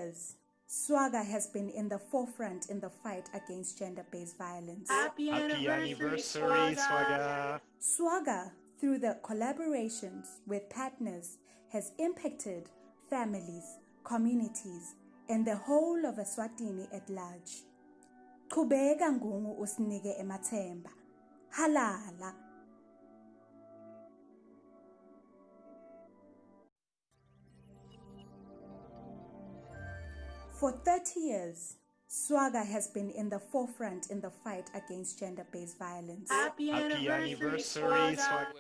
years, Swagaa has been in the forefront in the fight against gender-based violence. Happy anniversary, Swagaa! Swagaa, through the collaborations with partners, has impacted families, communities, and the whole of Eswatini at large. Qhubeka ngungu usinike emathemba. Halala. For 30 years, Swagaa has been in the forefront in the fight against gender-based violence. Happy anniversary, Swagaa!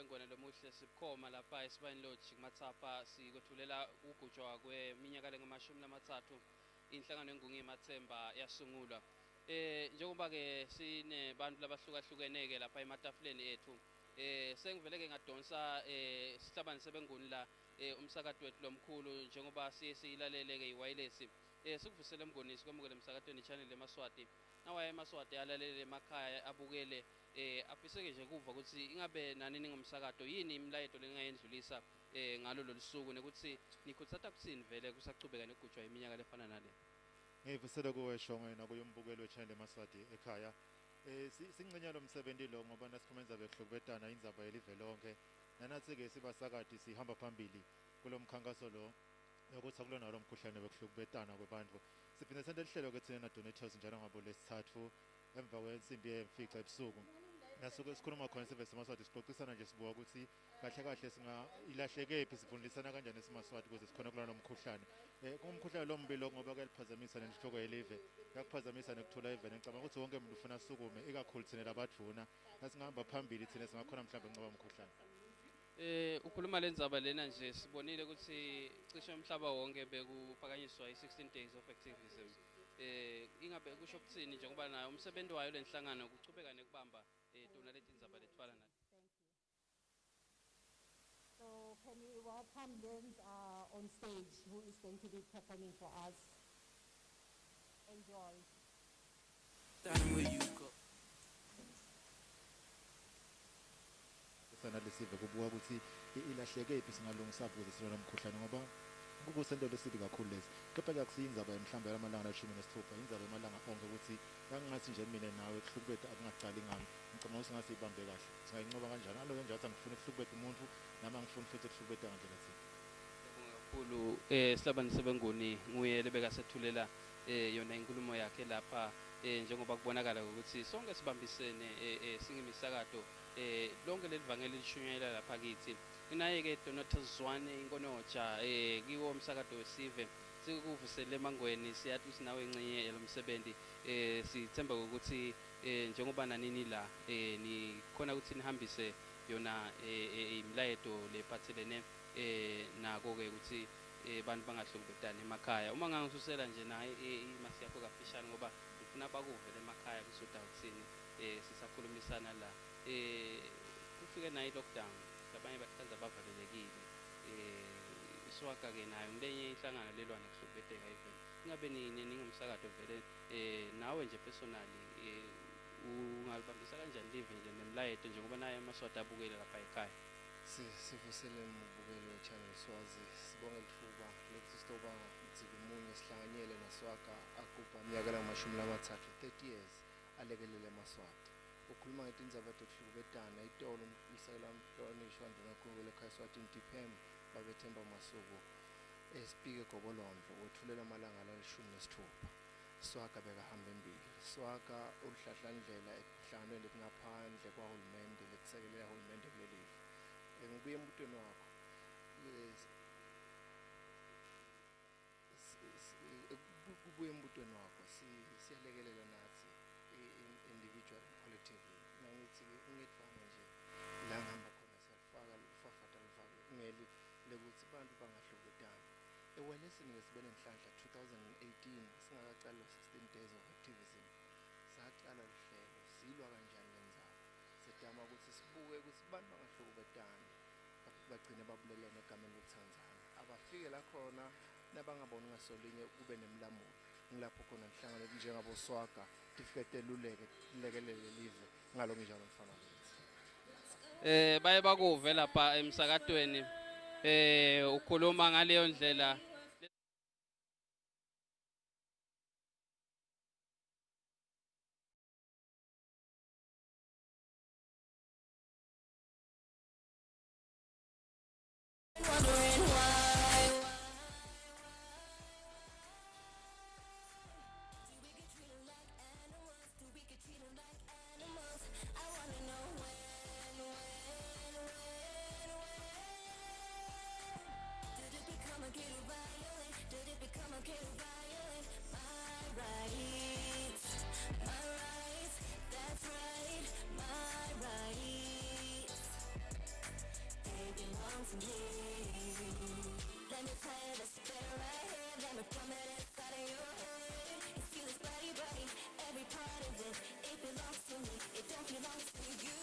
Sikhoma lapha esibayeni lodge kumathapha sikothulela ukugujwa kweminyaka lengamashumi lamathathu inhlangano engungu emathemba yasungulwa njengoba ke sine bantu labahlukahlukene ke lapha ematafuleni ethu sengivele ke ngadonsa sihlabani sebenguni la umsakazo wethu lomkhulu njengoba siyilalele ke iwayilesi sikuvusela emngoni sikwamukele emsakatweni channel Yemaswati nawa Yemaswati alalele emakhaya abukele afiseke nje kuva ukuthi ingabe nani ningumsakazo yini imlayelo lengayendlulisa ngalo losuku nekuthi nikuthatha kuthini vele kusachubeka negujwa iminyaka lefana nale. Ngivusela kuwe shongwe nakuyombukelo channel Yemaswati ekhaya singcinya lo msebenzi lo ngoba nasikhomenza behlukubetana indzaba yelive lonke nanathi ke sibasakati sihamba phambili kulomkhankaso lo ukuthi akulona lo mkhuhlane wekuhlukubetana kwabantu siphinde sente lihlelo ke thina donators njalo ngabo lesithathu emva kwensimbi yemfica ebusuku nasuke sikhuluma khona sevese Maswati sixoxisana nje sibuka ukuthi kahle kahle singa ilahlekephi sifundisana kanjani esimaswati ukuze sikhona kulona mkhuhlane kumkhuhlane lo mbili ngoba kuyaliphazamisa nenhloko yelive yakuphazamisa nekuthola ivene ngicabanga ukuthi wonke umuntu ufuna sukume ikakhulu thina labaduna nasingahamba phambili thina singakhona mhlawumbe ngoba umkhuhlane ukhuluma lenzaba lena nje sibonile ukuthi cishe umhlaba wonke bekuphakanyiswa i16 days of activism ingabe kusho ukuthini njengoba nayo umsebenzi wayo lenhlangano kuchubeka nekubamba dona leti ndzaba letfana nayo. So can we welcome Lens on stage who is going to be performing for us. Enjoy. Where you go. Sana lesive kubuka ukuthi ilahlekephi singalungisa ukuze silona mkhuhlane ngoba kukusento lesibi kakhulu lesi kepha kuyakuyindzaba emhlamba yamalanga la16 indzaba emalanga onke ukuthi yangathi nje mina nawe kuhlukubetha akungaqali ngami ngicabanga ukuthi ngase ibambe kahle singayincoba kanjani alo nje athi angifuni ukuhlukubetha umuntu nama ngifuni futhi ukuhlukubetha ngandlela thina kakhulu sihlabani sebenguni nguye lebeka sethulela yona inkulumo yakhe lapha njengoba kubonakala ukuthi sonke sibambisene singemisakato lonke lelivangeli lishunyayela lapha kithi inaye ke donatazwane inkonoja kiwo umsakato wesive sikuvusele emangweni siyathi sinawe encinye yalomsebenzi sithemba ukuthi njengoba nanini la nikhona ukuthi nihambise yona imlayeto lephathelene nako ke ukuthi abantu bangahlukubetani emakhaya uma ngangisusela nje naye imasi yakho kafishane ngoba ngifuna bakuvele emakhaya kusuda uthini sisakhulumisana la kufike nayo lockdown labanye bakhaza bavalelekile Swagaa ke nayo ngenye inhlangano lelwana kuhlukubeteka even ingabe ningumsakazo vele nawe nje personally ungalibambisa kanjani live nje nemlayeto njengoba naye amaswati abukele lapha ekhaya. Sivusele mbukelo channel Swazi sibonga ithuba lokuthi sitoba nzikumunye sihlanganyele naSwagaa agubha iminyaka lamashumi lamathathu 30 years alekelele emaswati ukhuluma ngetindzaba tokuhlukubetana itolo lisekela mhlonishwa ndinakhulu lekhaya Eswatini DPM babethemba masuku esipike gobolondo wethulela amalanga la16 Swagaa bekahamba embili Swagaa uluhlahlandlela ekuhlanganweni ngaphandle kwahulumende lekusekelele uhulumende kulelive ngibuye embutweni wakho kubuye embutweni wakho siyalekelela nathi individual collectively nangithi ngifana nje la ngihamba khona siyafaka lifafata lifake ngeli lekuthi abantu bangahlukubetani ewelesini ngesibene enhlanhla 2018 singakaqala 16 days of activism saqala lihlelo silwa kanjani lenzaba sidama ukuthi sibuke ukuthi abantu bangahlukubetani bagcine babulelene egameni lokuThanzania abafike la khona nabangabona ngasolinye kube nemlamulo ngilapho khona ngihlangana njengabo Swagaa tifike teluleke lekelele live ngalo nginjalo mfana baye bakuve lapha emsakatweni ukhuluma ngaleyo ndlela Wondering why do we get treated like animals? Do we get treated like animals? I wanna know when did it become okay to violate? Did it become okay to violate my rights? My rights, that's right, my rights. They belong to me. Let me tell you the spirit right here. Let me plumb it inside of your head. You feel this body, every part of it. It belongs to me. It don't belong to you.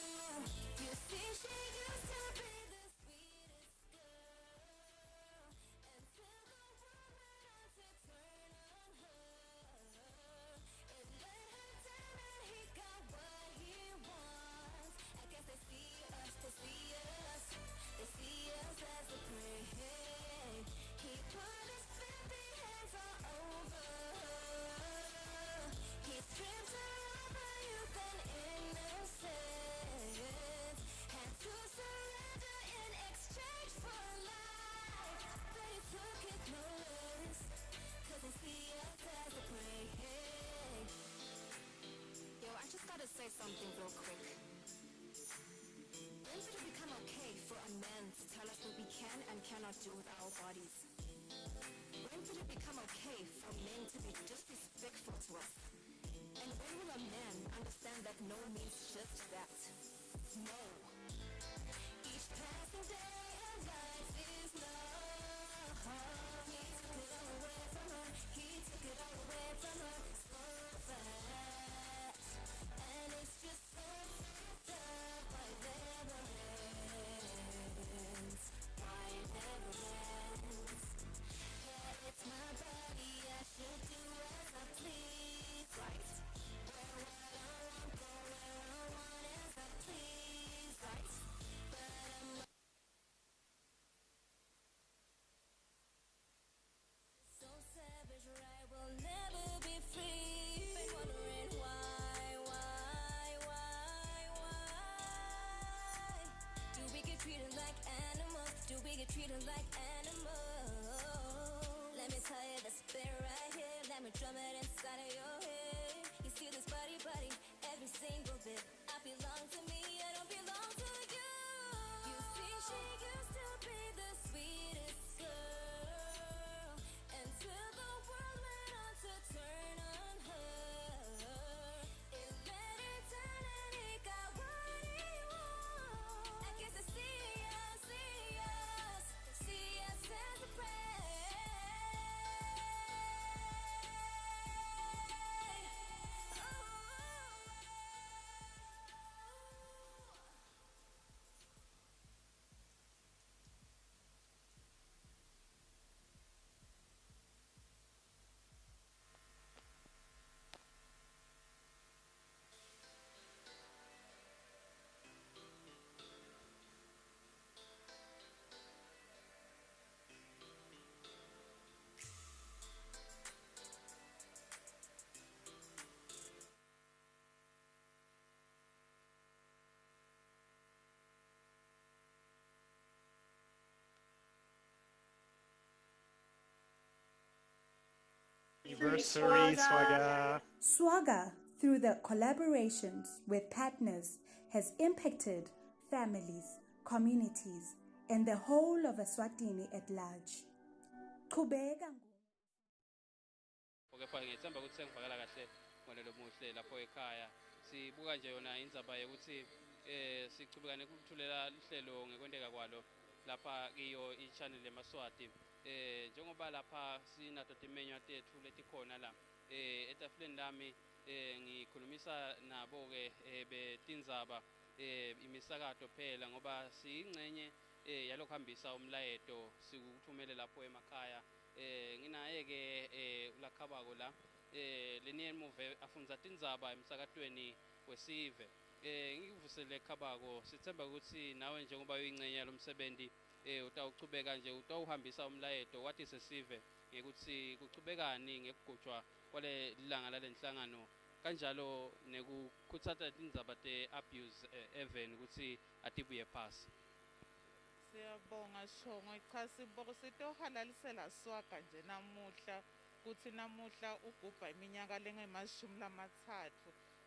You see, she used to be the sweetest girl until the world went on to turn on her. It let her down and he got what he wants. I guess they see us, they see us. They see us as a prey. He put his filthy hands all over her. He stripped her of her youth and innocence. Had to surrender in exchange for life. But he took it no less, 'cause they see us as a prey. Yo, I just gotta say something real quick. When did it become okay for a man to tell us what we can and cannot do with our bodies? When did it become okay for men to be disrespectful to us? And when will a man understand that no means just that? No. Each passing day of life is love. He took it all away from her. He took it all away from her. So fast. And it's just so fucked up. Why it never ends? Why it never ends? Yeah, it's my body. I should do as I please. Right. Where I don't go, where I want as I please. Right. But I'm so savage, right? We'll never be free. Been wondering why? Do we get treated like animals? Do we get treated like animals? Let me tell you the spirit right here. Let me drum it inside of your head. You see this body, every single bit. I belong to me, I don't belong to you. You see, she used to be the sweetest girl until the world went on to turn on her. It let her down and he got what he wants. I guess they see us as a prey. Anniversary, Swagaa. Swagaa, through the collaborations with partners, has impacted families, communities, and the whole of Eswatini at large. Qhubeka Kepha ngithemba ukuthi sengivakala kahle ngolelo muhle lapho ekhaya sibuka nje yona indzaba yokuthi sichubeka nekuthulela lihlelo ngekwenteka kwalo lapha kiyo i-channel Yemaswati njengoba lapha sinato timenywa tethu letikhona la etafuleni lami ngikhulumisa nabo ke betindzaba imisakato phela ngoba siyingcenye yalokuhambisa umlayeto sikuthumele lapho emakhaya nginaye ke ulakhabako la leniye muve afundza tindzaba emsakatweni wesive ngikuvusele khabako sithemba ukuthi nawe njengoba uyingcenye yalomsebenzi utawuchubeka nje utawuhambisa umlayeto wathi sesive ngekuthi kuchubekani ngekugujwa kwale langa lalenhlangano kanjalo nekukhutsata tindzaba te abuse even ukuthi atibuye phasi. Siyabonga Shongwe, cha sitohalalisela Swagaa nje namuhla kuthi namuhla ugubha iminyaka lengama-30.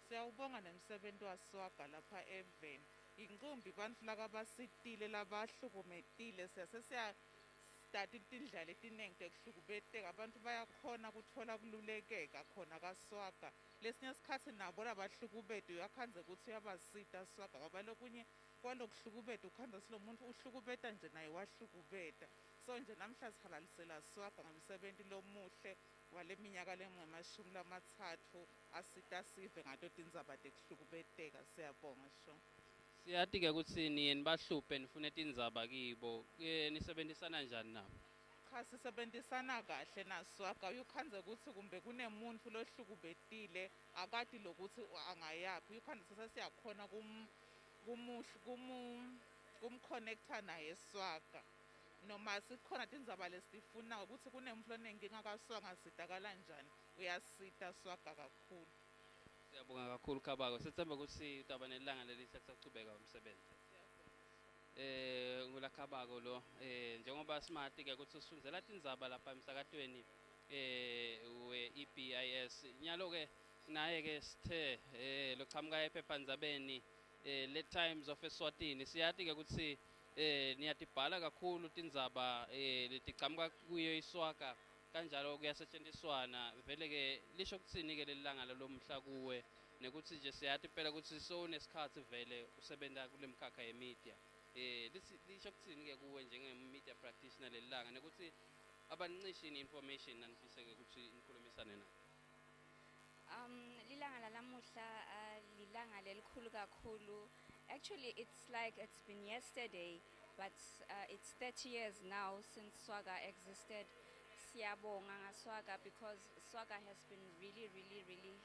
Siyawubonga nemsebenzi waSwagaa lapha eveni. Inqumbi bantfu lakabasitile labahlukumetile siyastata tindlela letiningi tekuhlukubeteka abantu bayakhona kutfola kululekeka khona kaSwagaa. Lesinye sikhatsi nabo labahlukubeti uyakhandze kutsi uyabasita Swagaa ngoba lokunye kwalokuhlukubeta ukhandza silo muntu uhlukubeta nje naye wahlukubeta. So nje namhla sihalalisela Swagaa ngomsebenzi lomuhle wale minyaka lengama-30 asita sive ngato tindzaba tekuhlukubeteka. Siyabonga Shongwe. Siyati-ke kutsi niye nibahluphe nifune tindzaba kibo nisebenzisana njani nabo? Cha sisebenzisana kahle naSwagaa uyakhandze kutsi kumbe kunemuntfu lohlukubetile akati lokuthi angayaphi uyakhandze sesiyakhona kumconnecta naye Swagaa noma sikhona tindzaba lesitifuna ukuthi kunemuntfu lonenkinga kaSwagaa sitakala njani uyasita Swagaa kakhulu. Siyabonga kakhulu Khabako, sithemba ukuthi utaba nelanga lelihle kusachubeka umsebenzi. Ngula Khabako lo njengoba simati-ke ukuthi usifundisela tindzaba lapha emsakatweni we-EBIS nyalo-ke naye-ke sithe lochamuka ephephandzabeni le Times of Eswatini siyati-ke ukuthi niyatibhala kakhulu tindzaba letichamuka kuyo iSwagaa kanjalo kuyasetjentiswana vele-ke lisho kutsini-ke lelilanga lalomhla kuwe nekutsi nje siyati phela kutsi sowunesikhatsi vele usebenta kule mkhakha yemedia lisho kutsini-ke kuwe njenge-media practitioner lelilanga nekutsi abanicishini information nanifise-ke kutsi nikhulumisane nabo? Lilanga lalamuhla lilanga lelikhulu kakhulu. Actually it's like it's been yesterday but it's 30 years now since Swagaa existed. Siyabonga ngaSwagaa because Swagaa has been really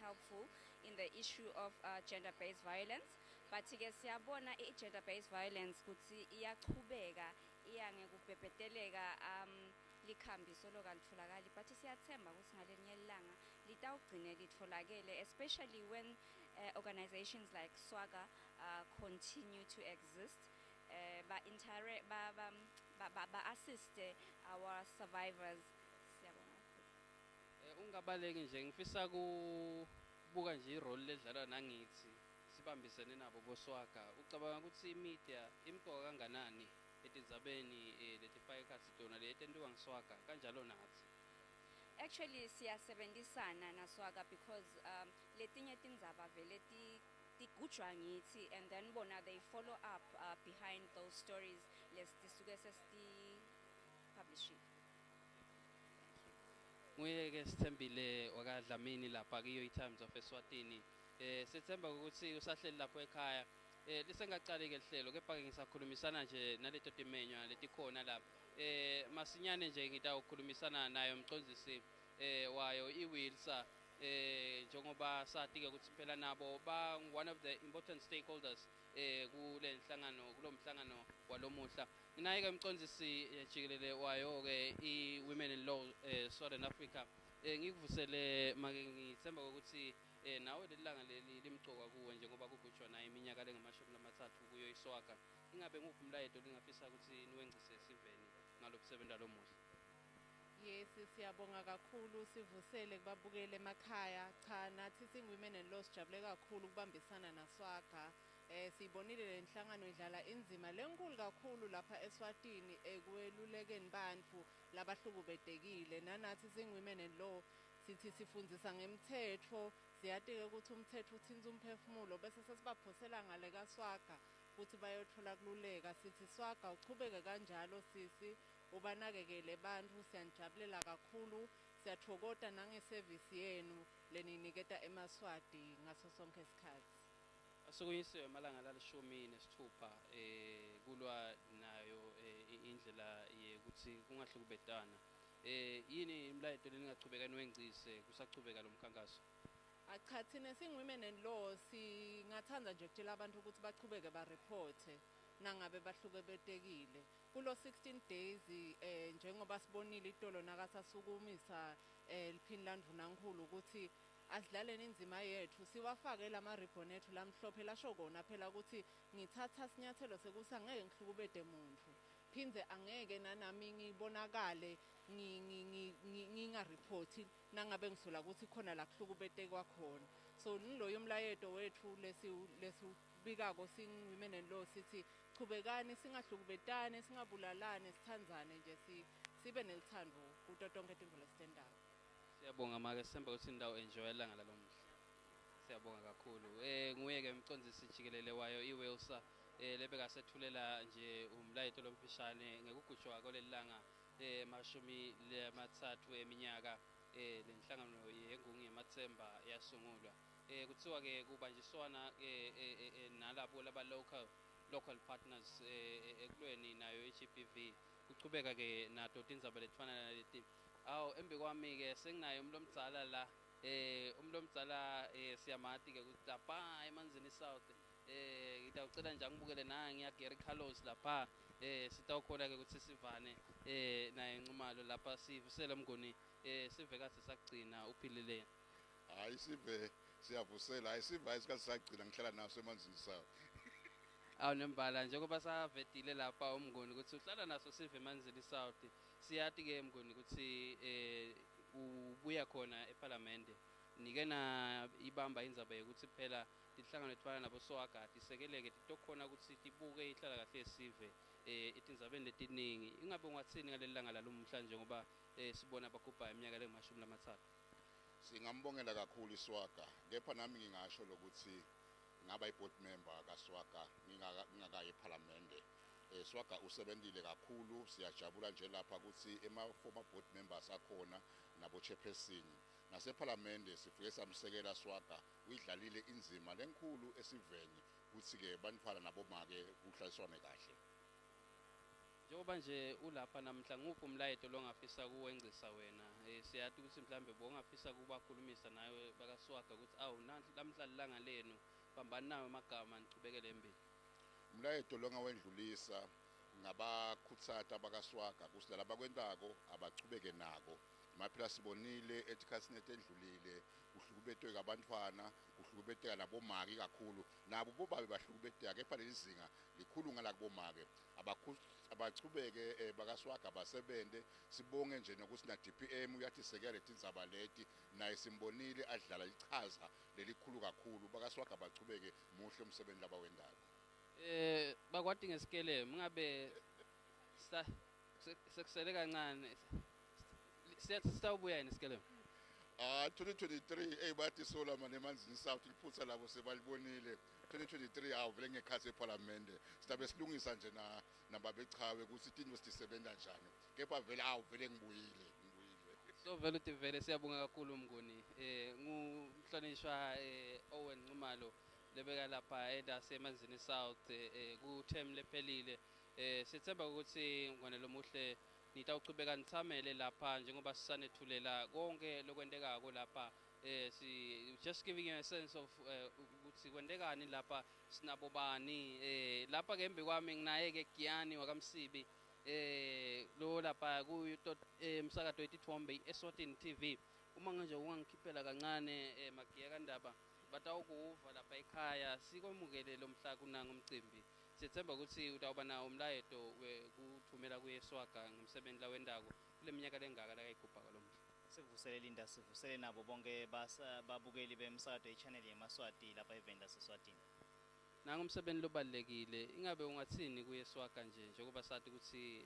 helpful in the issue of gender-based violence. But ke siyabona i-gender-based violence kutsi iyachubeka iyangekubhebeteleka likhambiso lokalitfolakali but siyathemba ukuthi ngalenye ilanga litawugcine litfolakele especially when organizations like Swagaa continue to exist ba-assiste our survivors. Siyabonga. Ungabaleki nje ngifisa kubuka nje irole ledlalwa nangithi sibambisene nabo boSwagaa ucabanga ukuthi imedia imqoka kanganani etindzabeni letifaka ekhatsi tona letentiwa ngiSwagaa kanjalo nathi? Actually siyasebenzisana naSwagaa because letinye tindzaba vele tigujwa ngithi and then bona they follow up behind those stories lesisuke sesti-publishile. Nguye-ke Sithembile wakwaDlamini lapha kiyo i-Times of Eswatini. Sithemba ukuthi usahleli lapho ekhaya lisengacali-ke lihlelo kepha-ke ngisakhulumisana nje naleto timenywa letikhona lapha. Masinyane nje ngitawukhulumisana nayo mcondzisi wayo iWilsa njengoba sati-ke ukuthi phela nabo ba one of the important stakeholders kulo mhlangano walomuhla. Nginaye-ke mcondzisi jikelele wayo-ke i-Women in Law Southern Africa. Ngikuvusele make ngithemba ukuthi nawe lelilanga leli limcoka kuwe njengoba kugujwa nayo iminyaka lengama-30 kuyo iSwagaa. Ingabe nguphi umlayeto lingafisa ukuthi niwengcise siveni ngalo kusebenta lomuhle? Yes, siyabonga kakhulu sivusele kubabukele emakhaya. Cha nathi singwomen and law sijabule kakhulu ukubambisana naSwagaa. Siyibonile le nhlangano idlala inzima lenkulu kakhulu lapha eSwatini ekwelulekeni bantfu labahlukubetekile. Nanathi singwomen and law sithi sifundzisa ngemthetho siyati-ke ukuthi umthetho uthinta umphefumulo bese sesibaphosela ngale kaSwagaa ukuthi bayothola kululeka. Sithi Swagaa uchubeke kanjalo sisi ubanakekele bantfu siyanijabulela kakhulu siyathokoza nangesevisi yenu leniniketa eMaswati ngaso sonke isikhathi. Asukunyisiwe amalanga la-16 kulwa nayo indlela yokuthi kungahlukubetana. Yini imlayeto lelingachubeka niwengcise kusachubeka lo mkhankaso? Cha thina singwomen and law singathanda nje ukutshela abantu ukuthi bachubeke bareporte nangabe bahlukubetekile. Kulo 16 days njengoba sibonile itolo nakasasukumisa liphini landvunankulu ukuthi asidlaleni inzima yethu siwafake lama-ribbon ethu lamhlophe lasho kona phela ukuthi ngithatha sinyathelo sekuthi angeke ngihlukubete muntu ngiphinde angeke nanami ngibonakale ngingaripoti nangabe ngisola ukuthi khona la kuhlukubetekwa khona. So niloyo umlayeto wethu lesibikako sing-Women and Law sithi chubekani singahlukubetani singabulalani sithandzane nje sibe nelithando kuto tonke tintfo lesitendayo. Siyabonga make semba ukuthi indawo enjoy ilanga lalomuhle. Siyabonga kakhulu. Nguye ke umcondzisi jikelele wayo iWelsa lebeka sethulela nje umlayeto lomfishane ngekugujwa kwalelanga mashumi lemathathu eminyaka lenhlangano yengungu yemathemba yasungulwa. Kuthiwa ke kubanjiswana nalabo laba local partners ekulweni nayo iGBV. Kuchubeka ke nato tindzaba letfana naleti. Awu embi kwami ke senginayo umlomdzala la umlomdzala siyamati ke ukuthi lapha emanzini South ngitawucela nje angibukele nangiya Gary Carlos lapha sitawukhona ke ukuthi sivane naye Nxumalo lapha sivusela umngoni sive kahle sagcina uphilile. Hayi sive siyavusela hayi siva isikhathi sagcina ngihlala naso emanzini South. Awu nembala njengoba savetile lapha umngoni ukuthi uhlala naso sive emanzini South. Siyathi ke umngoni ukuthi ubuya khona eParliament nike na ibamba indzaba yokuthi phela tinhlangano letfana nabo Swagaa tisekeleke titokhona ukuthi tibuke ihlala kahle sive etindzabeni letiningi. Ingabe ungathini ngalelanga lalomhla njengoba sibona abagubha iminyaka lengamashumi lamathathu? Singambongela kakhulu iSwagaa kepha nami ngingasho lokuthi ngaba iboard member kaSwagaa ngingakayi eParliament. Swagaa usebenzile kakhulu siyajabula nje lapha ukuthi former board members akhona nabo chairperson naseParliament sifike samsekela Swagaa uyidlalile inzima lenkulu esiveni ukuthi ke baniphala nabo make kuhlaliswane kahle. Njengoba nje ulapha namhla nguphi umlayeto longafisa kuwengcisa wena siyathi ukuthi mhlambe bongafisa kubakhulumisa nawe bakaSwagaa ukuthi awu namhla lilanga lenu bambani nawe amagama nichubekele embili. Umlayeto longawendlulisa ngabakhutsata bakaSwagaa ukuthi laba kwentako abachubeke nako. Maphela sibonile etikhatsini etedlulile kuhlukubeteka abantwana kuhlukubeteka nabomake kakhulu nabo bobabe bahlukubeteka kepha lelizinga likhulu ngalakubomake abachubeke bakaSwagaa basebente sibonge nje nokuthi na DPM uyathi sekela letindzaba leti naye simbonile adlala ichaza lelikhulu kakhulu bakaSwagaa bachubeke muhle umsebenzi labawendako. Bakwati ngesikele ngabe sekusele kancane sitawubuya yini isikele? 2023 bathi sola manje emanzini South liphutha labo sebalibonile. 2023 awuvele ngekhathi eParliament sitabe silungisa nje nababechawe ukuthi izinto sisebenza njani kepha vele awuvele ngibuyile. So vele uthi vele siyabonga kakhulu umngoni ngumhlonishwa Owen Nxumalo lebeka lapha edasemanzini South ku term lephelile. Sithemba ukuthi ngone lomuhle nitawuchubeka nitsamele lapha njengoba sisanethulela konke lokwendekako lapha just giving you a sense of ukuthi kwendekani lapha sinabo bani lapha ke embi kwami nginaye ke Giyani wakamsibi lo lapha ku umsakazo wetithombe Eswatini TV. Uma nje ungangikhiphela kancane magiya kandaba batawukuva lapha ekhaya sikwamukele lomhla kunanga umcimbi. Sithemba ukuthi utawuba nawo umlayeto kuthumela kuyeSwagaa ngomsebenzi lawendako kule minyaka lengaka lakayigubha kwalomhla. Sivusele Linda sivusele nabo bonke babukeli bemsakazo yechannel Yemaswati lapha event laseSwatini. Nanga umsebenzi lobalekile ingabe ungathini kuyeSwagaa nje njengoba sathi ukuthi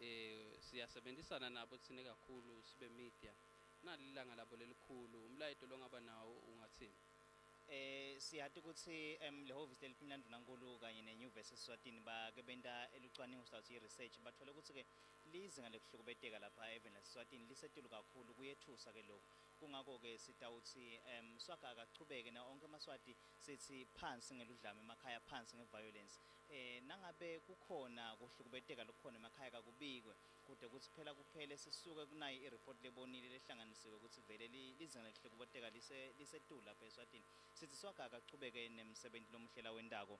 siyasebenzisana nabo thine kakhulu sibe media nalilanga labo lelikhulu umlayeto longaba nawo ungathini? Siyathi ukuthi lehhovisi leliphimlando nankulu kanye nenyuvesi eSwatini bake benta elucwaningo sitawuthi research bathole ukuthi ke lizinga lekuhlukubeteka lapha event laseSwatini lisetulu kakhulu kuyethusa ke lokho. Kungako ke sitawuthi Swagaa akachubeke na onke amaswati sithi phansi ngeludlame emakhaya phansi ngeviolence. Nangabe kukhona kuhlukubeteka lokukhona emakhaya kakubikwe kude ukuthi phela kuphele sisuke kunayi ireport lebonile lehlanganisiwe ukuthi vele lizinga lekuhlukubeteka lisetulu lapha eSwatini. Sithi Swagaa akachubeke nemsebenzi lomuhlela wendako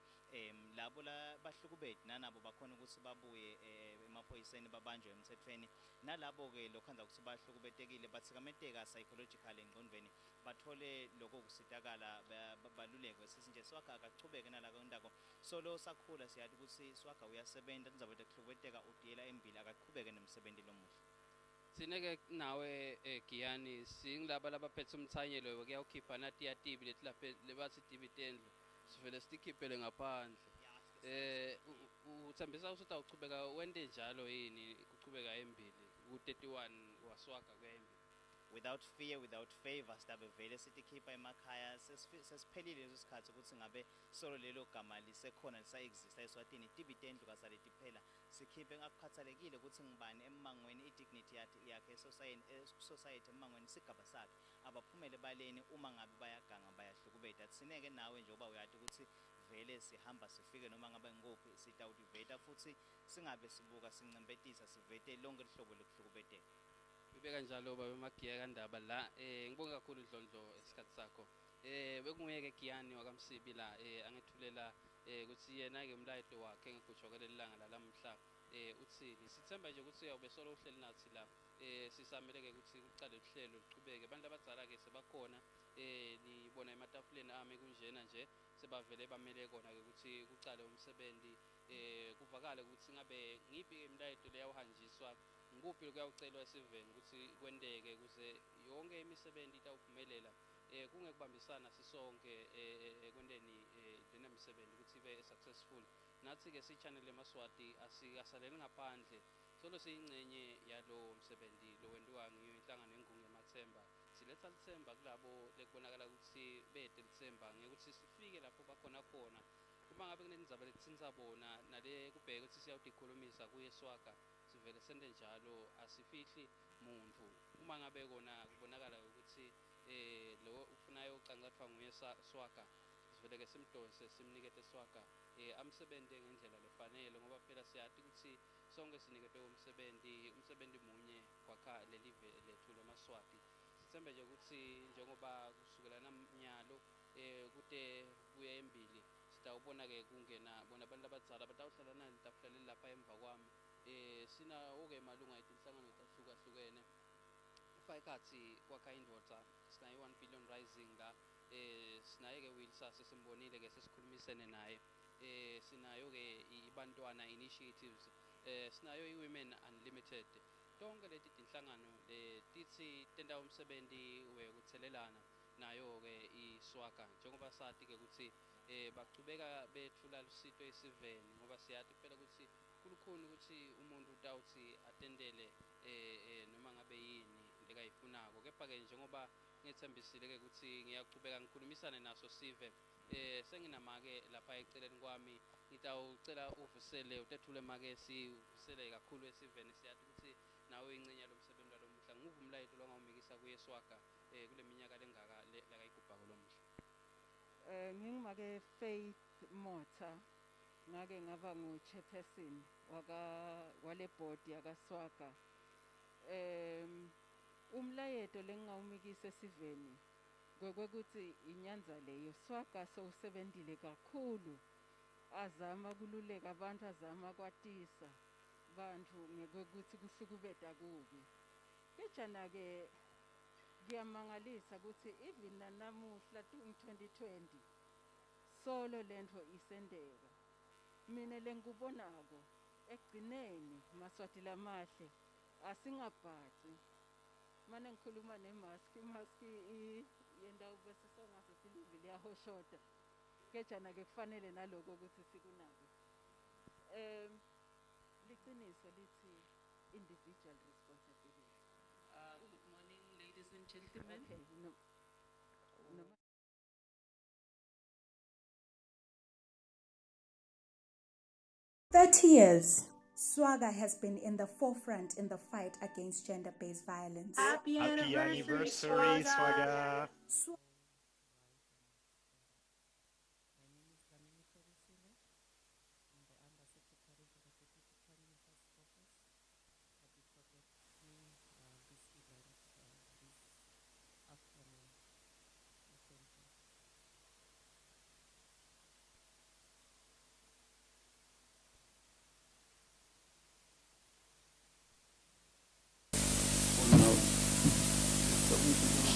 labo bahlukubeti nanabo bakhona ukuthi babuye emaphoyiseni babanjwe emthethweni nalabo ke lokhanza ukuthi bahlukubetekile bathikameteka psychologically engqondweni bathole bathole lokho kusitakala balulekwe sithi nje Swagaa akachubeke nalakondako solo sakhula siyathi ukuthi Swagaa uyasebenza nizabe kuhlubeteka udiyela embili akaqhubeke nemsebenzi lomuhle. Sineke nawe Giyani singilaba labaphethe umthanyelo kuyawukhipha nathi yatibi lethi lapha lebathi dividend sivele sikhiphele ngaphandle. Uthembisa ukuthi awuchubeka wende njalo yini kuchubeka embili ku31 waSwagaa kuyembili. Without fear, without favor, sidabe vele sitikhipha emakhaya sesiphelile leso sikhathi ukuthi ngabe solo lelo gama lisekhona lisa-exista eSwatini dividend kasale tiphela sikhiphe ngakukhathalekile ukuthi ngibani emangweni idignity yakhe society emangweni sigaba sakhe abaphumele baleni uma ngabe bayaganga bayahlukubeta sineke nawe njengoba uyathi ukuthi vele sihamba sifike noma ngabe ngophi sitawutiveta futhi singabe sibuka sincembetisa sivete lonke lihlobo lokuhlukubeteka. Ibeka njalo baba Magiya kaNdaba la ngibonge kakhulu Dlondlo esikhathi sakho bekunguyeke Giyani wakamsibi la angethulela ukuthi yena ke umlayito wakhe ngikujokelela ilanga lalamhla uthini sithemba nje ukuthi uyawube solo uhleli nathi la sisamele ke ukuthi uqale uhlelo luqhubeke abantu abadala ke sebakhona nibona ematafuleni ami kunjena nje sebavele bamele kona ke ukuthi kuqale umsebenzi kuvakala ukuthi ngabe ngiphi imlayito leyawuhanjiswa nguphi kuyawucelwa esiveni ukuthi kwendeke ukuze yonke imisebenzi itawuphumelela kungekubambisana sisonke ekwendeni lena misebenzi ukuthi ibe successful. Nathi ke si-channel Yemaswati asikasaleli ngaphandle solo siyingcenye yalo msebenzi lo wenziwa nginhlangano yengungu yamathemba siletha lithemba kulabo lekubonakala ukuthi bede lithemba ngekuthi sifike lapho bakhona khona uma ngabe kunendzaba lethinza bona nale kubheka ukuthi siyawudikhulumisa kuye Swagaa sivele sende njalo asifihli muntu uma ngabe kona kubonakala ukuthi lo ufunayo ucancathwa nguye Swagaa sivele ke simdose simnikete Swagaa amsebenze ngendlela lefanele ngoba phela siyathi ukuthi sonke sinikete umsebenzi munye kwakha lelive lethu leMaswati sithembe nje ukuthi njengoba kusukela namnyalo kude kuya embili sitawubona ke kungena bona abantu abadzala batawuhlala nani litafula lapha emva kwami sinawo-ke malunga etinhlangano tahlukahlukene ufayikhathi kwakha indoda sinayo 1 billion rising la sinaye-ke Wilsas simbonile-ke sesikhulumisene naye sinayo-ke ibantwana initiatives sinayo i-Women Unlimited tonke leti tinhlangano tithi tenta umsebenzi wekuthelelana nayo-ke iSwagaa njengoba sati-ke ukuthi bachubeka bethula lusito esiveni ngoba siyathi phela ukuthi kulukhuni ukuthi umuntu utawuthi atendele noma ngabe yini lekayifunako kepha-ke njengoba ngithembisile-ke ukuthi ngiyachubeka ngikhulumisane naso sive senginama-ke lapha eceleni kwami ngitawucela uvusele utethule make sivusele kakhulu esiveni siyathi ukuthi nawe ingcenye lo msebenzi walomuhla nguve umlayito longawumikisa kuye Swagaa kule minyaka lengaka lakayigubhako lomuhla. Ngingimake Faith Motha ngake ngaba ngu-chairperson wale board yakaSwagaa. Umlayeto lengawumikisa esiveni kwekuthi inyanza leyo Swagaa sowusebenzile kakhulu azama kululeka abantu azama kwatisa bantu ngekuthi kuhlukubeta kubi kejana ke kuyamangalisa ukuthi even nanamuhla 2020 solo lento isendeka mina lengikubonako ekugcineni Maswati lamahle asingabhaci manje ngikhuluma nemaski yenda ubesisongaze silivi liyahoshota kejana ke kufanele naloko ukuthi sikunake liqiniso lithi individual responsibility. Good morning ladies and gentlemen. Okay, no. 30 years, Swagaa has been in the forefront in the fight against gender-based violence. Happy anniversary, Swagaa.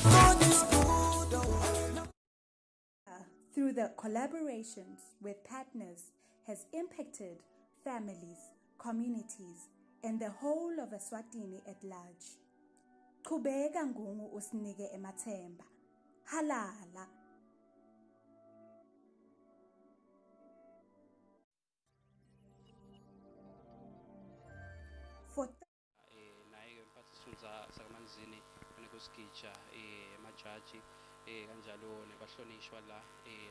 God is good. through the collaborations with partners has impacted families, communities, and the whole of Eswatini at large. Qhubeka Ngungu usinike emathemba. Halala. For naye ke mphathiswa sakamanzini kunekusikeja emajaji kanjalo nebahlonishwa la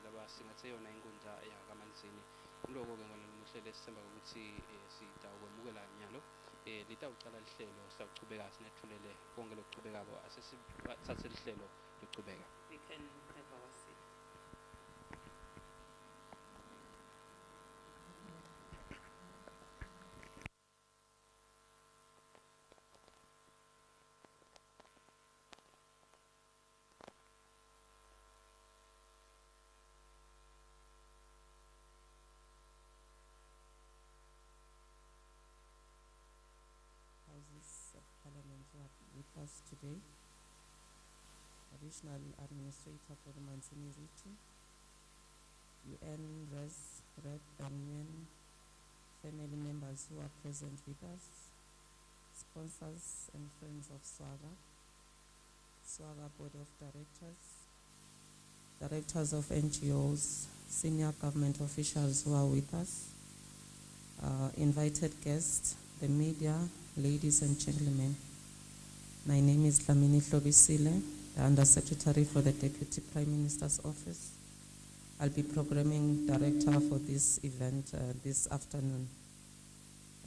laba singathe yona inkundla yakamanzini kuloko ke ngona uhlelo esithemba ukuthi sitawukwemukela nyalo litawucala lihlelo sitawuchubeka sinethulele konke lokuchubekako asesithathe lihlelo lokuchubeka. We can have our seat. Houses of Parliament who are with us today. Additional Administrator for the Manzini region, UN, Res, Rep, and UN family members who are present with us, sponsors and friends of Swagaa, Swagaa Board of Directors, directors of NGOs, senior government officials who are with us, invited guests, the media, ladies and gentlemen. My name is Dlamini Hlobisile, the Undersecretary for the Deputy Prime Minister's Office. I'll be Programming Director for this event this afternoon.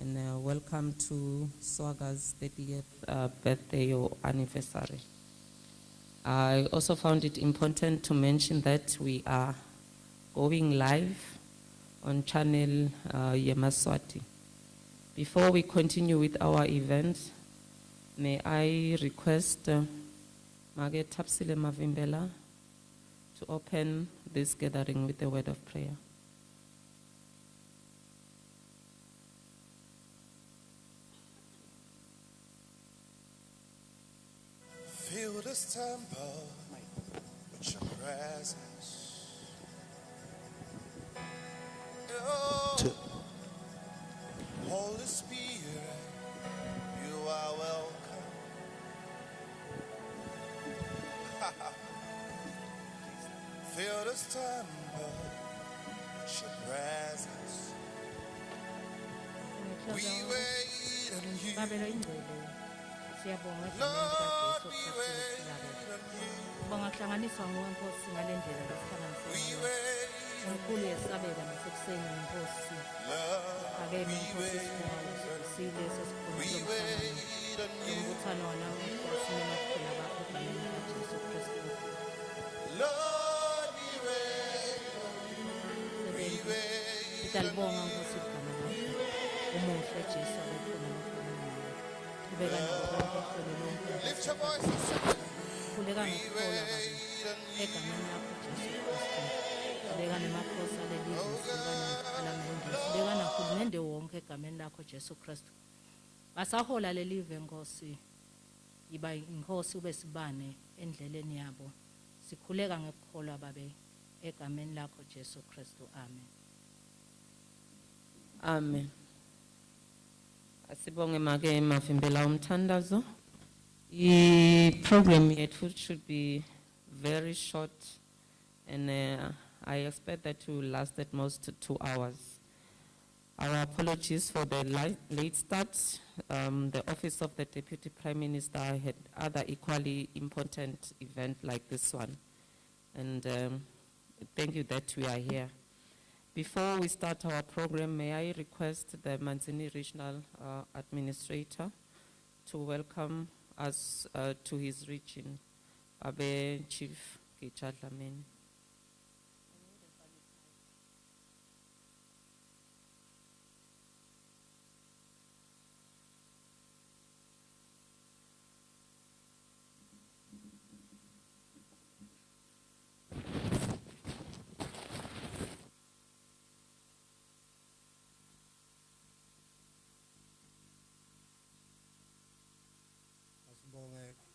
And welcome to Swaga's 30th birthday or anniversary. I also found it important to mention that we are going live on channel Yemaswati. Before we continue with our event, may I request Mage Tapsile Mavimbela to open this gathering with a word of prayer. Fill this temple with your presence. Oh, Holy Spirit, you are welcome. Fill this temple with your presence. We wait on you. Lord, we wait on you. Bangahlanganiswa nguNkosi ngalendlela lesihlanganiswa. Unkulu yesabela nasekuseni Nkosi. Akeme Nkosi sibonga sesiphumelele umbuthano wanamuhla sinemaphela bakho egameni likaJesu Kristu. Lord, we wait. Siyalibonga Nkosi igama lakho. Umuhle Jesu abekhona emhlabeni. Ubeka nabo bonke kuhlelo lonke. Lift your voice and sing. Khuleka ngokukholwa egameni lakho Jesu Kristu. Ubeka nemakhosi alelizwe sibanempalamende. Ubeka nahulumende wonke egameni lakho Jesu Kristu. Basahola lelive Nkosi. Yiba inkosi ube sibane endleleni yabo. Sikhuleka ngokukholwa babe egameni lakho Jesu Kristu. Amen. Amen. Asibonge Mage Mavimbela umthandazo. The program yethu should be very short, and I expect that to last at most 2 hours. Our apologies for the late start. The Office of the Deputy Prime Minister had other equally important events like this one. And thank you that we are here. Before we start our program, may I request the Manzini Regional Administrator to welcome us to his region, Abe Chief Kicha Dlamini.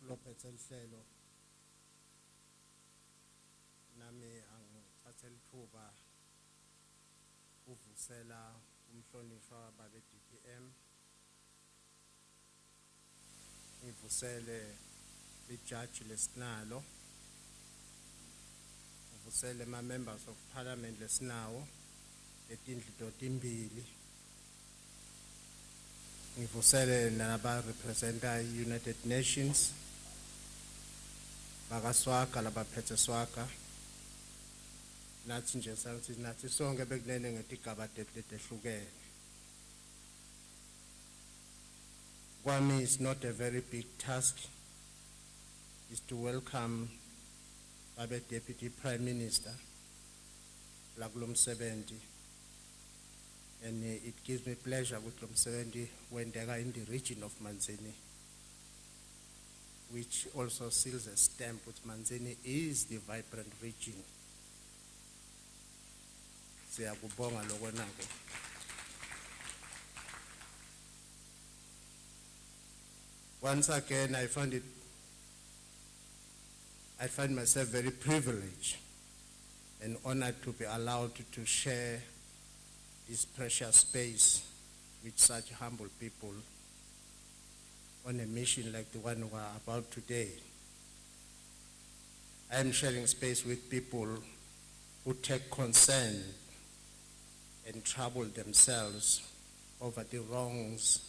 Lophethe lihlelo nami angithathe lithuba uvusela umhlonishwa babe DPM ngivusele ijaji lesinalo uvusele ma members of parliament lesinawo etindlu timbili ngivusele nalaba representa United Nations bakaswaga labaphethe swaga nathi nje sathi nathi sonke bekunene ngetigaba letehlukene. Kwami is not a very big task is to welcome Babe Deputy Prime Minister Lagulum 70, and it gives me pleasure with Lum 70 when they are in the region of Manzini, which also seals a stamp with Manzini is the vibrant region. Siyakubonga lokho nako. Once again, I find myself very privileged and honored to be allowed to share this precious space with such humble people on a mission like the one we are about today. I am sharing space with people who take concern and trouble themselves over the wrongs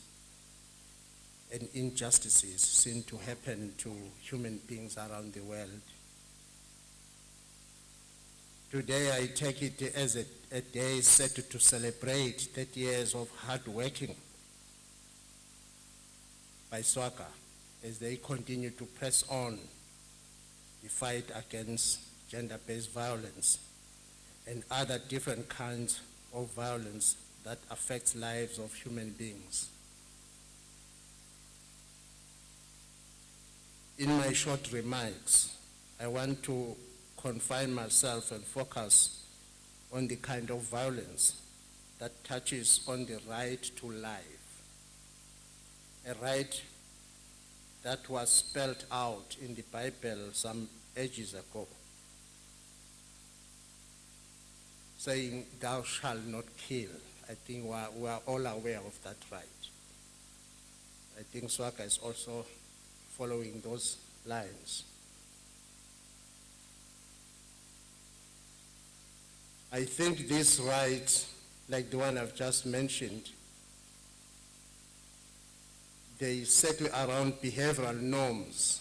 and injustices seen to happen to human beings around the world. Today I take it as a day set to celebrate 30 years of hard working by Swagaa as they continue to press on the fight against gender-based violence and other different kinds of violence that affects lives of human beings. In my short remarks, I want to confine myself and focus on the kind of violence that touches on the right to life, a right that was spelled out in the Bible some ages ago, saying, "Thou shalt not kill." I think we are all aware of that right. I think Swagaa is also following those lines. I think this right, like the one I've just mentioned, they circle around behavioral norms,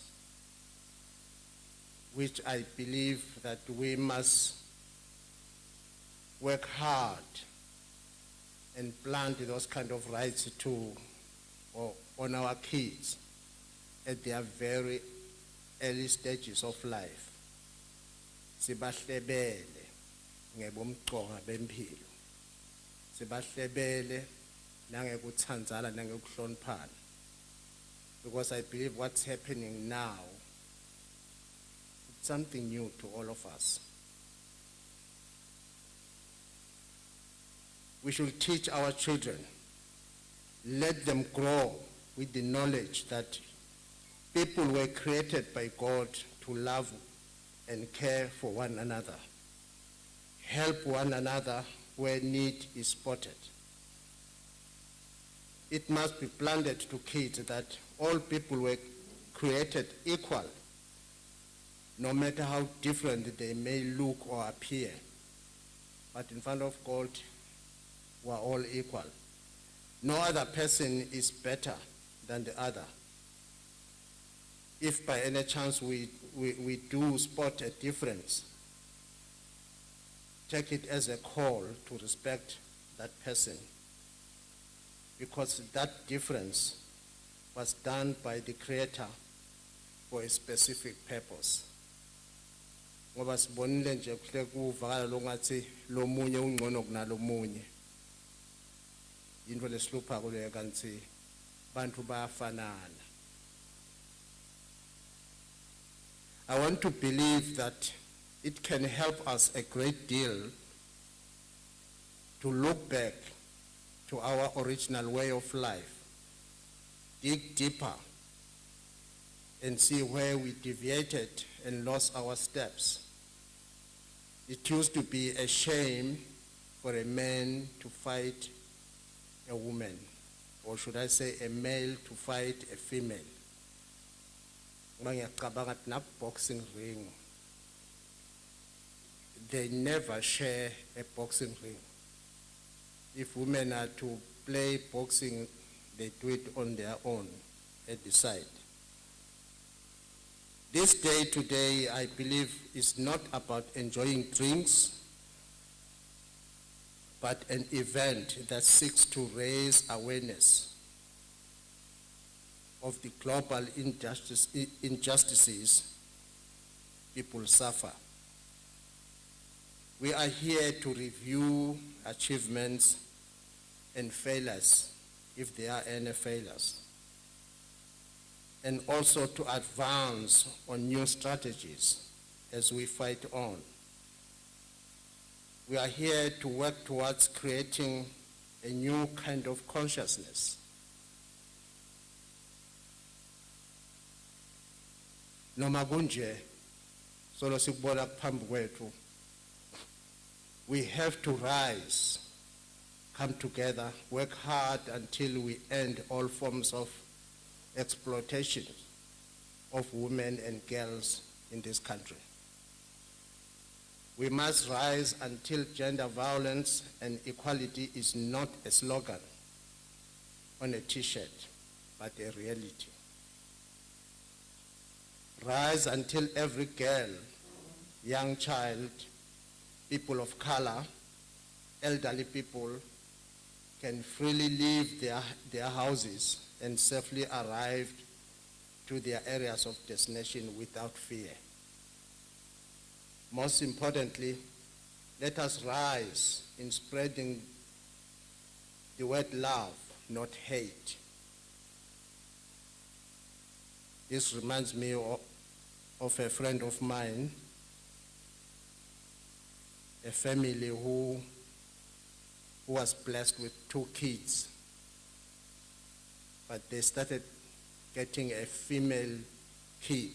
which I believe that we must work hard and plant those kind of rights on our kids at their very early stages of life. Sibahlebele ngebomqoka bempilo. Sibahlebele nangekuthandzana nangekuhloniphana. Because I believe what's happening now, it's something new to all of us. We should teach our children, let them grow with the knowledge that people were created by God to love and care for one another, help one another where need is spotted. It must be planted to kids that all people were created equal, no matter how different they may look or appear. But in front of God, we are all equal. No other person is better than the other. If by any chance we do spot a difference, take it as a call to respect that person, because that difference was done by the Creator for a specific purpose. Ngoba sibonile nje kuhle kuvakala longathi lo munye ungcono kunalo munye. Into lesilupha kuleyo kanti bantu bayafanana. I want to believe that it can help us a great deal to look back to our original way of life, dig deeper, and see where we deviated and lost our steps. It used to be a shame for a man to fight a woman, or should I say a male to fight a female. Ngiyacabanga na boxing ring, they never share a boxing ring. If women are to play boxing, they do it on their own at the side. This day today, I believe, is not about enjoying drinks, but an event that seeks to raise awareness of the global injustices people suffer. We are here to review achievements and failures, if there are any failures, and also to advance on new strategies as we fight on. We are here to work towards creating a new kind of consciousness. Noma kunje, solo sikubona phambi kwethu, we have to rise, come together, work hard until we end all forms of exploitation of women and girls in this country. We must rise until gender violence and equality is not a slogan on a t-shirt, but a reality. Rise until every girl, young child, people of color, elderly people can freely leave their houses and safely arrive to their areas of destination without fear. Most importantly, let us rise in spreading the word love, not hate. This reminds me of a friend of mine, a family who was blessed with 2 kids, but they started getting a female kid,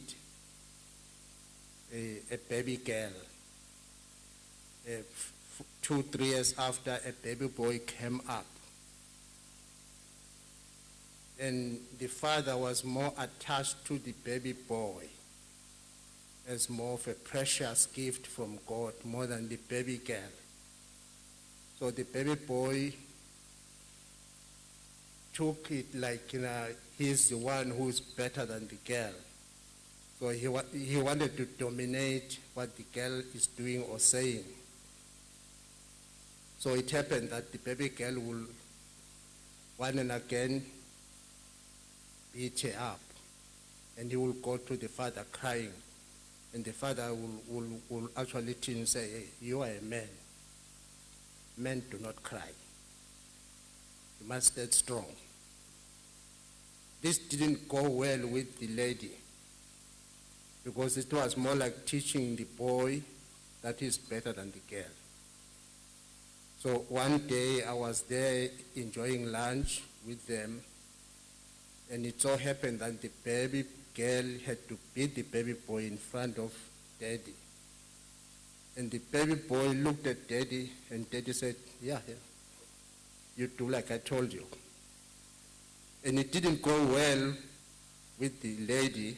a baby girl. 2-3 years after, a baby boy came up. And the father was more attached to the baby boy as more of a precious gift from God, more than the baby girl. So the baby boy took it like, he's the one who's better than the girl. So he wanted to dominate what the girl is doing or saying. So it happened that the baby girl will, one and again, beat her up. And he will go to the father crying. And the father will actually tell him, say, hey, you are a man. Men do not cry. You must stay strong. This didn't go well with the lady, because it was more like teaching the boy that he's better than the girl. So one day I was there enjoying lunch with them, and it so happened that the baby girl had to beat the baby boy in front of daddy. And the baby boy looked at daddy, and daddy said, yeah, you do like I told you. And it didn't go well with the lady.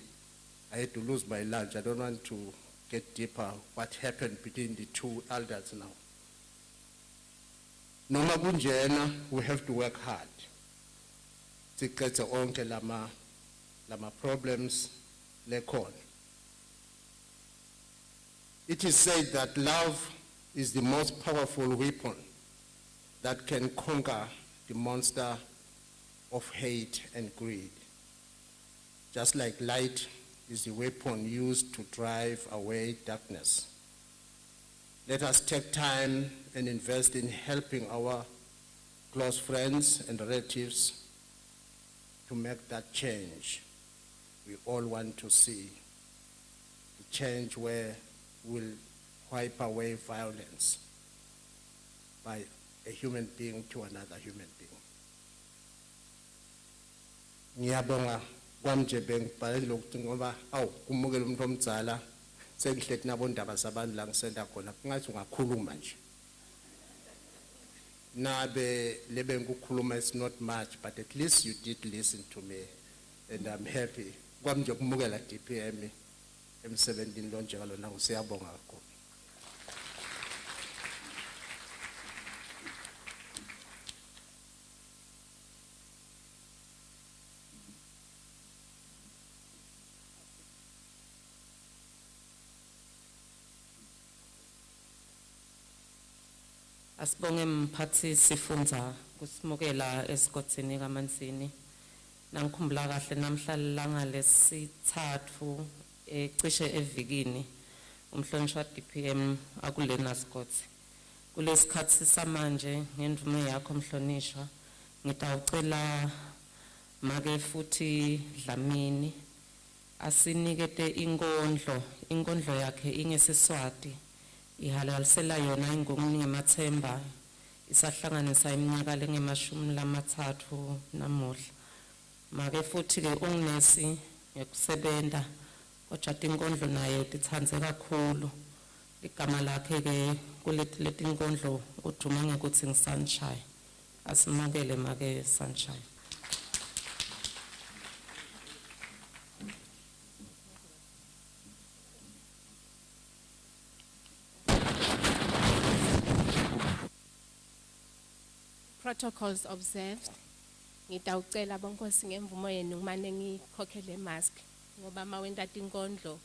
I had to lose my lunch. I don't want to get deeper what happened between the 2 elders now. Noma kunjena, we have to work hard. Siqede onke lama problems lekhona. It is said that love is the most powerful weapon that can conquer the monster of hate and greed. Just like light is the weapon used to drive away darkness. Let us take time and invest in helping our close friends and relatives to make that change. We all want to see the change where we'll wipe away violence by a human being to another human being. Ngiyabonga kwami nje bengibhale lokhu ngoba kumukela umuntu omdzala sengihleki nabondaba zabantu la ngisenda khona kungathi ungakhuluma nje nabe lebe ngikukhuluma is not much but at least you did listen to me and I'm happy kwami nje ukumukela DPM emsebenzini lo njalo nangu siyabonga kakhulu. Asibonge mphathi sifundza kusimukela esigodini kaMansini. Nangikhumbula kahle namhla lesithathu cishe evikini umhlonishwa DPM akulena sigodi. Kulesikhathi samanje ngendvume yakho mhlonishwa ngitawucela make futhi Dlamini asinikete inkondlo yakhe ingesiswati ihalalisela yona ingongoni ngemathemba isahlanganisa iminyaka lengemashumi namuhla. Make futhi ke unginesi ngekusebenta kodwa tinkondlo naye tithandze kakhulu. Ligama lakhe ke kuleti tinkondlo uduma ngekuthi ngiSunshine. Asimukele make Sunshine. Protocols observed. Ngitawucela bonkosi ngemvumo yenu ngimane ngikhokhele mask ngoba mawenda tinkondlo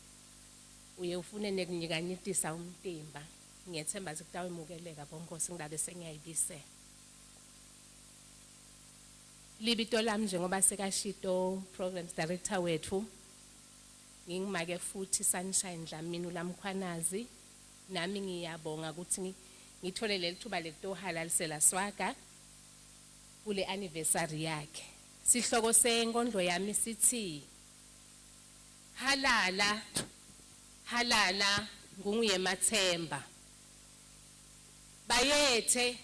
uye ufune nekunyikanyitisa umtimba. Ngiyethemba sikutawemukeleka bonkosi ngidabe sengiyayibise. Libito lami njengoba sekashito programs director wethu ngingimake futhi Sunshine Dlamini ulamkhwanazi nami ngiyabonga ukuthi ngithole lelithuba lekutohalalisela Swagaa kule anniversary yakhe. Sihloko senkondlo yami sithi halala nguNyemathemba bayethe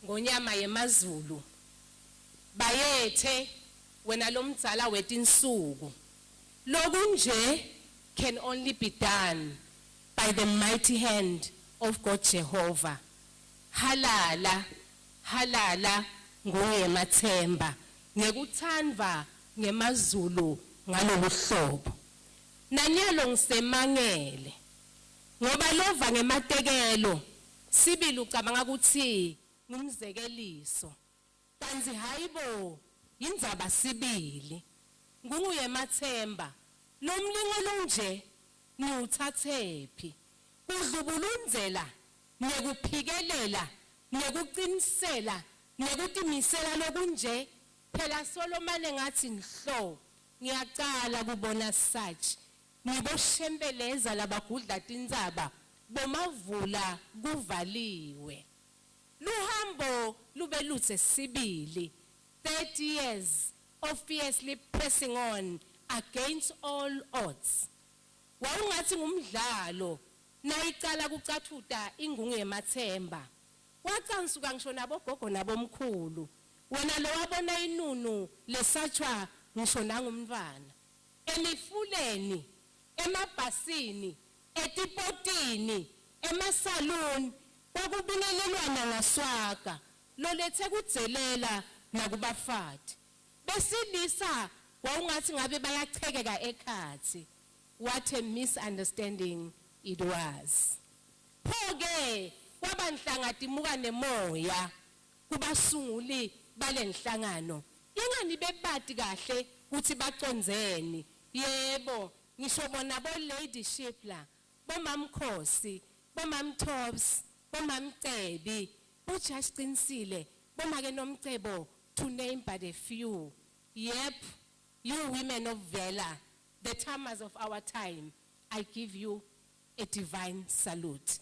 ngonyama yemazulu bayethe wena lomdzala wetinsuku lokunje can only be done by the mighty hand of God Jehovah. Halala nguNyemathemba ngekuthandva ngemazulu ngalobuhlobo. Nanyalo ngisemangele ngoba lova ngematekelo sibili ucabanga ukuthi ngumzekeliso kanzi hayibo indzaba sibili nguNyemathemba lomlingo lonje niwuthathephi kudlubulunzela nekuphikelela nekuqinisela nekutimisela lokunje phela Solomon ngathi nhlo ngiyaqala kubona such niboshembeleza labagudla tindzaba bomavula kuvaliwe luhambo lube lutse sibili 30 years of fiercely pressing on against all odds. Wawungathi ngumdlalo nayicala kucathuta inguNyemathemba wacansuka ngisho nabogogo nabomkhulu wena lo wabona inunu lesatshwa ngisho nangumntwana emifuleni emabhasini etipotini emasaluni kwakubingelelwana ngaSwagaa lolethe kudzelela nakubafati besilisa wawungathi ngabe bayachekeka ekhathi. What a misunderstanding it was. Phoke kwabanhlanga timuka nemoya kubasunguli balenhlangano ingani bebati kahle ukuthi bacondzeni. Yebo ngisho bona bo leadership la bomamkhosi bomamtops bomamcebi bojasiqinisile bomake nomcebo to name but a few. Yep, you women of valor, the timers of our time, I give you a divine salute.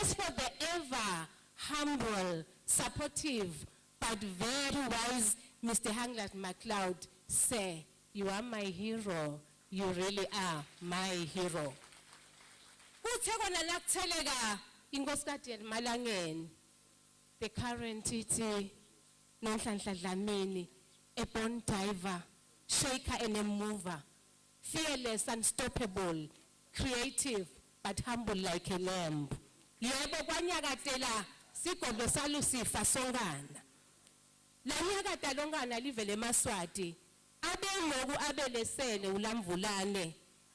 As for the ever humble, supportive, but very wise Mr. Hanglat MacLeod, say, you are my hero. You really are my hero. The current iti Nonhlanhla Dlamini, a born diver, shaker and a mover, fearless, unstoppable, creative, but humble like a lamb. Yebo kwanyakatela sigodlo salusifa songana. La nyakata longana livele eMaswati. Abengoku abelesele ulamvulane.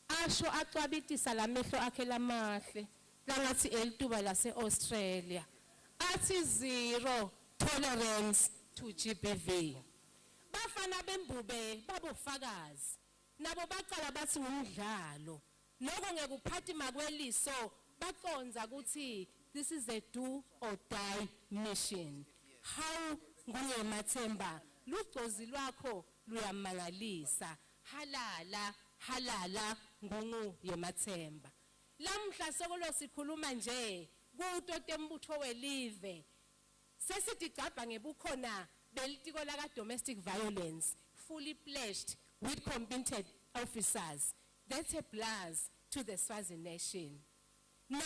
Asho acwabitisa lamehlo akhe lamahle. Langathi elituba lase Australia. Athi zero tolerance to GBV. Bafana bembube babofakazi. Nabo baqala bathi umdlalo. Lokho ngekuphathi makweliso baqonza ukuthi this is a do or die mission. How nguYemathemba lugcozi lwakho luyamangalisa. Halala nguYemathemba. Lamhla sokolo sikhuluma nje kuto tembutho welive. Sesithi gcabha ngebukhona belitiko laka domestic violence fully pledged with competent officers. That's a plus to the Swazi nation. Now,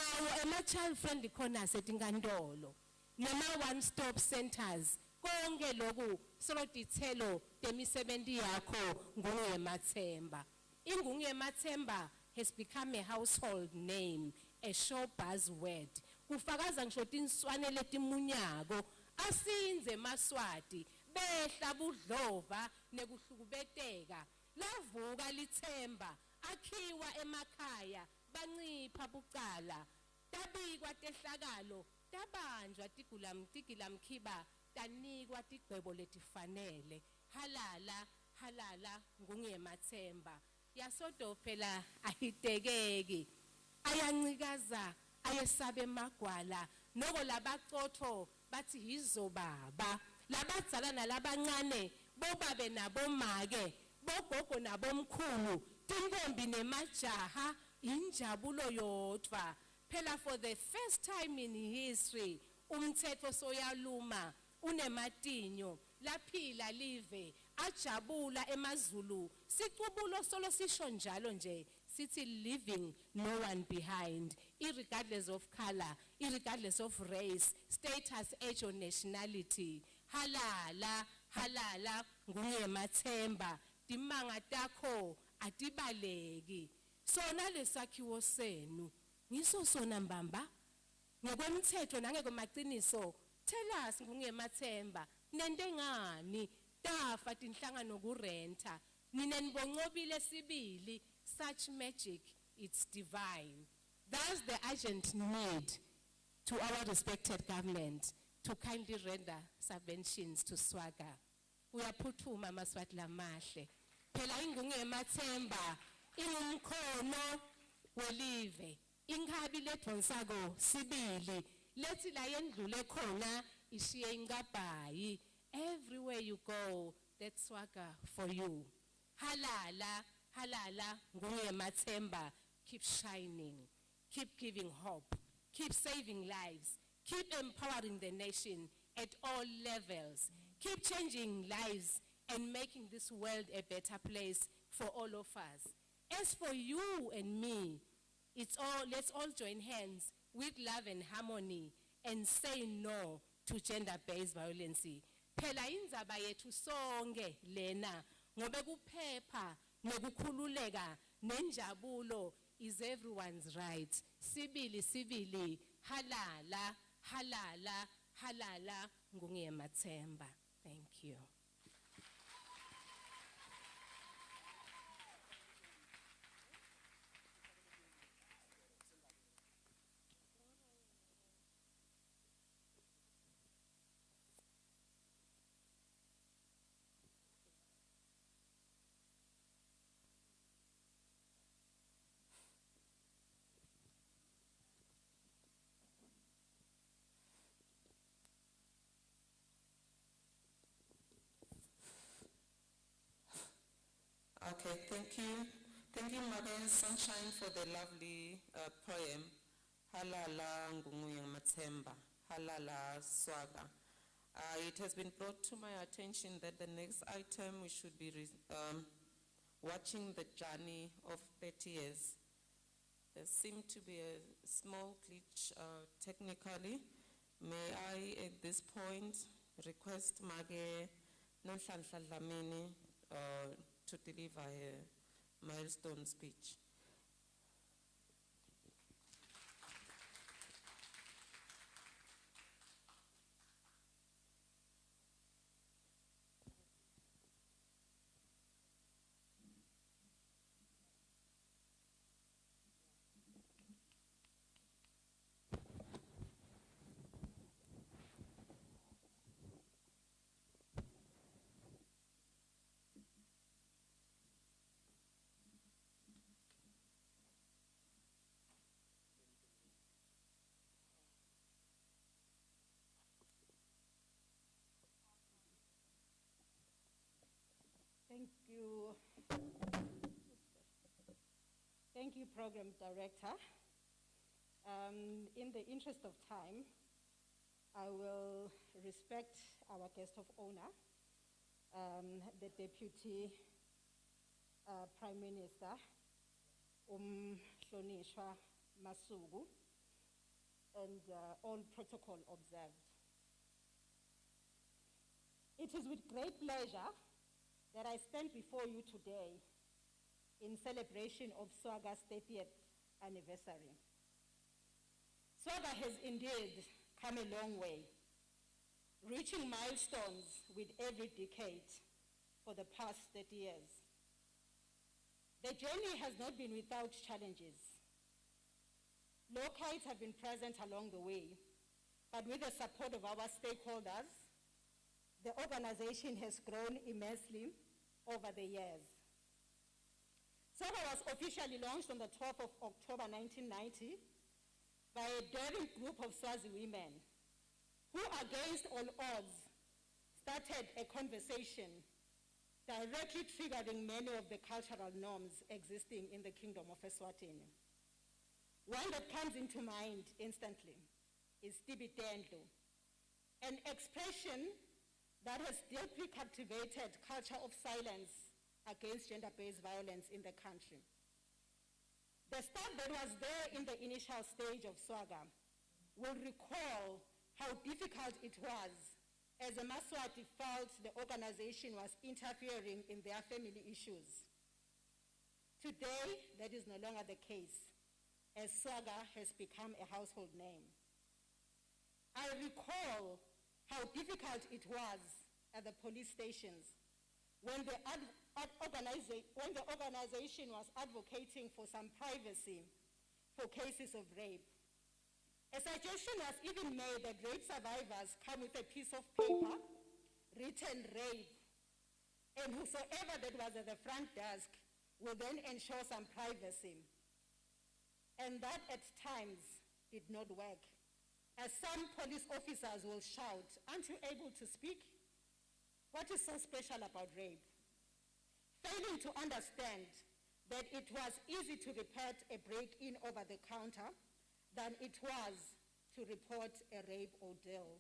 child friendly corners etingandolo. Nema one-stop centers. Konke loku solo titelo temisebenzi yakho nguYemathemba. InguYemathemba has become a household name, a show buzzword. Kufakaza ngisho tinswane letimunyako asinze eMaswati behla budlova nekuhlukubeteka. Lavuka lithemba akhiwa emakhaya bancipha bucala tabikwa tehlakalo tabanjwa tigilamkhiba tanikwa tigwebo letifanele. Halala nguYemathemba. Yasodo phela ahitekeki ayancikaza ayesabe emagwala noko labacotho bathi yizobaba labadzala nalabancane bobabe nabomake bogogo nabomkhulu tintombi nemajaha injabulo yodwa phela for the first time in history umthetho soyaluma unematinyo laphila live ajabula emazulu sicubulo solo sisho njalo nje sithi leaving no one behind irregardless of color irregardless of race status age or nationality. Halala nguYemathemba timanga takho atibaleki sona lesakhiwo senu ngiso sona mbamba ngokwemthetho nangekomaqiniso. Tell us nguYemathemba nende ngani tafa tinhlangano kurenta nina nibonqobile sibili. Such magic, it's divine. That's the urgent need to our respected government to kindly render subventions to Swagaa. Uyaphuthuma Maswati lamahle. Phela inguYemathemba ingumkhono welive. Inghabi ledonsako sibili lethi la yendlule khona ishiye ingabhayi. Everywhere you go, that's Swagaa for you. Halala nguYemathemba. Keep shining, keep giving hope, keep saving lives, keep empowering the nation at all levels, keep changing lives and making this world a better place for all of us. As for you and me, let's all join hands with love and harmony and say no to gender-based violence. Phela indzaba yethu sonke lena ngobe kuphepha nekukhululeka nenjabulo is everyone's right. Sibili halala nguYemathemba. Thank you. Okay, thank you. Thank you, Mother Sunshine, for the lovely poem. Halala nguYemathemba, halala Swagaa. It has been brought to my attention that the next item we should be watching the journey of 30 years. There seemed to be a small glitch technically. May I, at this point, request Mage Nonhlanhla Dlamini to deliver a milestone speech. Thank you, Program Director. In the interest of time, I will respect our guest of honor, the Deputy Prime Minister, Hlonishwa Masugu, and all protocol observed. It is with great pleasure that I stand before you today in celebration of Swaga's 30th anniversary. Swaga has indeed come a long way, reaching milestones with every decade for the past 30 years. The journey has not been without challenges. Locals have been present along the way, but with the support of our stakeholders, the organization has grown immensely over the years. Swaga was officially launched on the 12th of October 1990 by a daring group of Swazi women who, against all odds, started a conversation directly triggering many of the cultural norms existing in the Kingdom of Eswatini. One that comes into mind instantly is Tibitendo, an expression that has deeply captivated culture of silence against gender-based violence in the country. The staff that was there in the initial stage of Swaga will recall how difficult it was as Yemaswati felt the organization was interfering in their family issues. Today, that is no longer the case, as Swaga has become a household name. I recall how difficult it was at the police stations when the organization was advocating for some privacy for cases of rape. A suggestion was even made that rape survivors come with a piece of paper, written rape, and whosoever that was at the front desk will then ensure some privacy. And that at times did not work, as some police officers will shout, "Aren't you able to speak? What is so special about rape?" Failing to understand that it was easy to report a break-in over the counter than it was to report a rape ordeal.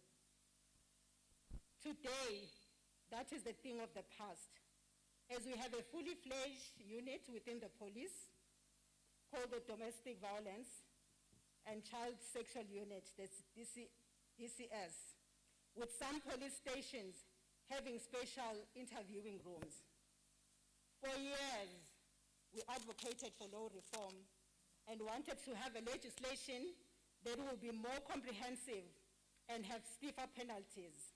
Today, that is the thing of the past, as we have a fully fledged unit within the police called the Domestic Violence and Child Sexual Unit, that's DCS, with some police stations having special interviewing rooms. For years, we advocated for law reform and wanted to have a legislation that will be more comprehensive and have stiffer penalties.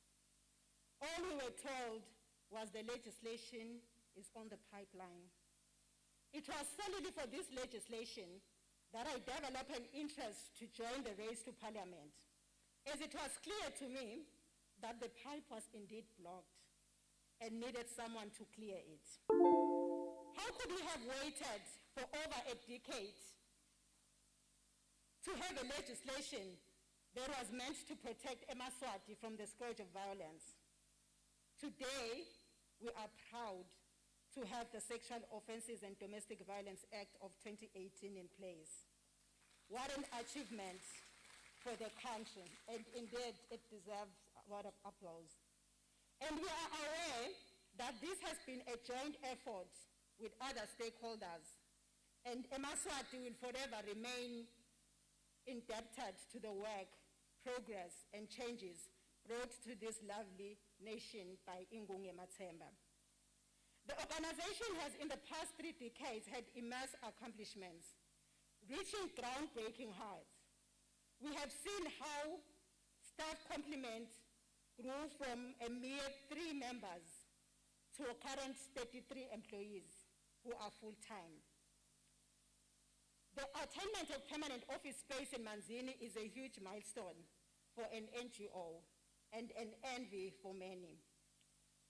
All we were told was the legislation is on the pipeline. It was solely for this legislation that I developed an interest to join the race to Parliament, as it was clear to me that the pipe was indeed blocked and needed someone to clear it. How could we have waited for over a decade to have a legislation that was meant to protect Yemaswati from the scourge of violence? Today, we are proud to have the Sexual Offences and Domestic Violence Act of 2018 in place. What an achievement for the country, and indeed it deserves a lot of applause. And we are aware that this has been a joint effort with other stakeholders, and Yemaswati will forever remain indebted to the work, progress, and changes brought to this lovely nation by Ingunge Matsemba. The organization has in the past 3 decades had immense accomplishments, reaching groundbreaking heights. We have seen how staff complement grew from a mere 3 members to a current 33 employees who are full-time. The attainment of permanent office space in Manzini is a huge milestone for an NGO and an envy for many.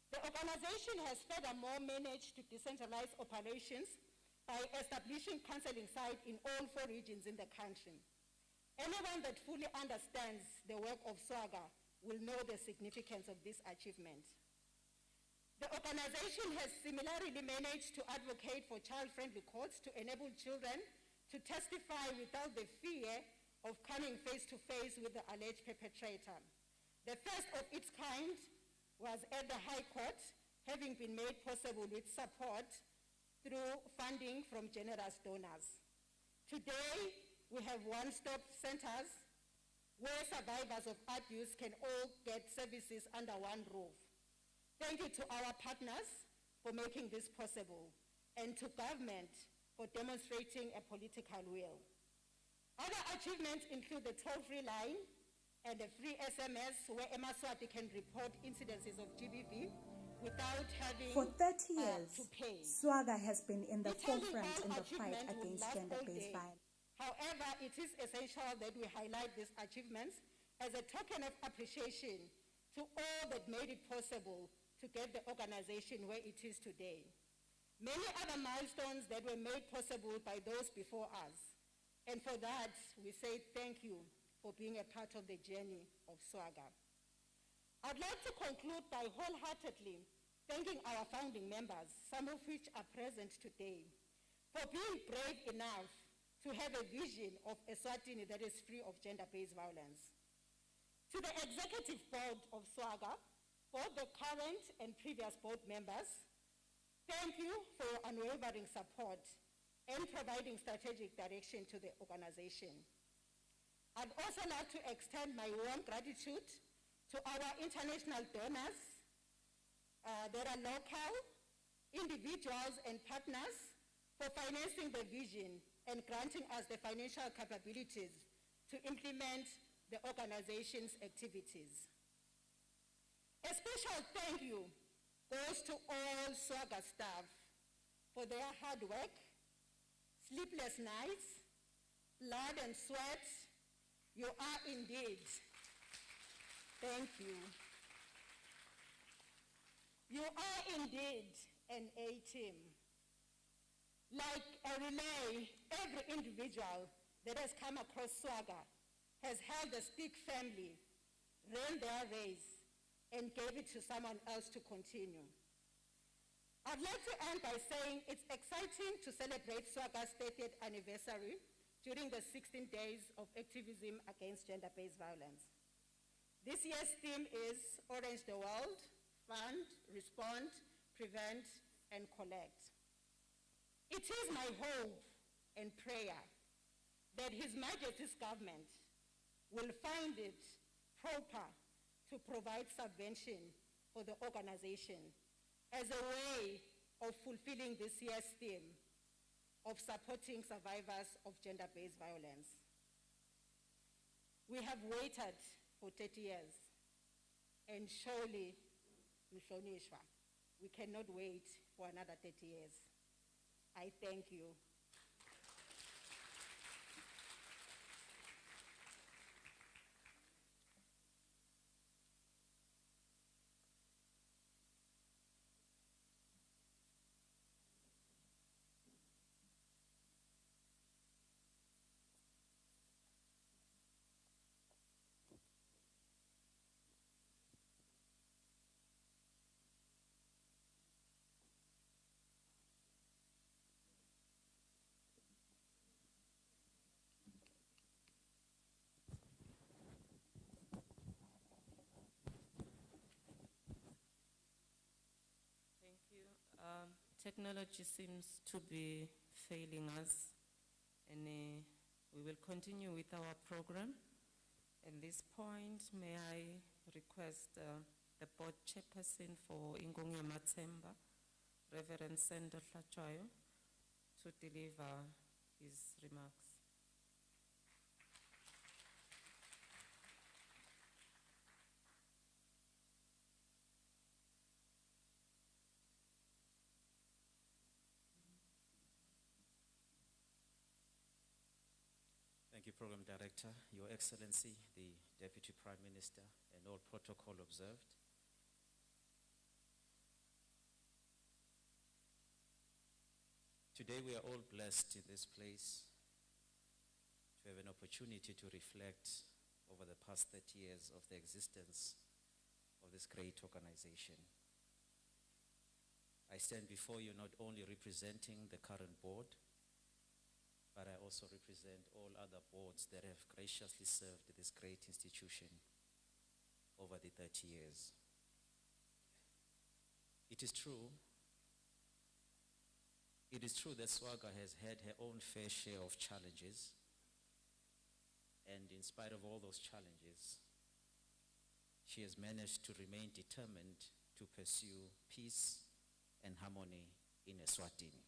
The organization has furthermore managed to decentralize operations by establishing counseling sites in all 4 regions in the country. Anyone that fully understands the work of Swaga will know the significance of this achievement. The organization has similarly managed to advocate for child-friendly courts to enable children to testify without the fear of coming face to face with the alleged perpetrator. The first of its kind was at the High Court, having been made possible with support through funding from generous donors. Today, we have one-stop centers where survivors of abuse can all get services under one roof. Thank you to our partners for making this possible, and to government for demonstrating a political will. Other achievements include the toll-free line and the free SMS where Yemaswati can report incidences of GBV without having For 30 years, to pay. Swagaa has been in the forefront in the fight Achievement will against last all gender-based day. violence. However, it is essential that we highlight these achievements as a token of appreciation to all that made it possible to get the organization where it is today. Many other milestones that were made possible by those before us. And for that, we say thank you for being a part of the journey of Swagaa. I'd like to conclude by wholeheartedly thanking our founding members, some of which are present today, for being brave enough to have a vision of Eswatini that is free of gender-based violence. To the executive board of Swagaa, both the current and previous board members, thank you for your unwavering support and providing strategic direction to the organization. I'd also like to extend my warm gratitude to our international donors, that are local, individuals and partners for financing the vision and granting us the financial capabilities to implement the organization's activities. A special thank you goes to all Swagaa staff for their hard work, sleepless nights, blood and sweat. You are indeed. Thank you. You are indeed an A-team. Like a relay, every individual that has come across Swagaa has held the stick firmly, ran their race, and gave it to someone else to continue. I'd like to end by saying it's exciting to celebrate Swaga's 30th anniversary during the 16 days of activism against gender-based violence. This year's theme is Orange the World, Fund, Respond, Prevent, and Collect. It is my hope and prayer that His Majesty's government will find it proper to provide subvention for the organization as a way of fulfilling this year's theme of supporting survivors of gender-based violence. We have waited for 30 years, and surely, Mhlonishwa, we cannot wait for another 30 years. I thank you. Technology seems to be failing us, and we will continue with our program. At this point, may I request the board chairperson for Ingongi Matsemba, Reverend Sendo Hlachwayo, to deliver his remarks. Thank you, Program Director, Your Excellency, the Deputy Prime Minister, and all protocol observed. Today we are all blessed in this place to have an opportunity to reflect over the past 30 years of the existence of this great organization. I stand before you not only representing the current board, but I also represent all other boards that have graciously served this great institution over the 30 years. It is true that Swagaa has had her own fair share of challenges, and in spite of all those challenges, she has managed to remain determined to pursue peace and harmony in Eswatini.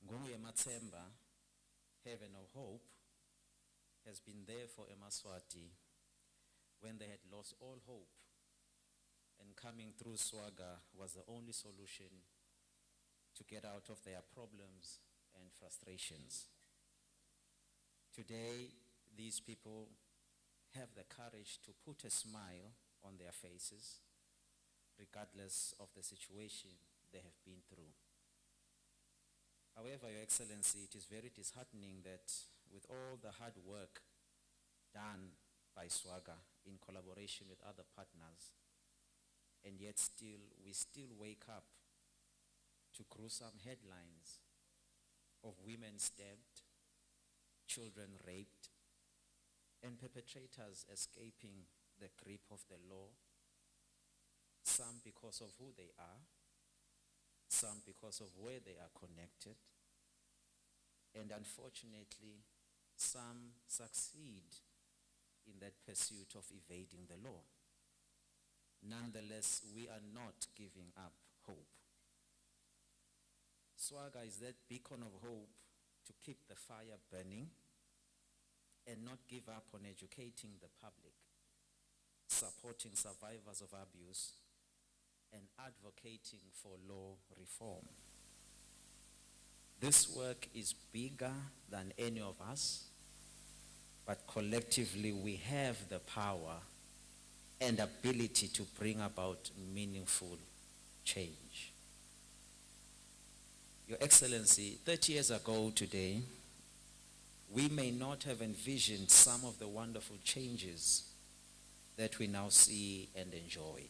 Yemaswati, Heaven of Hope, has been there for Yemaswati when they had lost all hope, and coming through Swagaa was the only solution to get out of their problems and frustrations. Today, these people have the courage to put a smile on their faces, regardless of the situation they have been through. However, Your Excellency, it is very disheartening that with all the hard work done by Swagaa in collaboration with other partners, and yet we still wake up to gruesome headlines of women stabbed, children raped, and perpetrators escaping the grip of the law, some because of who they are, some because of where they are connected, and unfortunately, some succeed in that pursuit of evading the law. Nonetheless, we are not giving up hope. Swagaa is that beacon of hope to keep the fire burning and not give up on educating the public, supporting survivors of abuse, and advocating for law reform. This work is bigger than any of us, but collectively we have the power and ability to bring about meaningful change. Your Excellency, 30 years ago today, we may not have envisioned some of the wonderful changes that we now see and enjoy.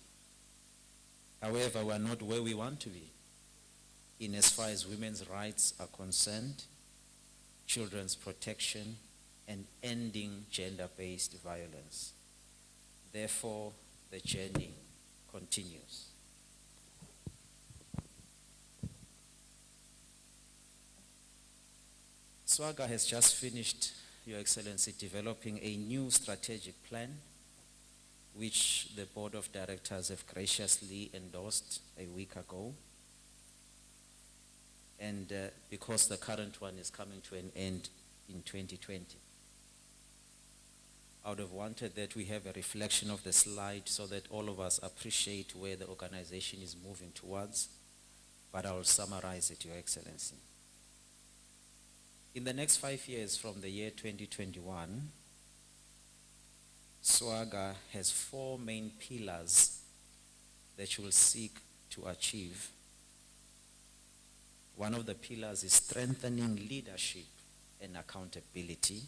However, we are not where we want to be in as far as women's rights are concerned, children's protection, and ending gender-based violence. Therefore, the journey continues. Swagaa has just finished, Your Excellency, developing a new strategic plan which the Board of Directors have graciously endorsed a week ago. And because the current one is coming to an end in 2020. I would have wanted that we have a reflection of the slide so that all of us appreciate where the organization is moving towards, but I will summarize it, Your Excellency. In the next 5 years from the year 2021, Swagaa has 4 main pillars that she will seek to achieve. One of the pillars is strengthening leadership and accountability.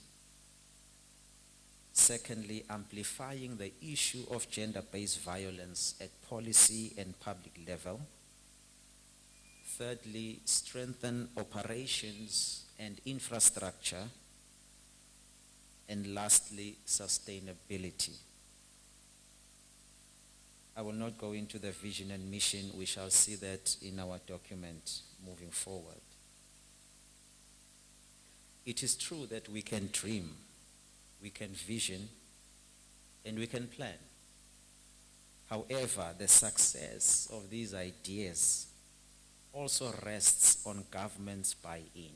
Secondly, amplifying the issue of gender-based violence at policy and public level. Thirdly, strengthen operations and infrastructure. And lastly, sustainability. I will not go into the vision and mission. We shall see that in our document moving forward. It is true that we can dream, we can vision, and we can plan. However, the success of these ideas also rests on government's buy-in,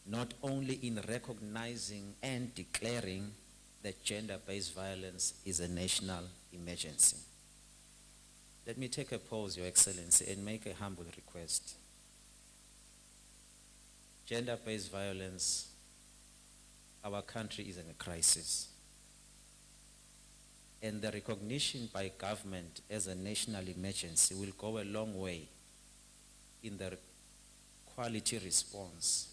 not only in recognizing and declaring that gender-based violence is a national emergency. Let me take a pause, Your Excellency, and make a humble request. Gender-based violence, our country is in a crisis. And the recognition by government as a national emergency will go a long way in the quality response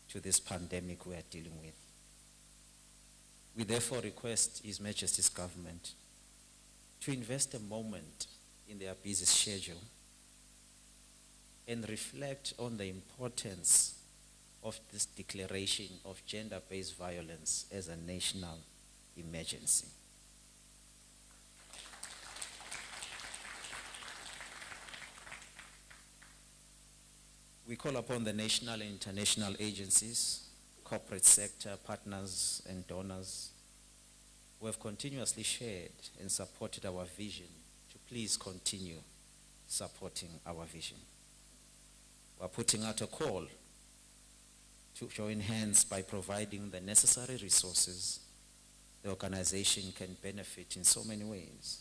to this pandemic we are dealing with. We therefore request His Majesty's government to invest a moment in their busy schedule and reflect on the importance of this declaration of gender-based violence as a national emergency. We call upon the national and international agencies, corporate sector partners and donors who have continuously shared and supported our vision to please continue supporting our vision. We're putting out a call to join hands by providing the necessary resources the organization can benefit in so many ways.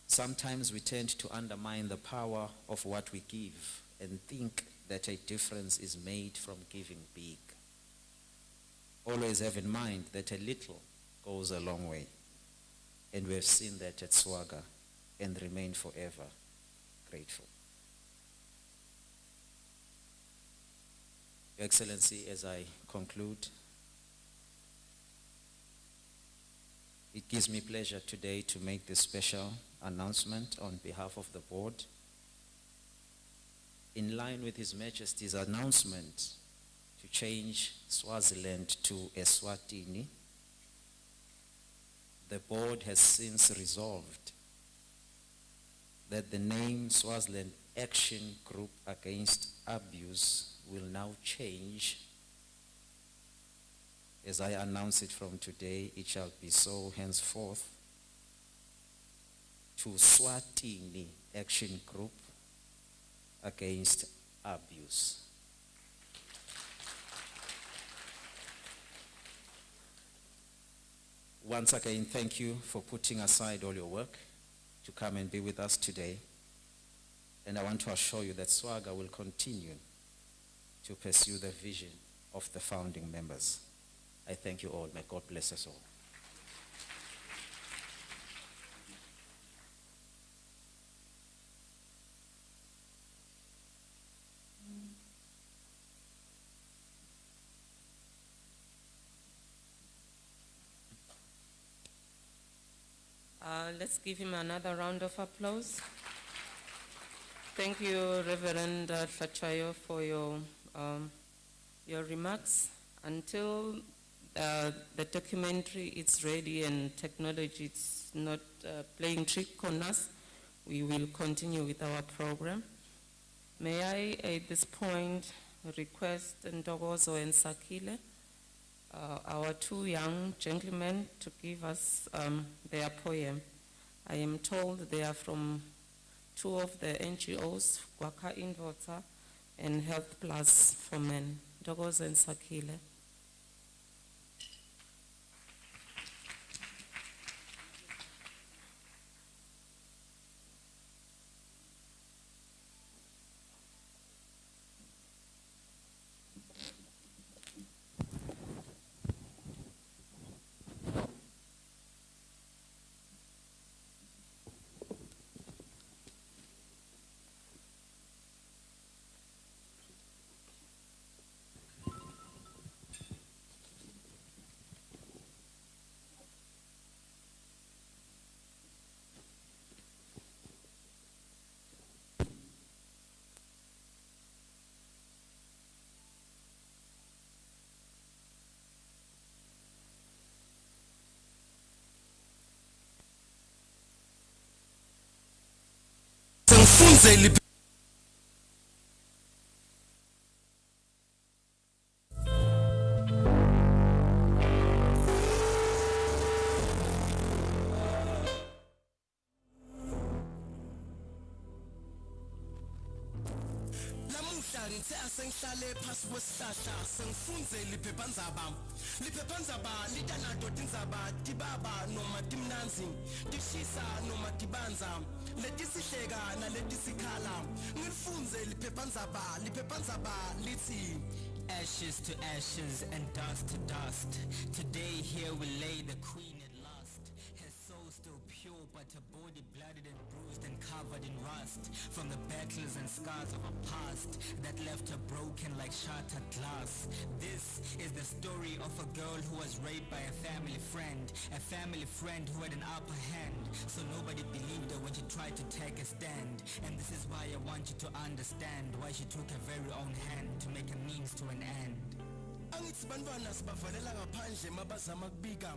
Sometimes we tend to undermine the power of what we give and think that a difference is made from giving big. Always have in mind that a little goes a long way. And we have seen that at Swagaa and remain forever grateful. Your Excellency, as I conclude, it gives me pleasure today to make this special announcement on behalf of the board. In line with His Majesty's announcement to change Swaziland to Eswatini, the board has since resolved that the name Swaziland Action Group Against Abuse will now change. As I announce it from today, it shall be so henceforth, to Eswatini Action Group Against Abuse. Once again, thank you for putting aside all your work to come and be with us today. And I want to assure you that Swagaa will continue to pursue the vision of the founding members. I thank you all. May God bless us all. Let's give him another round of applause. Thank you, Reverend Tlachayo, for your remarks. Until the documentary is ready and technology is not playing trick on us, we will continue with our program. May I, at this point, request Ntokozo and Sakile, our two young gentlemen, to give us their poem. I am told they are from two of the NGOs, Kwaka Invota and Health Plus for Men. Ntokozo and Sakile. Sengihlale phasi kwesihlahla sengifunze liphephandzaba litanado tindzaba tibaba noma timnanzi tishisa noma tibanza letisihleka naletisikhala ngilifunze liphephandzaba lithi ashes to ashes and dust to dust. Today here we lay the queen at last, her soul still pure but her body bloodied and bruised and covered in rust from the battles and scars of her past that left her broken like shattered glass. This is the story of a girl who was raped by a family friend who had an upper hand, so nobody believed her when she tried to take a stand. And this is why I want you to understand why she took her very own hand to make a means to an end. Angithi bantwana sibavalela ngaphandle mabazama kubika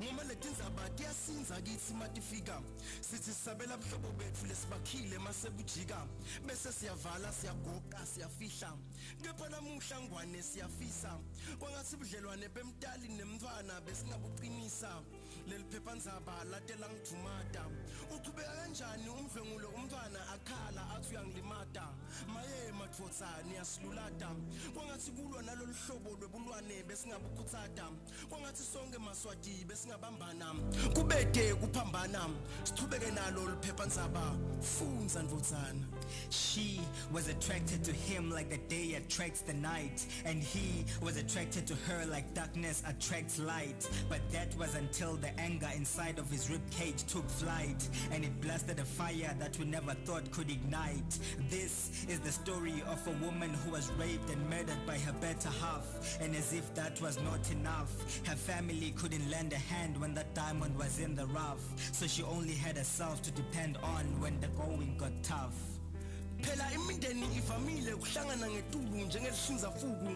ngoma letindzaba tiyasinza kithi matifika sithi sisabela buhlobo bethu lesibakhile masebujika bese siyavala siyagoqa siyafihla kepha namuhla ngwane siyafisa kwangathi budlelwane bemtali nemntwana besingabuqinisa leli phephandzaba latela ngithumata uqhubeka kanjani umdlwengulo umntwana akhala athi uyangilimata maye madvodza niyasilulata kwangathi kulwa nalolu hlobo lwebulwane besingabukhutsata kwangathi sonke maswati besingabambana kubede kuphambana sichubeke nalo liphephandzaba funza ndvodzana. She was attracted to him like the day attracts the night, and he was attracted to her like darkness attracts light. But that was until the anger inside of his ribcage took flight, and it blasted a fire that we never thought could ignite. This is the story of a woman who was raped and murdered by her better half, and as if that was not enough, her family couldn't lend a hand when that diamond was in the rough, so she only had herself to depend on when the going got tough. Phela imindeni ivamile ukuhlangana ngetulu njengelihlinza fuku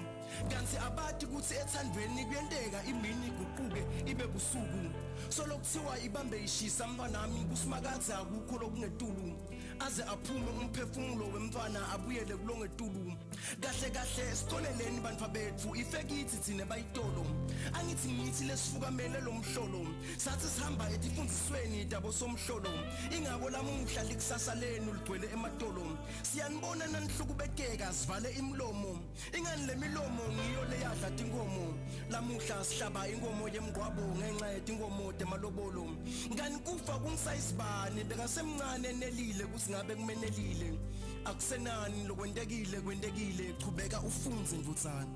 kanti abathi ukuthi ethandweni kuyenteka imini iguquke ibe busuku solo kuthiwa ibambe ishisa mntwanami kusimakadza akukho lokungetulu aze aphume umphefumulo wemntwana abuyele kulongetulu kahle kahle sikoneleni bantwa bethu ifekithi thine bayitolo angithi ngithi lesifukamele lomhlolo sathi sihamba etifundisweni dabo somhlolo ingabo lamuhla likusasa lenu ligcwele ematolo siyanibona nanihlukubekeka sivale imlomo ingani lemilomo ngiyo leyadla tinkomo lamuhla sihlaba inkomo yemgwabo ngenxa yetinkomo temalobolo ngani kufa kungisayisibani bekasemncane nelile kuthi ngabe kumenelile akusenani lokwentekile chubeka ufunze ndvutsana.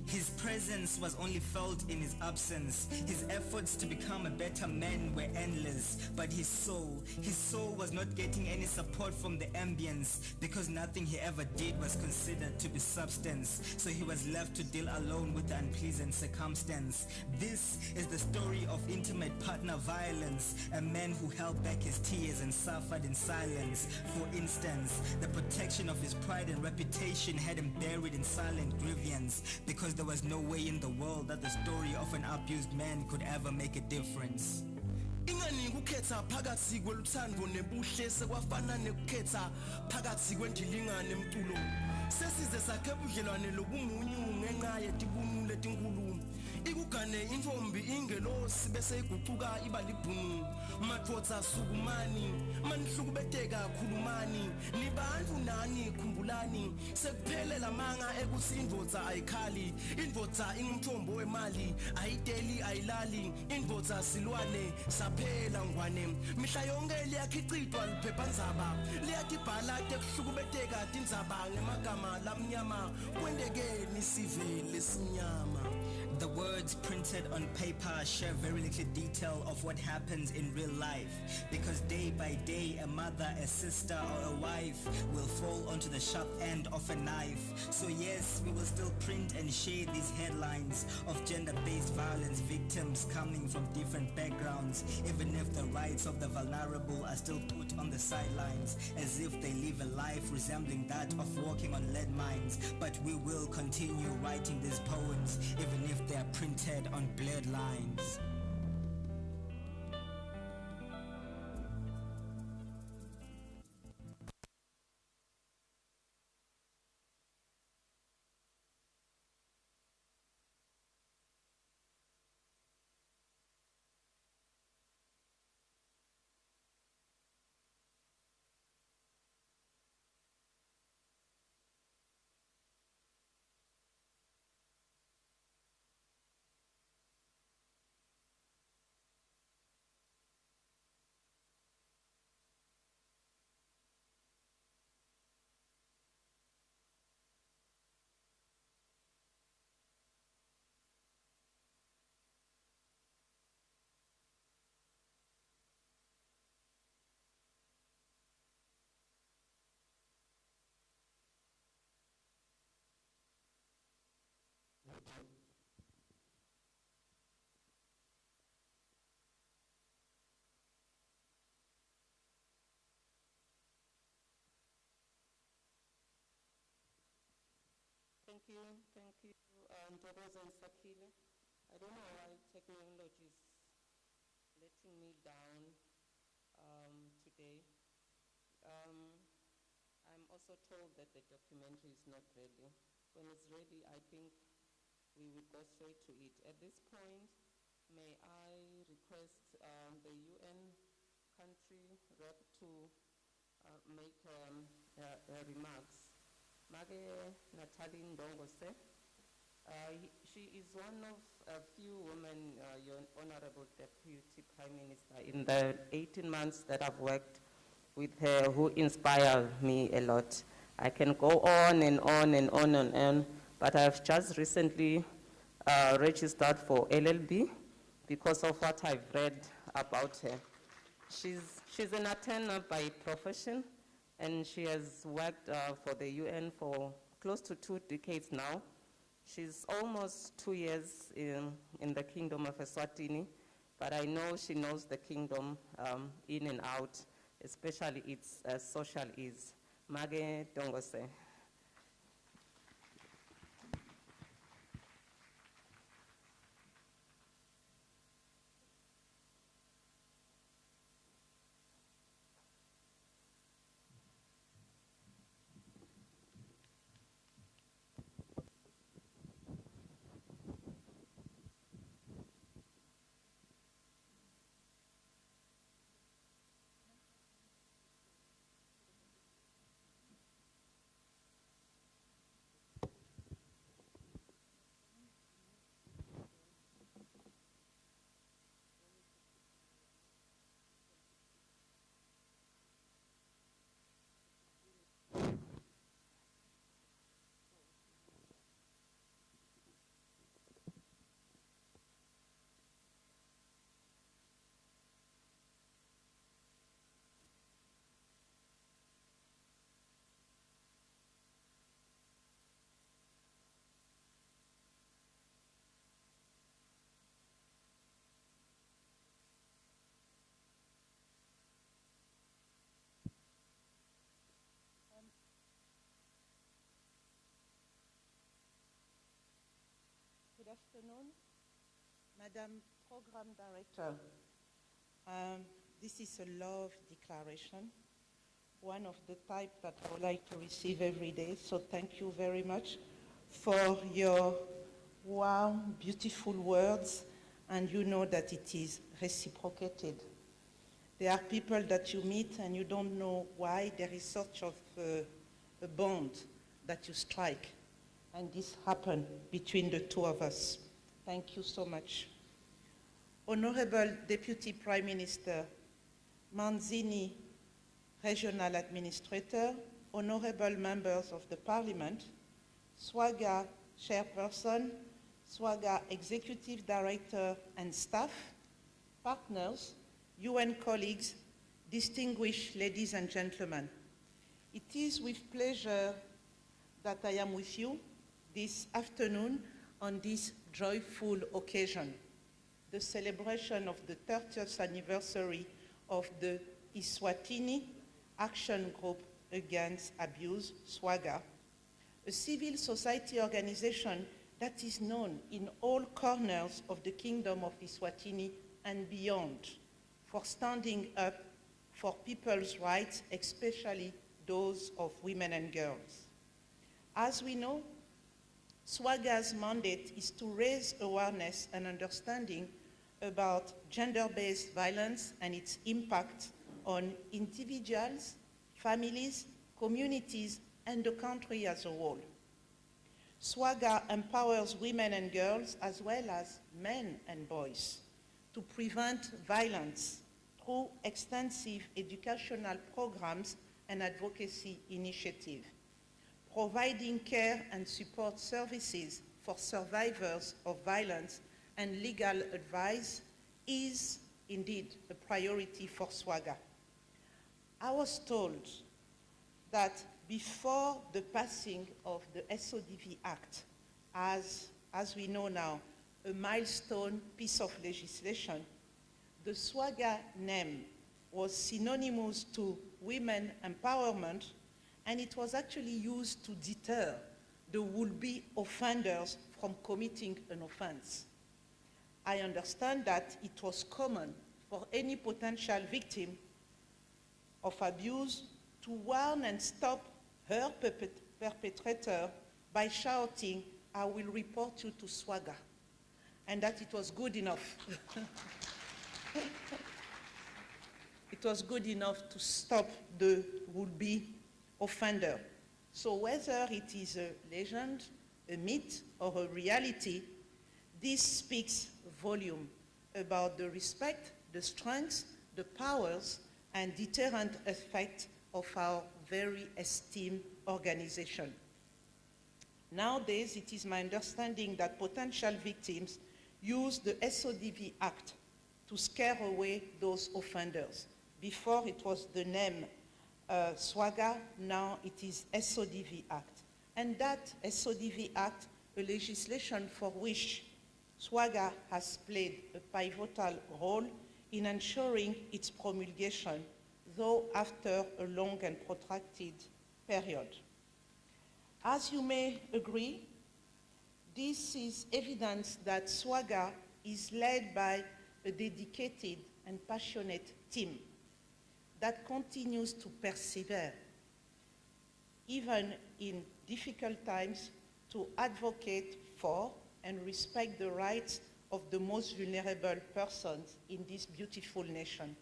His presence was only felt in his absence. His efforts to become a better man were endless, but his soul was not getting any support from the ambience because nothing he ever did was considered to be substance. So he was left to deal alone with the unpleasant circumstance. This is the story of intimate partner violence, a man who held back his tears and suffered in silence. For instance, the protection of his pride and reputation had him buried in silent grievance because there was no way in the world that the story of an abused man could ever make a difference. Ingani ukukhetha phakathi kweluthando nebuhle sekwafana nekukhetha phakathi kwendilingane emculo sesize sakhe budlelwane lobumunyu ngenxa yetibunu letinkulu ikugane intombi ingelosi bese iguquka iba libhunu madvodza sukumani manihlukubeteka khulumani nibantu nani khumbulani sekuphele lamanga ekuthi indvodza ayikhali indvodza ingumthombo wemali ayiteli ayilali indvodza silwane saphela ngwane mihla yonke liyakhicitwa liphephandzaba liyatibhala tekuhlukubeteka tindzaba ngemagama lamnyama kwendekeni sive lesinyama. The words printed on paper share very little detail of what happens in real life, because day by day a mother, a sister or a wife will fall onto the sharp end of a knife. So yes, we will still print and share these headlines of gender-based violence victims coming from different backgrounds, even if the rights of the vulnerable are still put on the sidelines, as if they live a life resembling that of walking on lead mines. But we will continue writing these poems, even if they are printed on blurred lines. Thank you, Ntokozo and Sakile. I don't know why technology is letting me down today. I'm also told that the documentary is not ready. When it's ready, I think we would go straight to it. At this point, may I request the UN country rep to make remarks. Mage Natalie Ndongose. She is one of a few women, your Honorable Deputy Prime Minister, in the 18 months that I've worked with her, who inspired me a lot. I can go on and on and on and on, but I've just recently registered for LLB because of what I've read about her. She's an attorney by profession, and she has worked for the UN for close to 2 decades now. She's almost 2 years in the Kingdom of Eswatini, but I know she knows the kingdom in and out, especially its social ease. Mage Dongose. Good afternoon, Madam Program Director. This is a love declaration, one of the type that I would like to receive every day. So thank you very much for your warm, beautiful words, and you know that it is reciprocated. There are people that you meet and you don't know why there is such of a bond that you strike. And this happened between the two of us. Thank you so much. Honorable Deputy Prime Minister, Manzini, Regional Administrator, honorable members of the Parliament, Swagaa Chairperson, Swagaa Executive Director and staff, partners, UN colleagues, distinguished ladies and gentlemen. It is with pleasure that I am with you this afternoon on this joyful occasion, the celebration of the 30th anniversary of the Eswatini Action Group Against Abuse, Swagaa, a civil society organization that is known in all corners of the Kingdom of Eswatini and beyond for standing up for people's rights, especially those of women and girls. As we know, Swaga's mandate is to raise awareness and understanding about gender-based violence and its impact on individuals, families, communities, and the country as a whole. Swagaa empowers women and girls as well as men and boys to prevent violence through extensive educational programs and advocacy initiatives. Providing care and support services for survivors of violence and legal advice is indeed a priority for Swagaa. I was told that before the passing of the SODV Act, as we know now, a milestone piece of legislation, the Swagaa name was synonymous to women empowerment, and it was actually used to deter the would-be offenders from committing an offense. I understand that it was common for any potential victim of abuse to warn and stop her perpetrator by shouting, "I will report you to Swagaa," and that it was good enough. It was good enough to stop the would-be offender. So whether it is a legend, a myth, or a reality, this speaks volume about the respect, the strengths, the powers, and deterrent effect of our very esteemed organization. Nowadays, it is my understanding that potential victims use the SODV Act to scare away those offenders. Before it was the name Swagaa, now it is SODV Act. And that SODV Act, a legislation for which Swagaa has played a pivotal role in ensuring its promulgation, though after a long and protracted period. As you may agree, this is evidence that Swagaa is led by a dedicated and passionate team that continues to persevere, even in difficult times, to advocate for and respect the rights of the most vulnerable persons in this beautiful nation.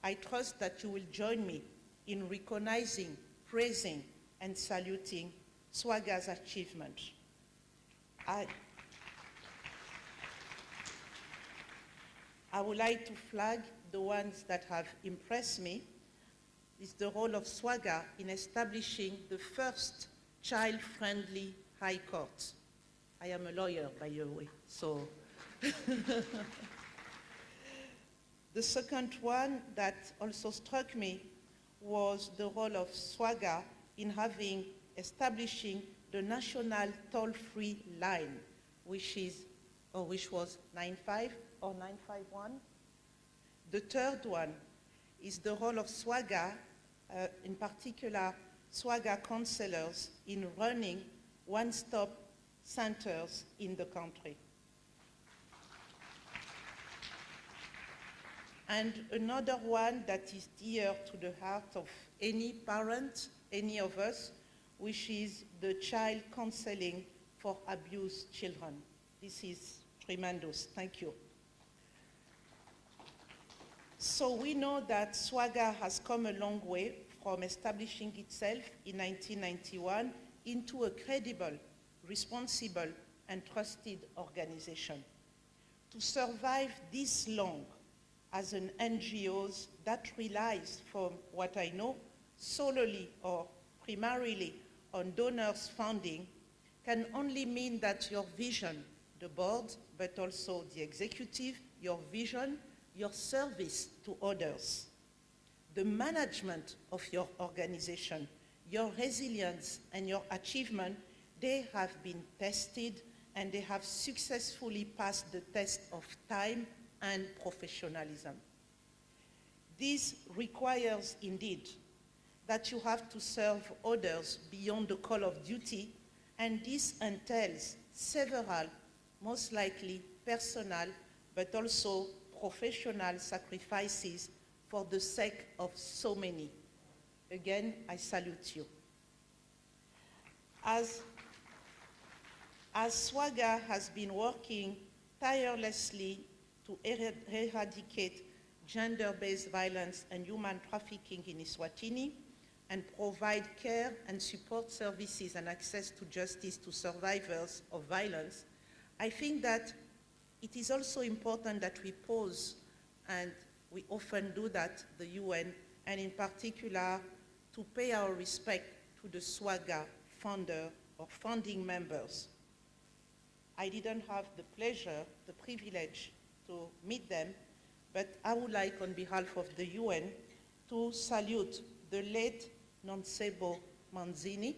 I trust that you will join me in recognizing, praising, and saluting Swaga's achievement. I would like to flag the ones that have impressed me. Is the role of Swagaa in establishing the first child-friendly high court. I am a lawyer, by the way, so. The second one that also struck me was the role of Swagaa in establishing the national toll-free line, which was 95 or 951. The third one is the role of Swagaa, in particular Swagaa counselors, in running one-stop centers in the country. And another one that is dear to the heart of any parent, any of us, which is the child counseling for abused children. This is tremendous. Thank you. So we know that Swagaa has come a long way from establishing itself in 1991 into a credible, responsible, and trusted organization. To survive this long as an NGO that relies, from what I know, solely or primarily on donors' funding can only mean that your vision, the board, but also the executive, your vision, your service to others, the management of your organization, your resilience and your achievement, they have been tested and they have successfully passed the test of time and professionalism. This requires indeed that you have to serve others beyond the call of duty, and this entails several, most likely personal, but also professional sacrifices for the sake of so many. Again, I salute you. As Swagaa has been working tirelessly to eradicate gender-based violence and human trafficking in Eswatini and provide care and support services and access to justice to survivors of violence, I think that it is also important that we pause, and we often do that, the UN, and in particular, to pay our respect to the Swagaa founder or founding members. I didn't have the pleasure, the privilege to meet them, but I would like, on behalf of the UN, to salute the late Nonsebo Manzini,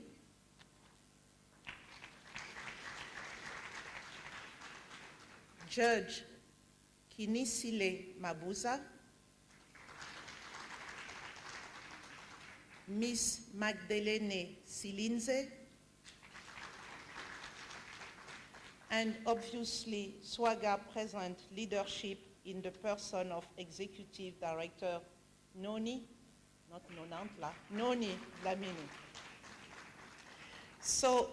Judge Kinisile Mabuza, Miss Magdalene Silinze, and obviously Swagaa present leadership in the person of Executive Director Noni, not Nonantla, Noni Lamini. So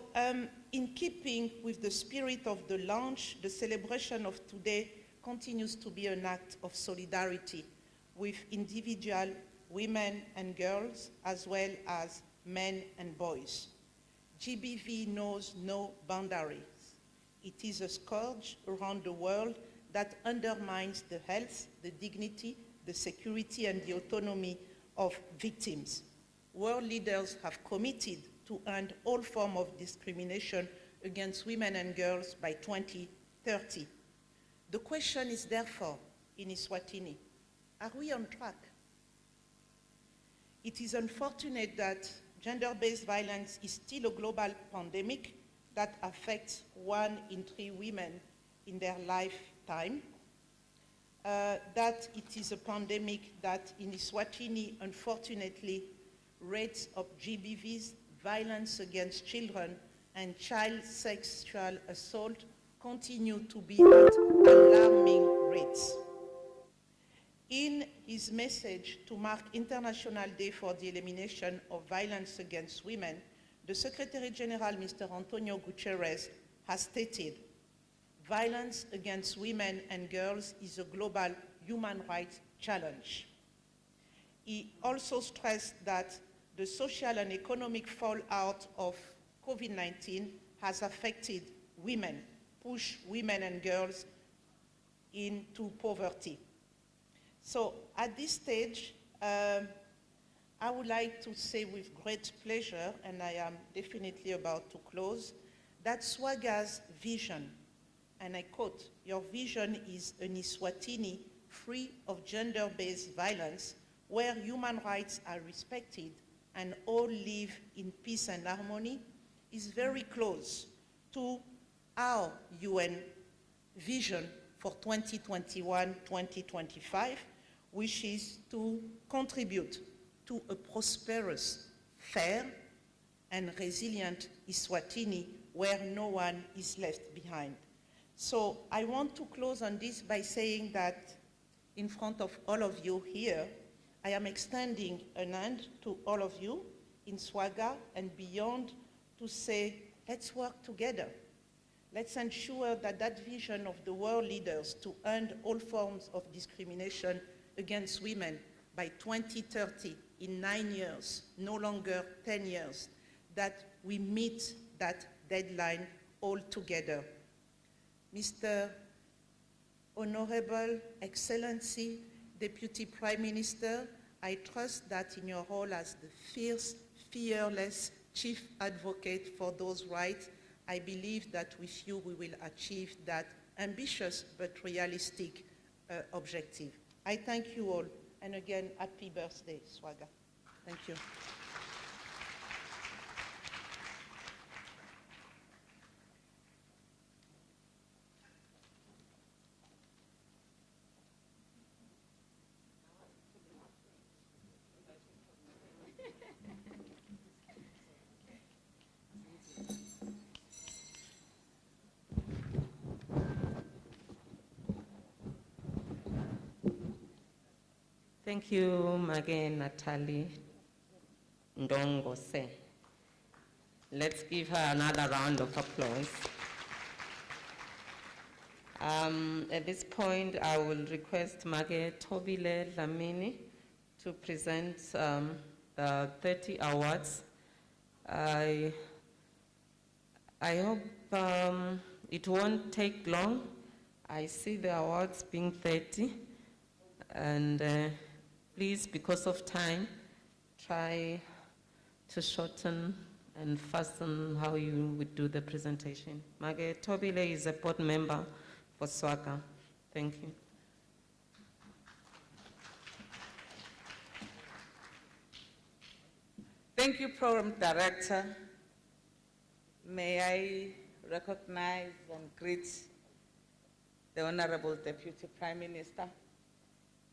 in keeping with the spirit of the launch, the celebration of today continues to be an act of solidarity with individual women and girls, as well as men and boys. GBV knows no boundaries. It is a scourge around the world that undermines the health, the dignity, the security, and the autonomy of victims. World leaders have committed to end all forms of discrimination against women and girls by 2030. The question is therefore, in Eswatini, are we on track? It is unfortunate that gender-based violence is still a global pandemic that affects 1 in 3 women in their lifetime, that it is a pandemic that in Eswatini, unfortunately, rates of GBVs, violence against children, and child sexual assault continue to be at alarming rates. In his message to mark International Day for the Elimination of Violence Against Women, the Secretary General, Mr. Antonio Guterres, has stated, violence against women and girls is a global human rights challenge. He also stressed that the social and economic fallout of COVID-19 has affected women, pushed women and girls into poverty. So at this stage, I would like to say with great pleasure, and I am definitely about to close, that Swaga's vision, and I quote, "Your vision is an Eswatini free of gender-based violence, where human rights are respected and all live in peace and harmony," is very close to our UN vision for 2021-2025, which is to contribute to a prosperous, fair, and resilient Eswatini where no one is left behind. So I want to close on this by saying that in front of all of you here, I am extending an hand to all of you in Swagaa and beyond to say, let's work together. Let's ensure that that vision of the world leaders to end all forms of discrimination against women by 2030, in 9 years, no longer 10 years, that we meet that deadline all together. Mr. Honorable Excellency, Deputy Prime Minister, I trust that in your role as the fierce, fearless Chief Advocate for those rights, I believe that with you we will achieve that ambitious but realistic objective. I thank you all, and again, happy birthday, Swagaa. Thank you. Thank you, Mage Natalie Ndongose. Let's give her another round of applause. At this point, I will request Mage Tobile Dlamini to present the 30 awards. I hope it won't take long. I see the awards being 30, and please, because of time, try to shorten and fasten how you would do the presentation. Mage Tobile is a board member for Swagaa. Thank you. Thank you, Program Director. May I recognize and greet the Honorable Deputy Prime Minister.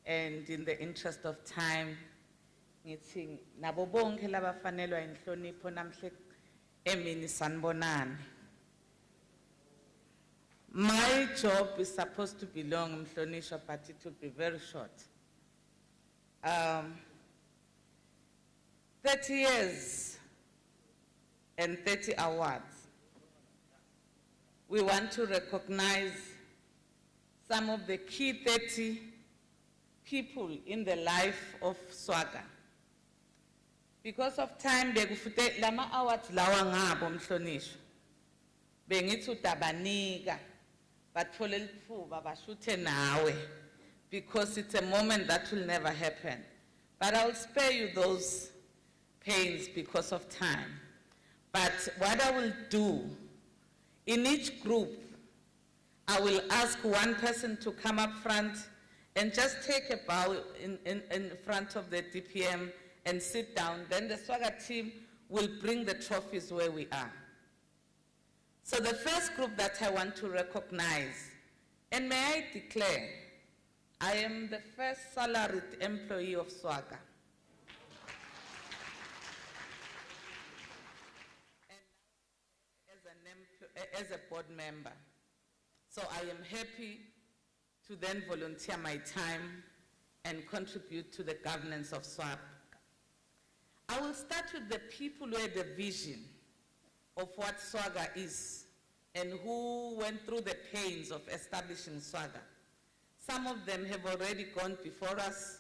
And in the interest of time, ngithi nabo bonke labafanelwa inhlonipho namhle emini sanibonani. My job is supposed to be long, Mhlonishwa, but it will be very short. 30 years and 30 awards. We want to recognize some of the key 30 people in the life of Swagaa. Because of time, bekufute lama awards lawa ngabo Mhlonishwa. Bengithi utabanika, batfole litfuba bashuthe nawe, because it's a moment that will never happen. But I'll spare you those pains because of time. But what I will do, in each group, I will ask one person to come up front and just take a bow in front of the DPM and sit down. Then the Swagaa team will bring the trophies where we are. So the first group that I want to recognize, and may I declare, I am the first salaried employee of Swagaa. As a board member. So I am happy to then volunteer my time and contribute to the governance of Swagaa. I will start with the people who had a vision of what Swagaa is and who went through the pains of establishing Swagaa. Some of them have already gone before us,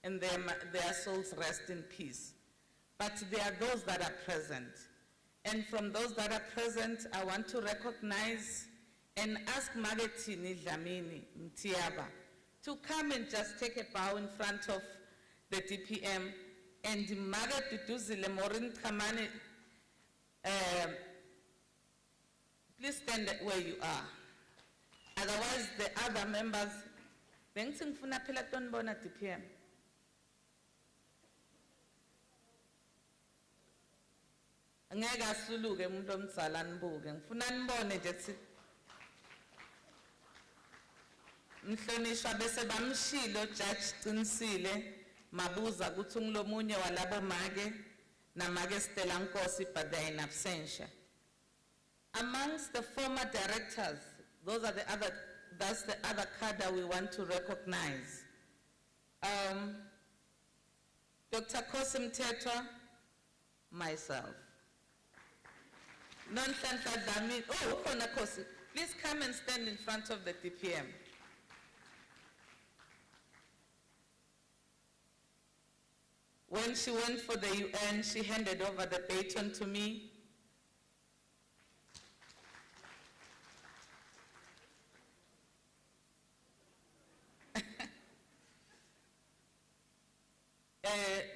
and their souls rest in peace. But there are those that are present. And from those that are present, I want to recognize and ask Magetini Dlamini Mtiaba to come and just take a bow in front of the DPM. And Maget Duduzile Morin Kamani, please stand where you are. Otherwise, the other members, thanks in Funa Peloton Bona DPM. Ngeke asuluke umuntu omzala nibuke ngifuna nibone nje ukuthi Mhlonishwa bese bamshilo judge Cinisile mabuza ukuthi ungilomunye walabo make namake Stella Nkosi, but they are in absentia. Amongst the former directors, that's the other cadre we want to recognize. Dr. Kosim Tetwa, myself. Non-Santa Damin, Kosi, please come and stand in front of the DPM. When she went for the UN, she handed over the baton to me.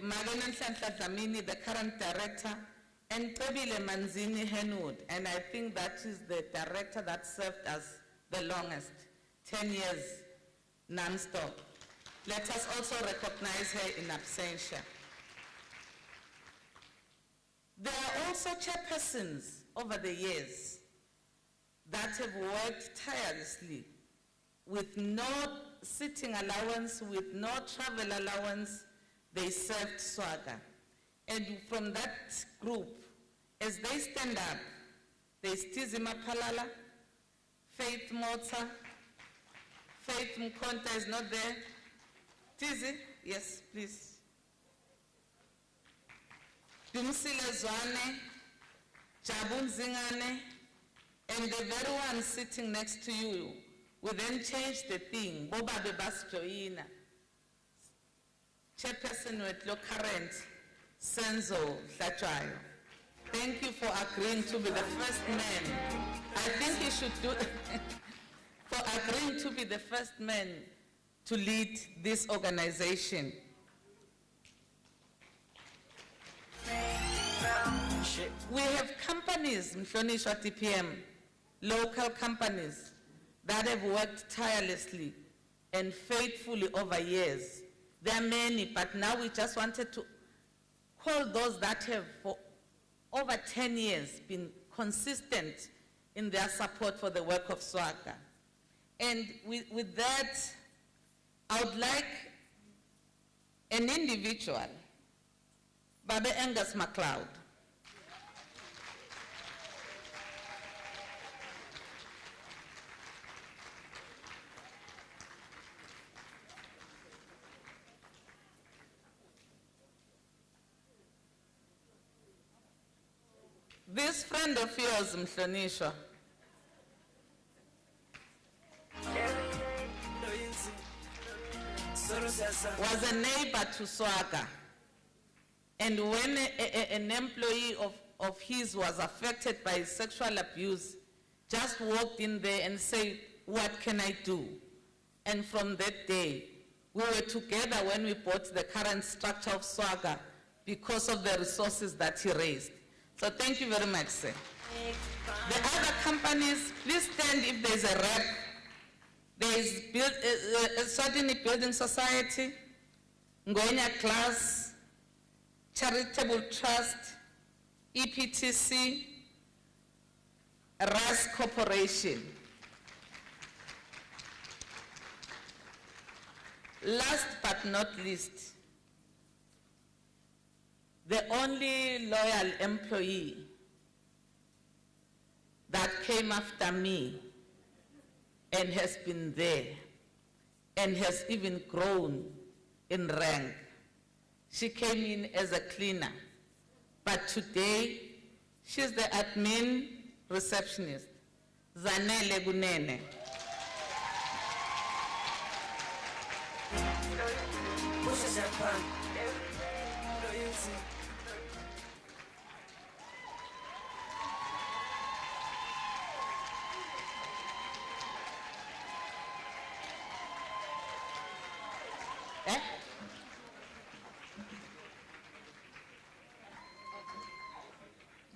Maganan Santa Damini, the current director, and Tobile Manzini Henwood, and I think that is the director that served us the longest, 10 years non-stop. Let us also recognize her in absentia. There are also chairpersons over the years that have worked tirelessly with no sitting allowance, with no travel allowance. They served Swagaa. And from that group, as they stand up, there's Tizima Palala, Faith Mota, Faith Mkonta is not there. Tizi, yes, please. Dumsile Zwane, Jabun Zingane, and the very one sitting next to you, we then changed the thing. Boba Bebas Joina, chairperson with low current, Senzo Tlachayo. Thank you for agreeing to be the first man. I think you should do for agreeing to be the first man to lead this organization. We have companies, Mhlonishwa TPM, local companies that have worked tirelessly and faithfully over years. There are many, but now we just wanted to call those that have for over 10 years been consistent in their support for the work of Swagaa. And with that, I would like an individual, Babe Angus MacLeod. This friend of yours, Mhlonishwa, was a neighbor to Swagaa. And when an employee of his was affected by sexual abuse, just walked in there and said, what can I do? And from that day, we were together when we bought the current structure of Swagaa because of the resources that he raised. So thank you very much, sir. The other companies, please stand if there's a rep. There is Eswatini Building Society, Ngoenya Class, Charitable Trust, EPTC, RAS Corporation. Last but not least, the only loyal employee that came after me and has been there and has even grown in rank. She came in as a cleaner, but today she's the admin receptionist, Zanele Gunene.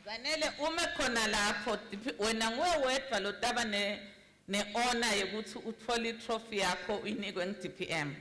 Zanele uma khona lapho wena ngowedwa lo taba ne honor yokuthi uthole trophy yakho uyinikwe nge-DPM.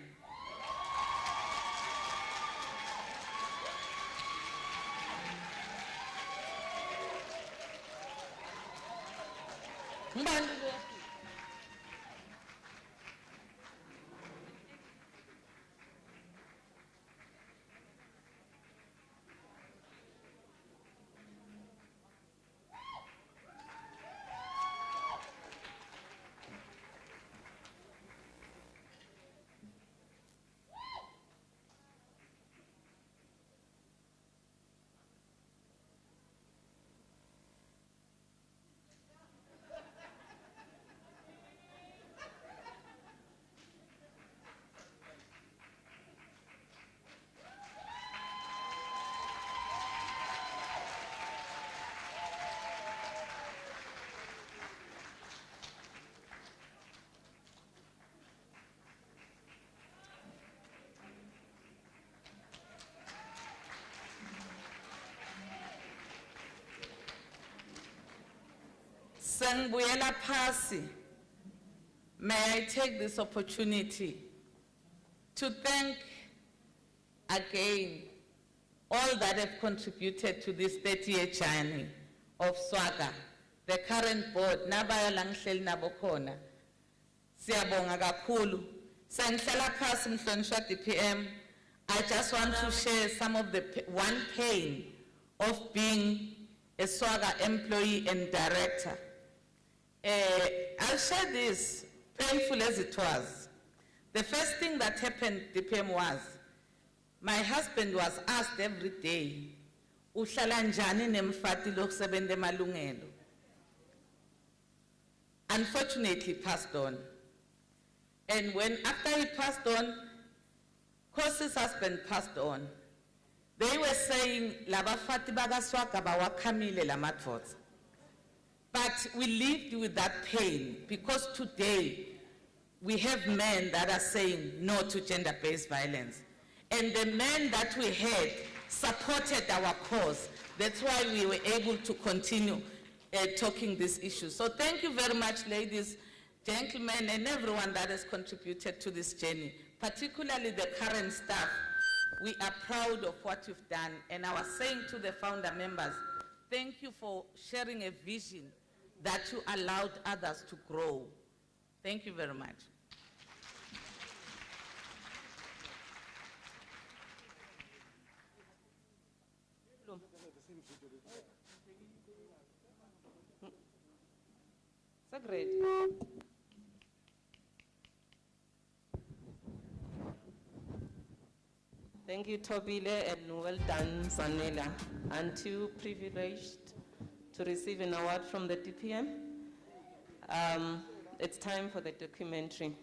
Sangbuela Pasi, may I take this opportunity to thank again all that have contributed to this 30-year journey of Swagaa, the current board, nabaya langhleli nabo khona. Siyabonga kakhulu. Sangihlala phasi Mhlonishwa DPM. I just want to share some of the one pain of being a Swagaa employee and director. I'll share this, painful as it was. The first thing that happened, DPM, was my husband was asked every day, uhlala njani nemfati lokusebenza emalungelo. Unfortunately, he passed on. And when after he passed on, Kosi's husband passed on. They were saying, labafati baga Swagaa bawakamile lamadvodza. But we lived with that pain because today we have men that are saying no to gender-based violence. And the men that we had supported our cause. That's why we were able to continue talking these issues. So thank you very much, ladies, gentlemen, and everyone that has contributed to this journey, particularly the current staff. We are proud of what you've done. And I was saying to the founder members, thank you for sharing a vision that you allowed others to grow. Thank you very much. So great. Thank you, Tobile, and well done, Zanela. Aren't you privileged to receive an award from the DPM. It's time for the documentary.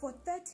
For 30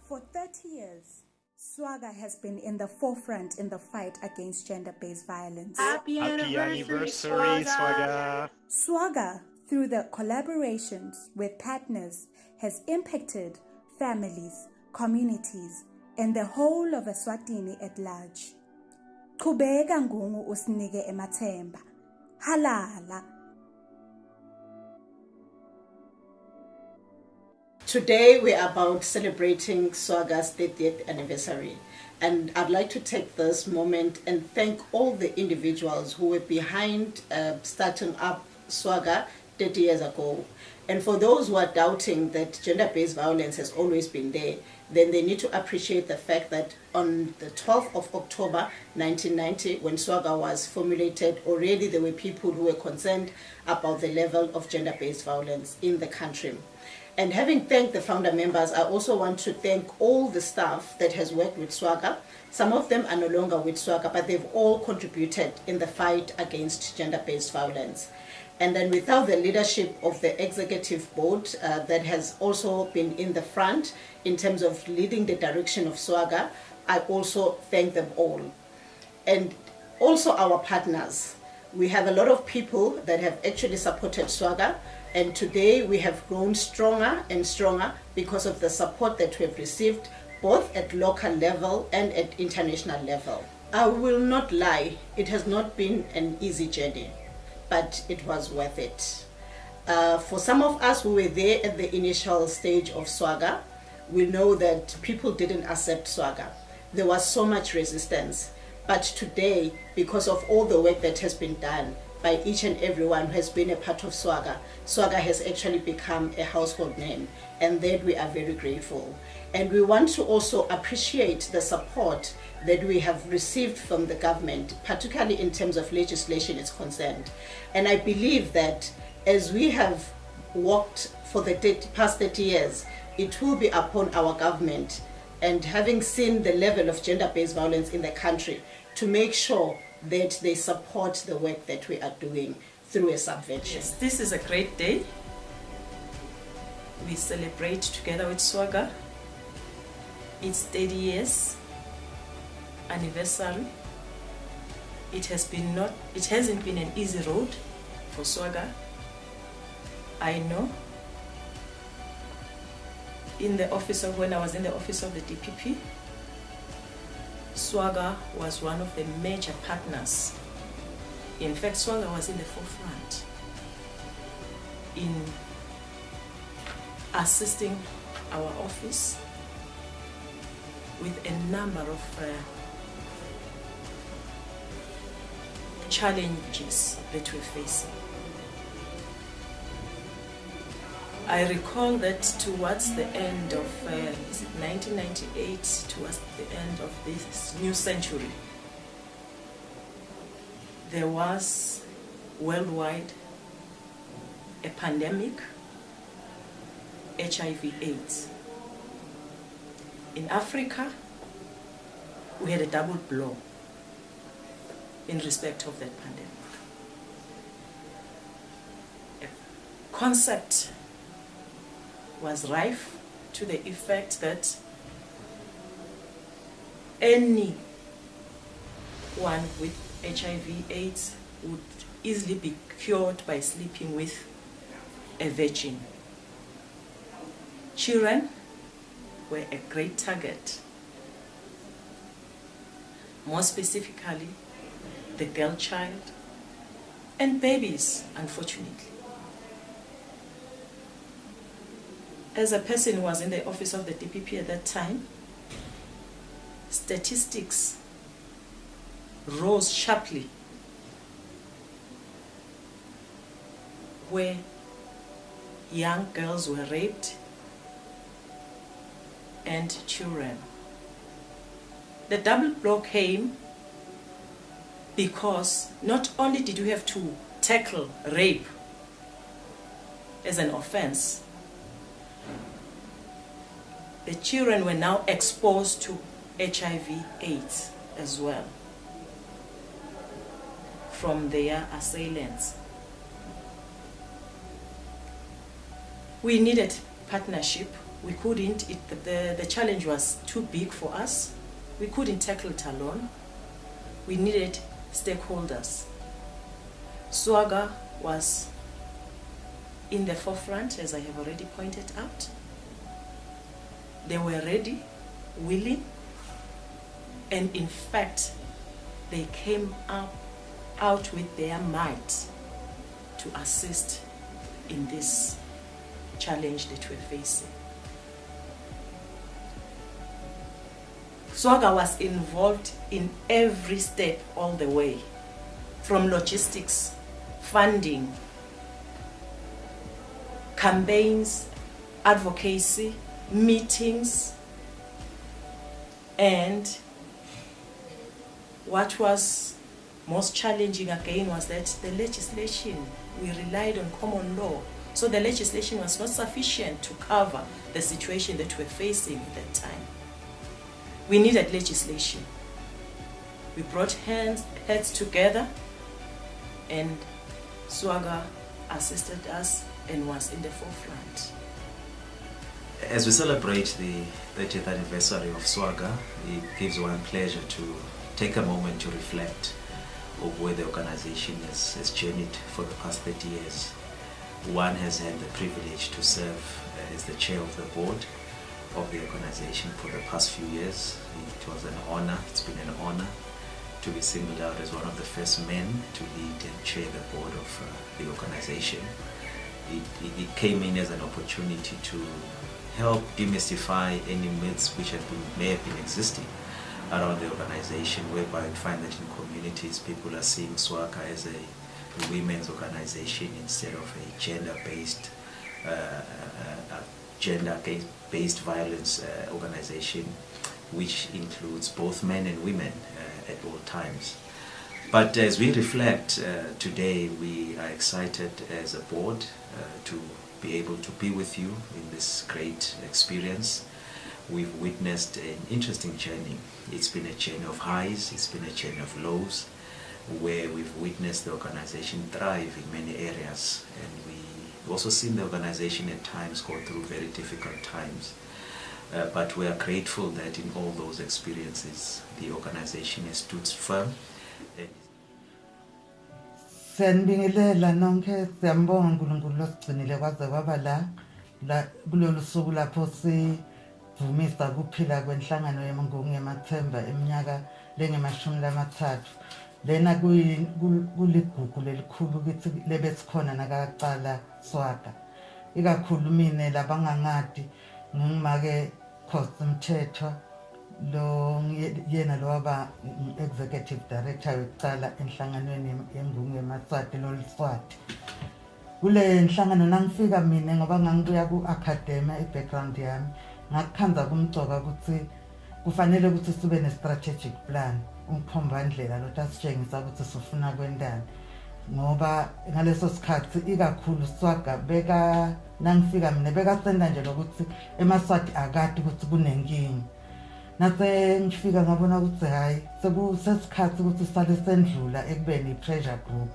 For 30 years, Swagaa has been in the forefront in the fight against gender-based violence. Happy anniversary, Swagaa! Swagaa, through the collaborations with partners, has impacted families, communities, and the whole of Eswatini at large. Qhubeka ngungu usinike emathemba. Halala. Today we are about celebrating Swaga's 30th anniversary, and I'd like to take this moment and thank all the individuals who were behind starting up Swagaa 30 years ago. And for those who are doubting that gender-based violence has always been there, then they need to appreciate the fact that on the 12th of October 1990, when Swagaa was formulated, already there were people who were concerned about the level of gender-based violence in the country. And having thanked the founder members, I also want to thank all the staff that has worked with Swagaa. Some of them are no longer with Swagaa, but they've all contributed in the fight against gender-based violence. And then without the leadership of the executive board that has also been in the front in terms of leading the direction of Swagaa, I also thank them all. And also our partners. We have a lot of people that have actually supported Swagaa, and today we have grown stronger and stronger because of the support that we have received both at local level and at international level. I will not lie, it has not been an easy journey, but it was worth it. For some of us who were there at the initial stage of Swagaa, we know that people didn't accept Swagaa. There was so much resistance. But today, because of all the work that has been done by each and everyone who has been a part of Swagaa, Swagaa has actually become a household name, and that we are very grateful. And we want to also appreciate the support that we have received from the government, particularly in terms of legislation is concerned. And I believe that as we have worked for the past 30 years, it will be upon our government, and having seen the level of gender-based violence in the country, to make sure that they support the work that we are doing through a subvention. Yes, this is a great day. We celebrate together with Swagaa its 30 years anniversary. It hasn't been an easy road for Swagaa. I know. When I was in the office of the DPP, Swagaa was one of the major partners. In fact, Swagaa was in the forefront in assisting our office with a number of challenges that we're facing. I recall that towards the end of, is it 1998, towards the end of this new century, there was worldwide a pandemic, HIV/AIDS. In Africa, we had a double blow in respect of that pandemic. A concept was rife to the effect that anyone with HIV/AIDS would easily be cured by sleeping with a virgin. Children were a great target. More specifically, the girl child and babies, unfortunately. As a person who was in the office of the DPP at that time, statistics rose sharply where young girls were raped and children. The double blow came because not only did we have to tackle rape as an offense, the children were now exposed to HIV/AIDS as well from their assailants. We needed partnership. We couldn't, the challenge was too big for us. We couldn't tackle it alone. We needed stakeholders. Swagaa was in the forefront, as I have already pointed out. They were ready, willing, and in fact, they came out with their might to assist in this challenge that we're facing. Swagaa was involved in every step all the way, from logistics, funding, campaigns, advocacy, meetings, and what was most challenging again was that the legislation, we relied on common law, so the legislation was not sufficient to cover the situation that we're facing at that time. We needed legislation. We brought heads together, and Swagaa assisted us and was in the forefront. As we celebrate the 30th anniversary of Swagaa, it gives one pleasure to take a moment to reflect on where the organization has journeyed for the past 30 years. One has had the privilege to serve as the chair of the board of the organization for the past few years. It was an honor, it's been an honor to be singled out as one of the first men to lead and chair the board of the organization. It came in as an opportunity to help demystify any myths which may have been existing around the organization, whereby we find that in communities people are seeing Swagaa as a women's organization instead of a gender-based violence organization, which includes both men and women at all times. But as we reflect today, we are excited as a board to be able to be with you in this great experience. We've witnessed an interesting journey. It's been a journey of highs, it's been a journey of lows, where we've witnessed the organization thrive in many areas, and we've also seen the organization at times go through very difficult times. But we are grateful that in all those experiences, the organization has stood firm. Siyanibingelela nonke, siyambonga uNkulunkulu losigcinile kwaze kwaba la kulolu suku lapho sivumisa ukuphila kwenhlangano yeMangungu Yemathemba eminyaka lengama-30. Lena kuligugu lelikhulu ukuthi lebe sikhona nakaqala Swagaa. Ikakhulu mina labangangadi ngingimake Khosi Mthethwa lo yena lo waba executive director yokuqala enhlanganweni yeMangungu Yemaswati loLiswati. kule nhlangano nangifika mina ngoba ngangibuya ku-academy i-background yami ngakukhanza kumcoka ukuthi kufanele ukuthi sibe ne-strategic plan umkhombandlela lo tasitshengisa ukuthi sifuna kwendani ngoba ngaleso sikhathi ikakhulu Swagaa beka nangifika mina bekasenda nje lokuthi eMaswati akade ukuthi kunenkingi nase ngifika ngabona ukuthi hayi sekusesikhathi ukuthi sale sendlula ekubeni i-pressure group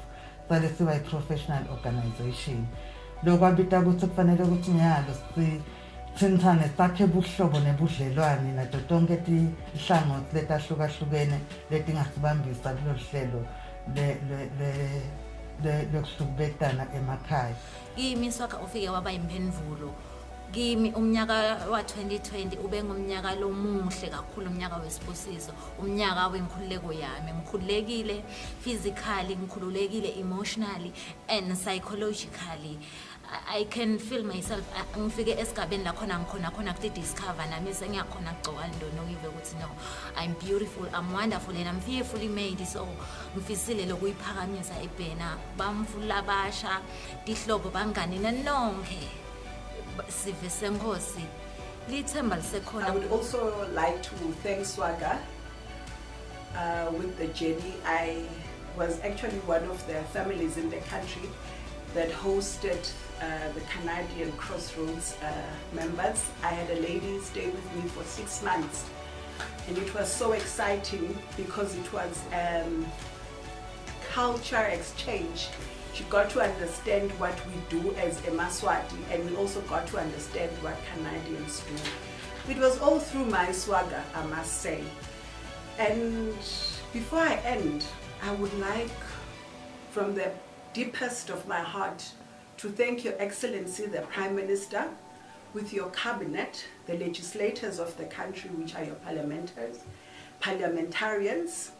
sale siba i-professional organization lokwabita ukuthi kufanele ukuthi nyalo sithintane sakhe buhlobo nebudlelwane nato tonke inhlangothi letahlukahlukene letingasibambisa kulolu hlelo lokuhlukubetana emakhaya. Kimi Swagaa ufike waba imphendvulo. Kimi umnyaka wa 2020 ube ngumnyaka lomuhle kakhulu, umnyaka wesibusiso, umnyaka wenkhululeko yami. Ngikhululekile physically, ngikhululekile emotionally and psychologically. I can feel myself. Ngifike esigabeni la khona ngikhona ku discover nami sengiyakhona ukugcoka indono ngive ukuthi no, I'm beautiful, I'm wonderful and I'm fearfully made. So ngifisile lokuyiphakamisa ibhena bamfula basha dihlobo bangani nanonke sive senkosi lithemba lisekhona. I would also like to thank Swagaa with the journey. I was actually one of the families in the country that hosted the Canadian Crossroads members. I had a lady stay with me for 6 months, and it was so exciting because it was culture exchange. She got to understand what we do as Yemaswati, and we also got to understand what Canadians do. It was all through my Swagaa, I must say. And before I end, I would like, from the deepest of my heart, to thank Your Excellency, the Prime Minister, with your cabinet, the legislators of the country, which are your parliamentarians,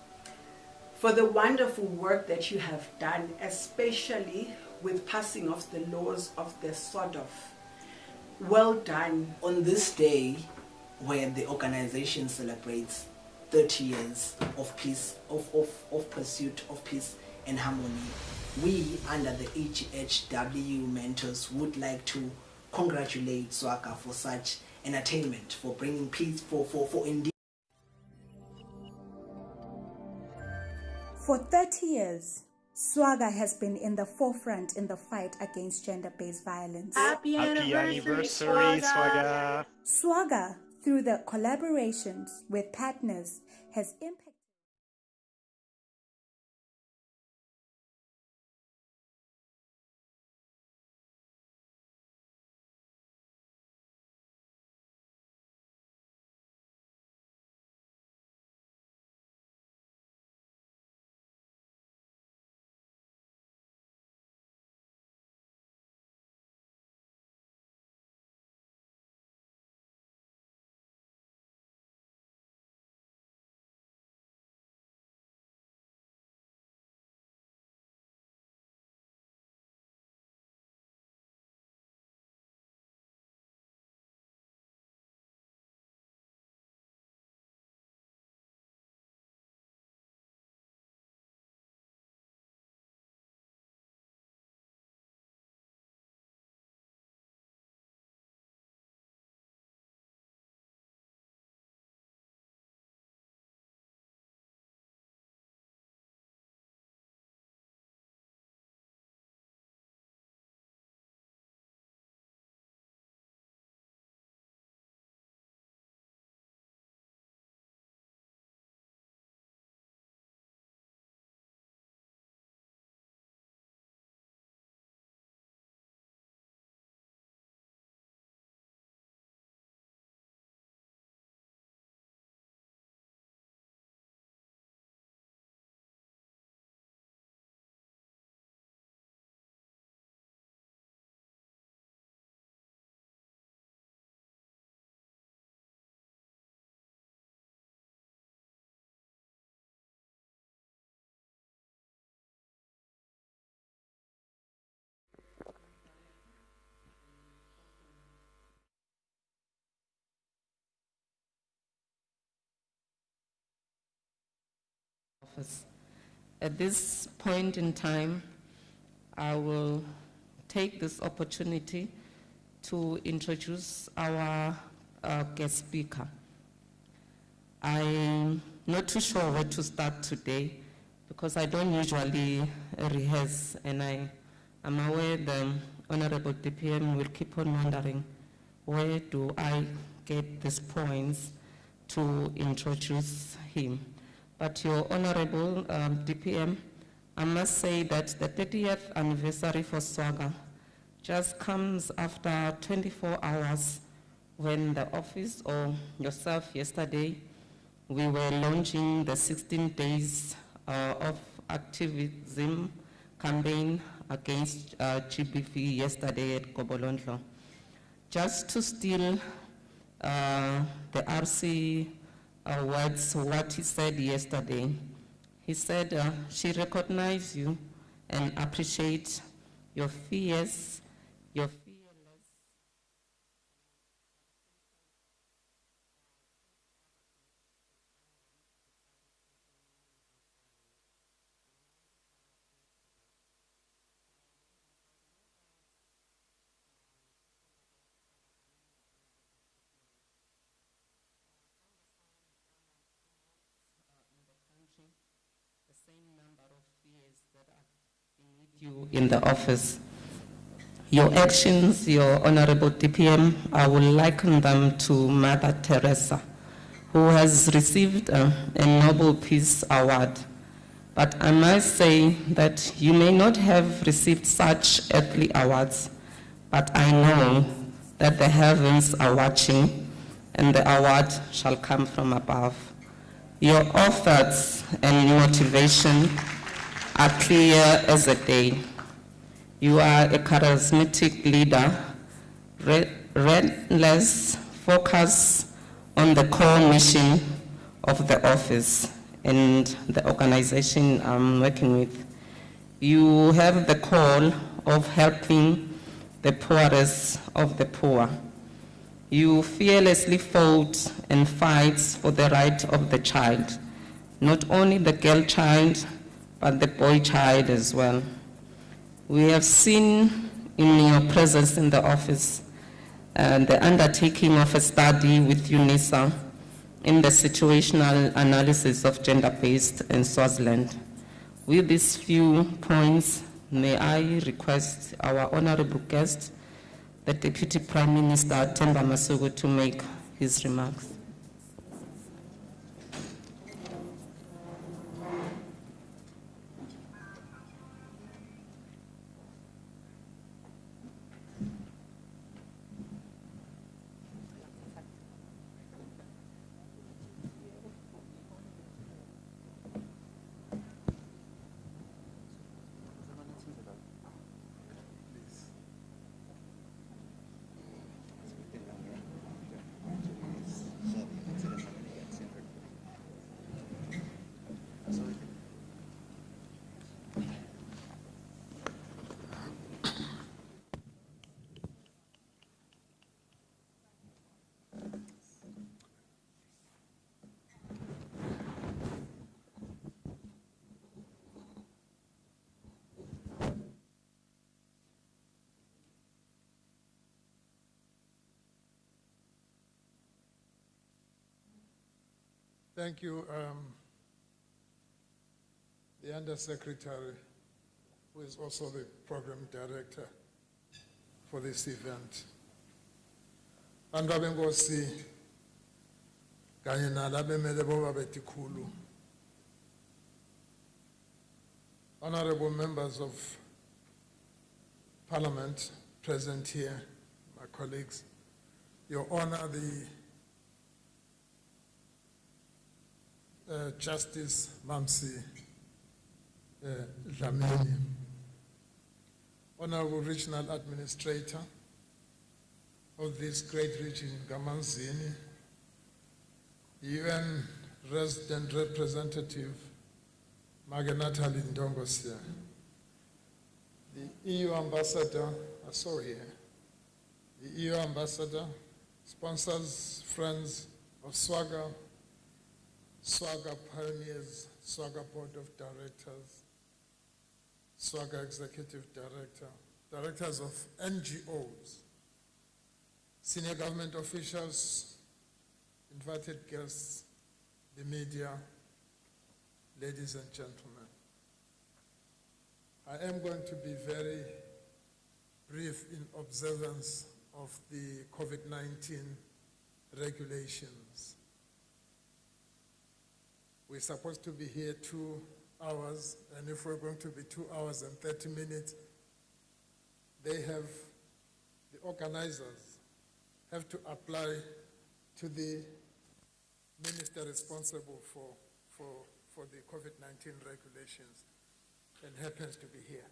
for the wonderful work that you have done, especially with passing of the laws of the SODOF. Well done. On this day, where the organization celebrates 30 years of peace, of pursuit of peace and harmony, we, under the EGHW mentors, would like to congratulate Swagaa for such an attainment, for bringing peace, for indeed. For 30 years, Swagaa has been in the forefront in the fight against gender-based violence. Happy anniversary, Swagaa! Swagaa, through the collaborations with partners, has impacted office. At this point in time, I will take this opportunity to introduce our guest speaker. I'm not too sure where to start today because I don't usually rehearse, and I'm aware the Honorable DPM will keep on wondering where do I get these points to introduce him. But Your Honorable DPM, I must say that the 30th anniversary for Swagaa just comes after 24 hours when the office or yourself yesterday, we were launching the 16 days of activism campaign against GBV yesterday at Kobolondlo. Just to steal the RC words, what he said yesterday, he said she recognizes you and appreciates your fears, your you in the office. Your actions, Your Honorable DPM, I will liken them to Mother Teresa, who has received a Nobel Peace Award. But I must say that you may not have received such earthly awards, but I know that the heavens are watching and the award shall come from above. Your efforts and motivation are clear as a day. You are a charismatic leader, relentless focus on the core mission of the office and the organization I'm working with. You have the call of helping the poorest of the poor. You fearlessly fought and fight for the right of the child, not only the girl child, but the boy child as well. We have seen in your presence in the office the undertaking of a study with UNISA in the situational analysis of gender-based in Swaziland. With these few points, may I request our honorable guest, the Deputy Prime Minister, Themba Masuku, to make his remarks. Thank you, the Undersecretary, who is also the Program Director for this event. Bantu abenkosi kanye nalabemele boba betikhulu. Honorable members of Parliament present here, my colleagues, Your Honor, the Justice Mamsi Dlamini, Honorable Regional Administrator of this great region, Gamanzini, UN Resident Representative, Magenatali Ndongosia, the EU Ambassador, I saw here, the EU Ambassador, sponsors, friends of Swagaa, Swagaa Pioneers, Swagaa Board of Directors, Swagaa Executive Director, directors of NGOs, senior government officials, invited guests, the media, ladies and gentlemen. I am going to be very brief in observance of the COVID-19 regulations. We're supposed to be here 2 hours, and if we're going to be 2 hours and 30 minutes, the organizers have to apply to the minister responsible for the COVID-19 regulations, and happens to be here.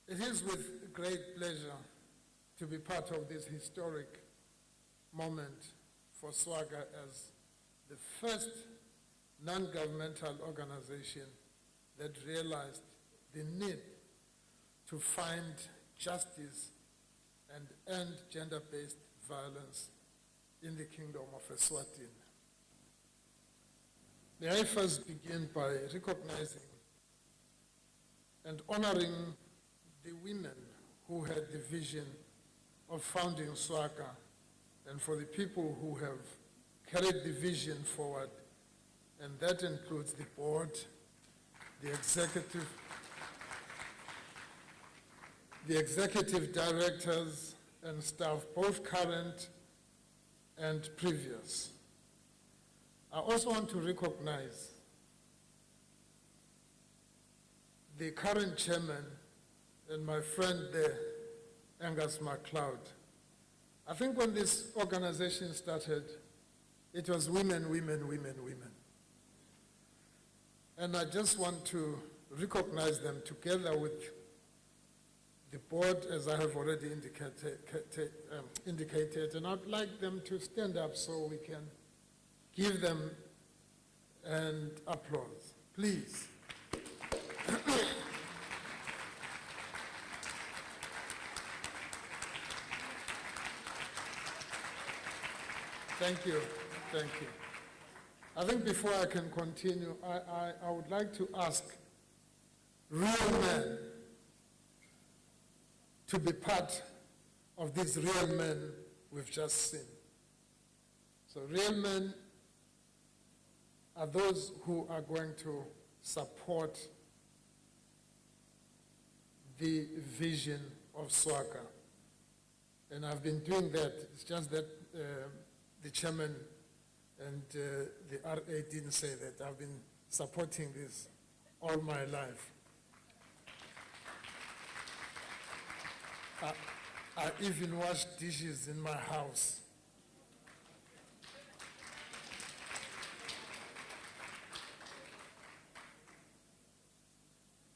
It is with great pleasure to be part of this historic moment for Swagaa as the first non-governmental organization that realized the need to find justice and end gender-based violence in the Kingdom of Eswatini. May I first begin by recognizing and honoring the women who had the vision of founding Swagaa, and for the people who have carried the vision forward, and that includes the board, the executive directors and staff, both current and previous. I also want to recognize the current chairman and my friend there, Angus MacLeod. I think when this organization started, it was women, women, women, women. And I just want to recognize them together with the board, as I have already indicated, and I'd like them to stand up so we can give them an applause, please. Thank you, thank you. I think before I can continue, I would like to ask real men to be part of these real men we've just seen. So real men are those who are going to support the vision of Swagaa. And I've been doing that. It's just that the chairman and the RA didn't say that. I've been supporting this all my life. I even wash dishes in my house.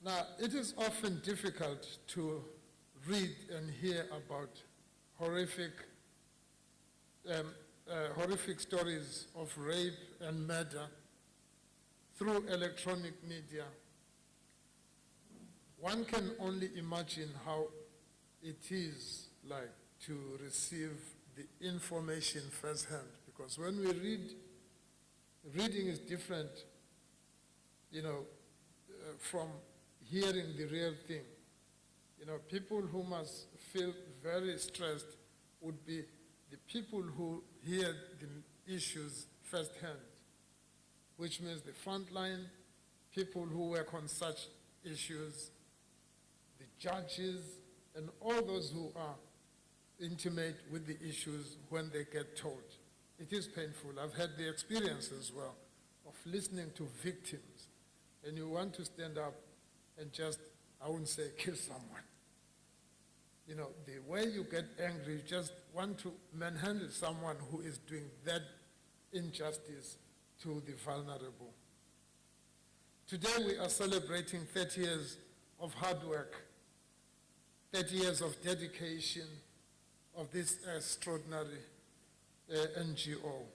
Now, it is often difficult to read and hear about horrific stories of rape and murder through electronic media. One can only imagine how it is like to receive the information firsthand, because when we read, reading is different, from hearing the real thing. People who must feel very stressed would be the people who hear the issues firsthand, which means the frontline people who work on such issues, the judges, and all those who are intimate with the issues when they get told. It is painful. I've had the experience as well of listening to victims, and you want to stand up and just, I wouldn't say kill someone. The way you get angry, you just want to manhandle someone who is doing that injustice to the vulnerable. Today we are celebrating 30 years of hard work, 30 years of dedication of this extraordinary NGO.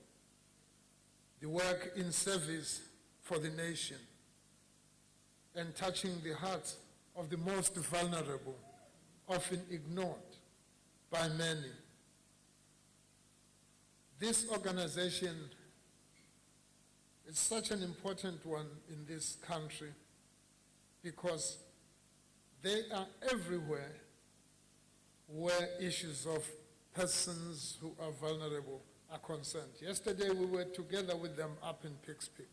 The work in service for the nation and touching the hearts of the most vulnerable, often ignored by many. This organization is such an important one in this country because they are everywhere where issues of persons who are vulnerable are concerned. Yesterday we were together with them up in Pikes Peak.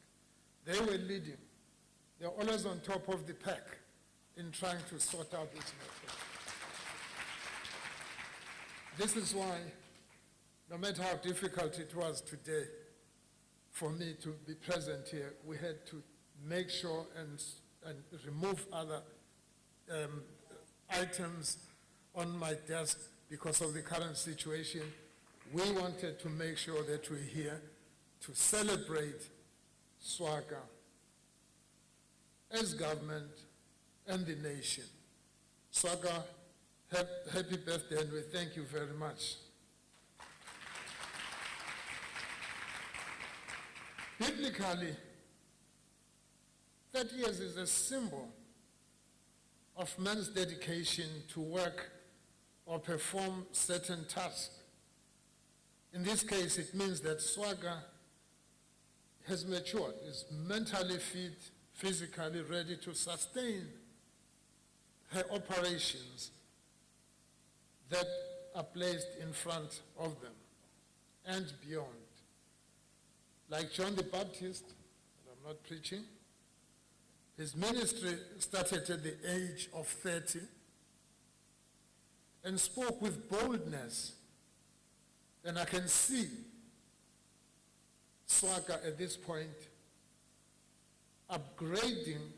They were leading. They're always on top of the pack in trying to sort out this matter. This is why, no matter how difficult it was today for me to be present here, we had to make sure and remove other items on my desk because of the current situation. We wanted to make sure that we're here to celebrate Swagaa as government and the nation. Swagaa, happy birthday, and we thank you very much. Biblically, 30 years is a symbol of man's dedication to work or perform certain tasks. In this case, it means that Swagaa has matured, is mentally fit, physically ready to sustain her operations that are placed in front of them and beyond. Like John the Baptist, and I'm not preaching, his ministry started at the age of 30 and spoke with boldness. And I can see Swagaa at this point upgrading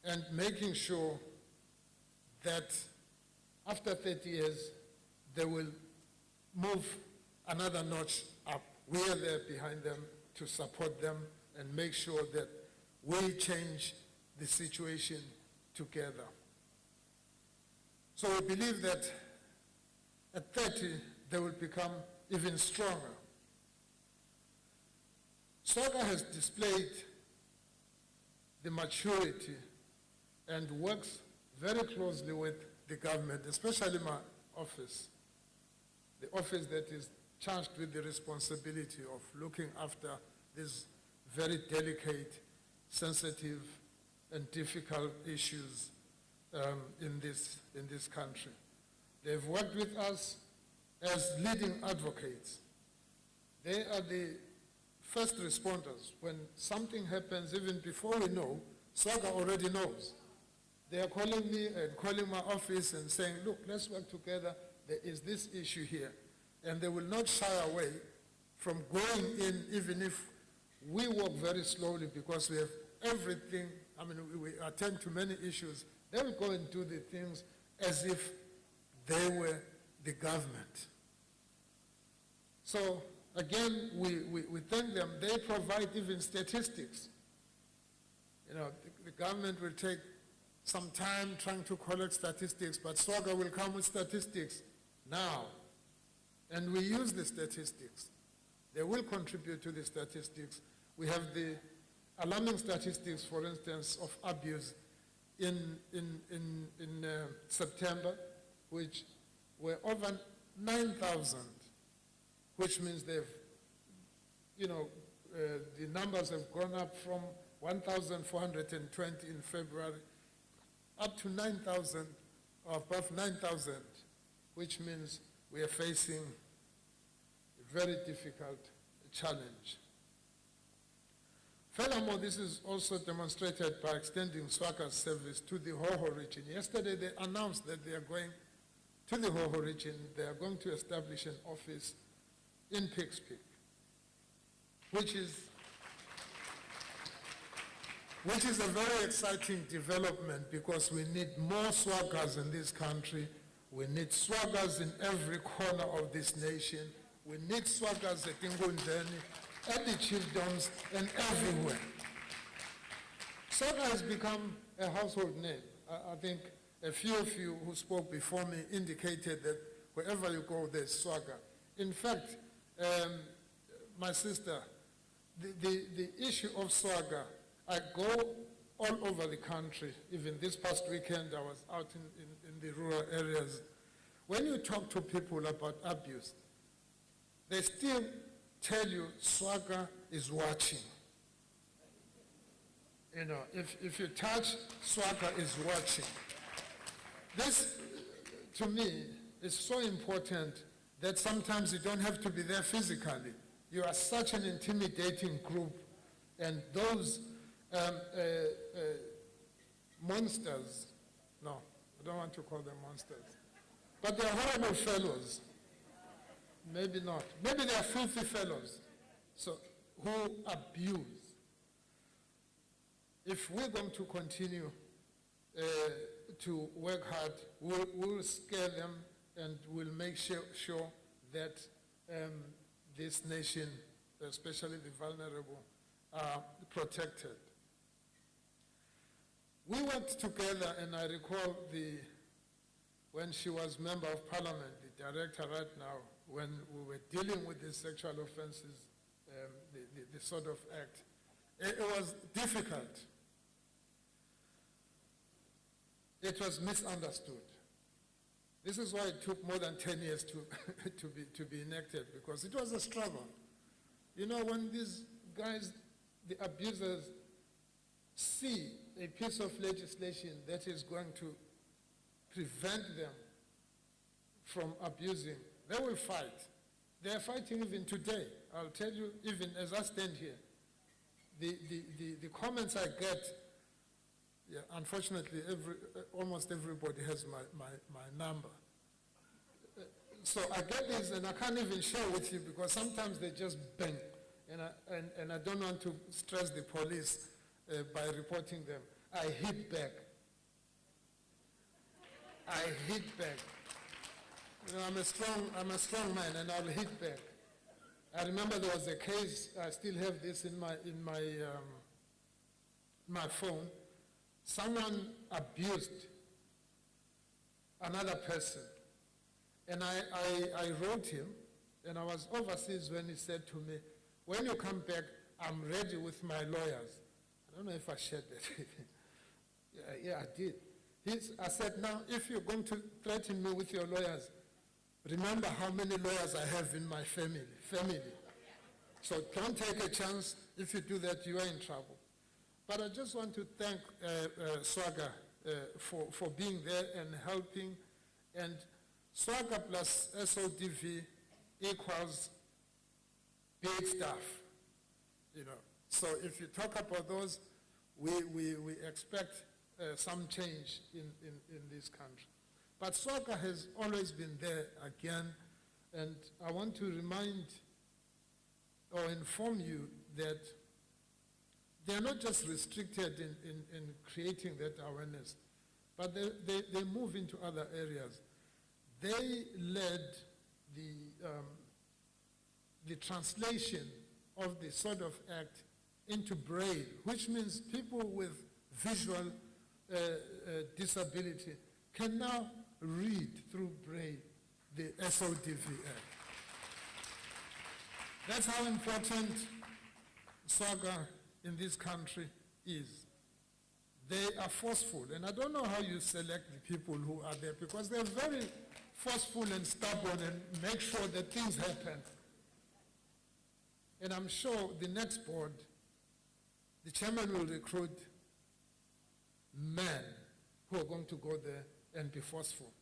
and making sure that after 30 years, they will move another notch up. We are there behind them to support them and make sure that we change the situation together. So we believe that at 30, they will become even stronger. Swagaa has displayed the maturity and works very closely with the government, especially my office, the office that is charged with the responsibility of looking after these very delicate, sensitive, and difficult issues in this country. They've worked with us as leading advocates. They are the first responders. When something happens, even before we know, Swagaa already knows. They are calling me and calling my office and saying, look, let's work together. There is this issue here. And they will not shy away from going in, even if we work very slowly because we have everything. I mean, we attend to many issues. They will go and do the things as if they were the government. So again, we thank them. They provide even statistics. You know, the government will take some time trying to collect statistics, but Swagaa will come with statistics now. And we use the statistics. They will contribute to the statistics. We have the alarming statistics, for instance, of abuse in September, which were over 9,000, which means they've, the numbers have gone up from 1,420 in February up to 9,000, or above 9,000, which means we are facing a very difficult challenge. Furthermore, this is also demonstrated by extending Swaga's service to the Hoho region. Yesterday they announced that they are going to the Hoho region. They are going to establish an office in Pikes Peak, which is a very exciting development because we need more Swagas in this country. We need Swagas in every corner of this nation. We need Swagas at Ingundeni, at the chiefdoms, and everywhere. Swagaa has become a household name. I think a few of you who spoke before me indicated that wherever you go, there's Swagaa. In fact, my sister, the issue of Swagaa, I go all over the country. Even this past weekend, I was out in the rural areas. When you talk to people about abuse, they still tell you Swagaa is watching. You know, if you touch, Swagaa is watching. This, to me, is so important that sometimes you don't have to be there physically. You are such an intimidating group, and those monsters, no, I don't want to call them monsters, but they are horrible fellows. Maybe not. Maybe they are filthy fellows, so who abuse. If we're going to continue to work hard, we'll scare them, and we'll make sure that this nation, especially the vulnerable, are protected. We worked together, and I recall when she was Member of Parliament, the director right now, when we were dealing with the sexual offences, the sort of act. It was difficult. It was misunderstood. This is why it took more than 10 years to be enacted, because it was a struggle. You know, when these guys, the abusers, see a piece of legislation that is going to prevent them from abusing, they will fight. They are fighting even today. I'll tell you, even as I stand here, the comments I get, yeah, unfortunately, almost everybody has my number. So I get this, and I can't even share with you because sometimes they just bang, and I don't want to stress the police by reporting them. I hit back. I hit back. You know, I'm a strong man, and I'll hit back. I remember there was a case. I still have this in my phone. Someone abused another person, and I wrote him, and I was overseas when he said to me, "When you come back, I'm ready with my lawyers." I don't know if I shared that. Yeah, I did. I said, "Now, if you're going to threaten me with your lawyers, remember how many lawyers I have in my family. So don't take a chance. If you do that, you are in trouble." But I just want to thank Swagaa for being there and helping. And Swagaa plus SODV equals big stuff, you know. So if you talk about those, we expect some change in this country. But Swagaa has always been there again, and I want to remind or inform you that they're not just restricted in creating that awareness, but they move into other areas. They led the translation of the sort of act into Braille, which means people with visual disability can now read through Braille the SODV Act. That's how important Swagaa in this country is. They are forceful, and I don't know how you select the people who are there, because they're very forceful and stubborn and make sure that things happen. And I'm sure the next board, the chairman will recruit men who are going to go there and be forceful.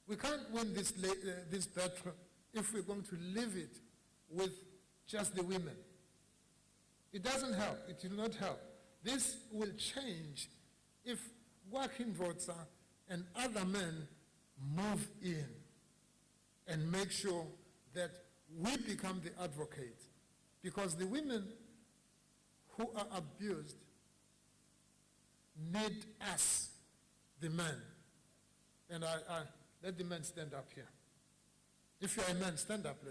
We can't win this battle if we're going to leave it with just the women. It doesn't help. It will not help. This will change if Joaquin Votsa and other men move in and make sure that we become the advocates. Because the women who are abused need us, the men. And I let the men stand up here. If you're a man, stand up.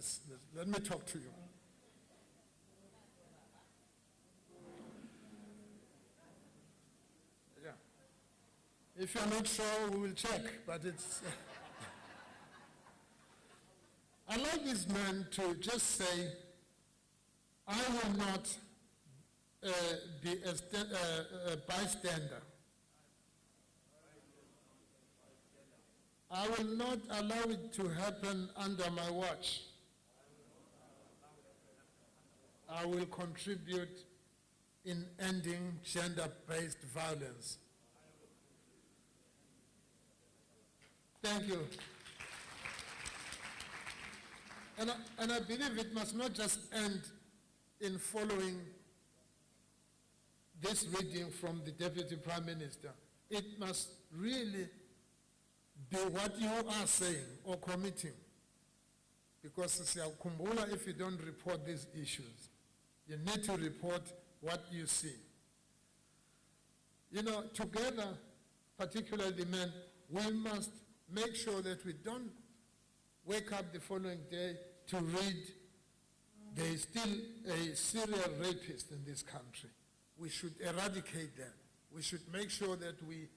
Let me talk to you. Yeah. If you're not sure, we will check, but it's... I like these men to just say, I will not be a bystander. I will not allow it to happen under my watch. I will contribute in ending gender-based violence. Thank you. And I believe it must not just end in following this reading from the Deputy Prime Minister. It must really be what you are saying or committing. Because if you don't report these issues, you need to report what you see. You know, together, particularly the men, we must make sure that we don't wake up the following day to read there is still a serial rapist in this country. We should eradicate that. We should make sure that we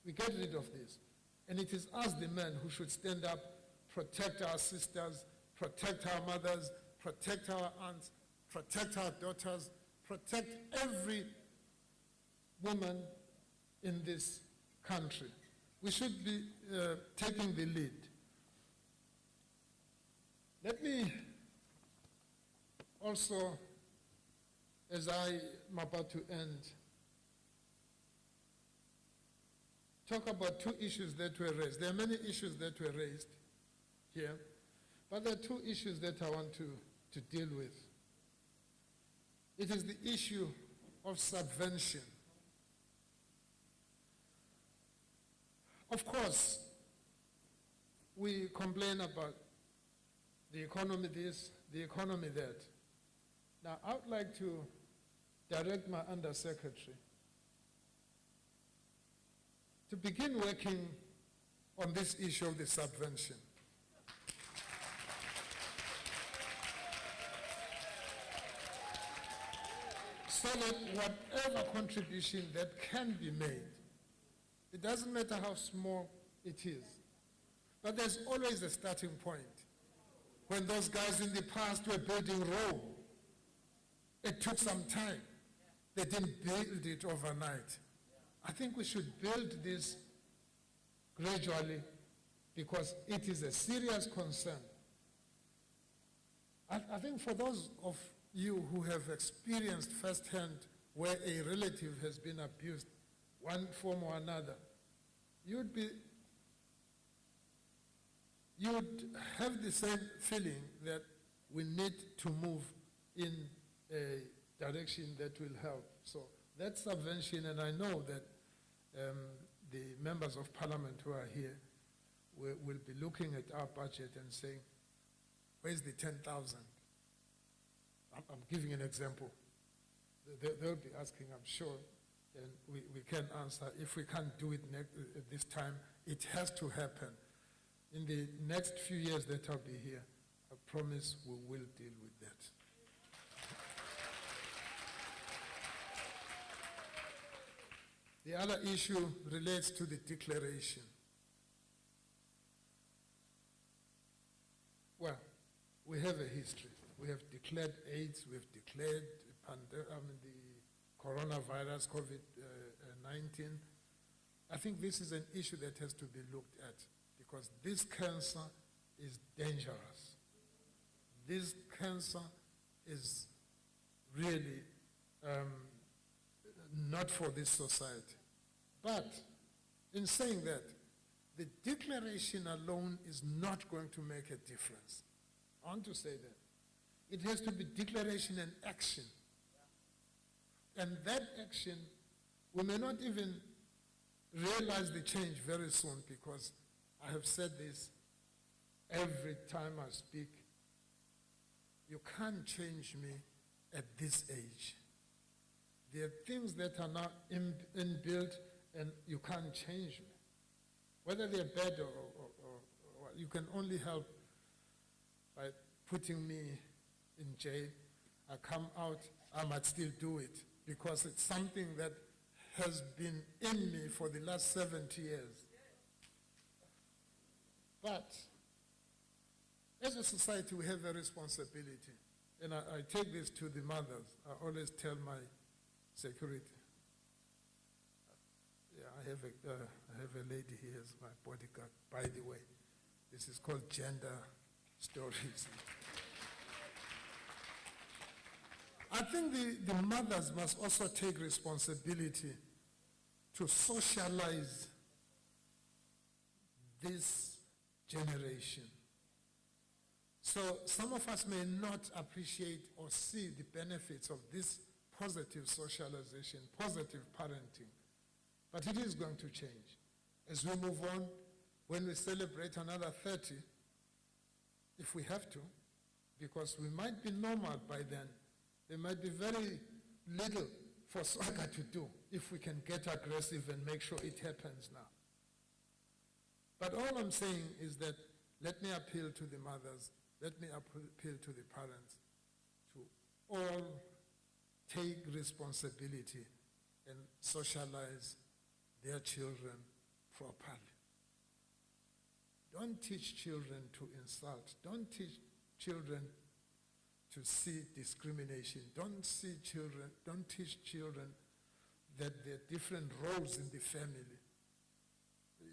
get rid of this. And it is us, the men, who should stand up, protect our sisters, protect our mothers, protect our aunts, protect our daughters, protect every woman in this country. We should be taking the lead. Let me also, as I'm about to end, talk about two issues that were raised. There are many issues that were raised here, but there are two issues that I want to deal with. It is the issue of subvention. Of course, we complain about the economy this, the economy that. Now, I would like to direct my undersecretary to begin working on this issue of the subvention. So that whatever contribution that can be made, it doesn't matter how small it is, but there's always a starting point. When those guys in the past were building Rome, it took some time. They didn't build it overnight. I think we should build this gradually because it is a serious concern. I think for those of you who have experienced firsthand where a relative has been abused, one form or another, you'd have the same feeling that we need to move in a direction that will help. So that subvention, and I know that the members of parliament who are here will be looking at our budget and saying, where's the 10,000? I'm giving an example. They'll be asking, I'm sure, and we can answer. If we can't do it this time, it has to happen. In the next few years that I'll be here, I promise we will deal with that. The other issue relates to the declaration. Well, we have a history. We have declared AIDS, we have declared the coronavirus, COVID-19. I think this is an issue that has to be looked at because this cancer is dangerous. This cancer is really not for this society. But in saying that, the declaration alone is not going to make a difference. I want to say that. It has to be declaration and action. And that action, we may not even realize the change very soon because I have said this every time I speak. You can't change me at this age. There are things that are now inbuilt and you can't change me. Whether they're bad or you can only help by putting me in jail. I come out, I might still do it because it's something that has been in me for the last 70 years. But as a society, we have a responsibility. And I take this to the mothers. I always tell my security. I have a lady here as my bodyguard, by the way. This is called gender stories. I think the mothers must also take responsibility to socialize this generation. So some of us may not appreciate or see the benefits of this positive socialization, positive parenting, but it is going to change. As we move on, when we celebrate another 30, if we have to, because we might be normal by then, there might be very little for Swagaa to do if we can get aggressive and make sure it happens now. But all I'm saying is that let me appeal to the mothers, let me appeal to the parents to all take responsibility and socialize their children properly. Don't teach children to insult. Don't teach children to see discrimination. Don't teach children that there are different roles in the family.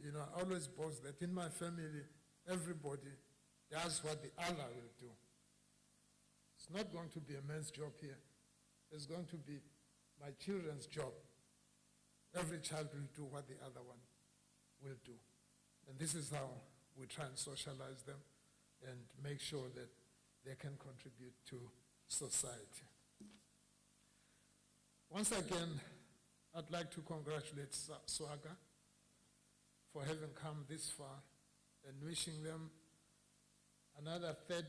You know, I always boast that in my family, everybody does what the other will do. It's not going to be a man's job here. It's going to be my children's job. Every child will do what the other one will do. And this is how we try and socialize them and make sure that they can contribute to society. Once again, I'd like to congratulate Swagaa for having come this far and wishing them another 30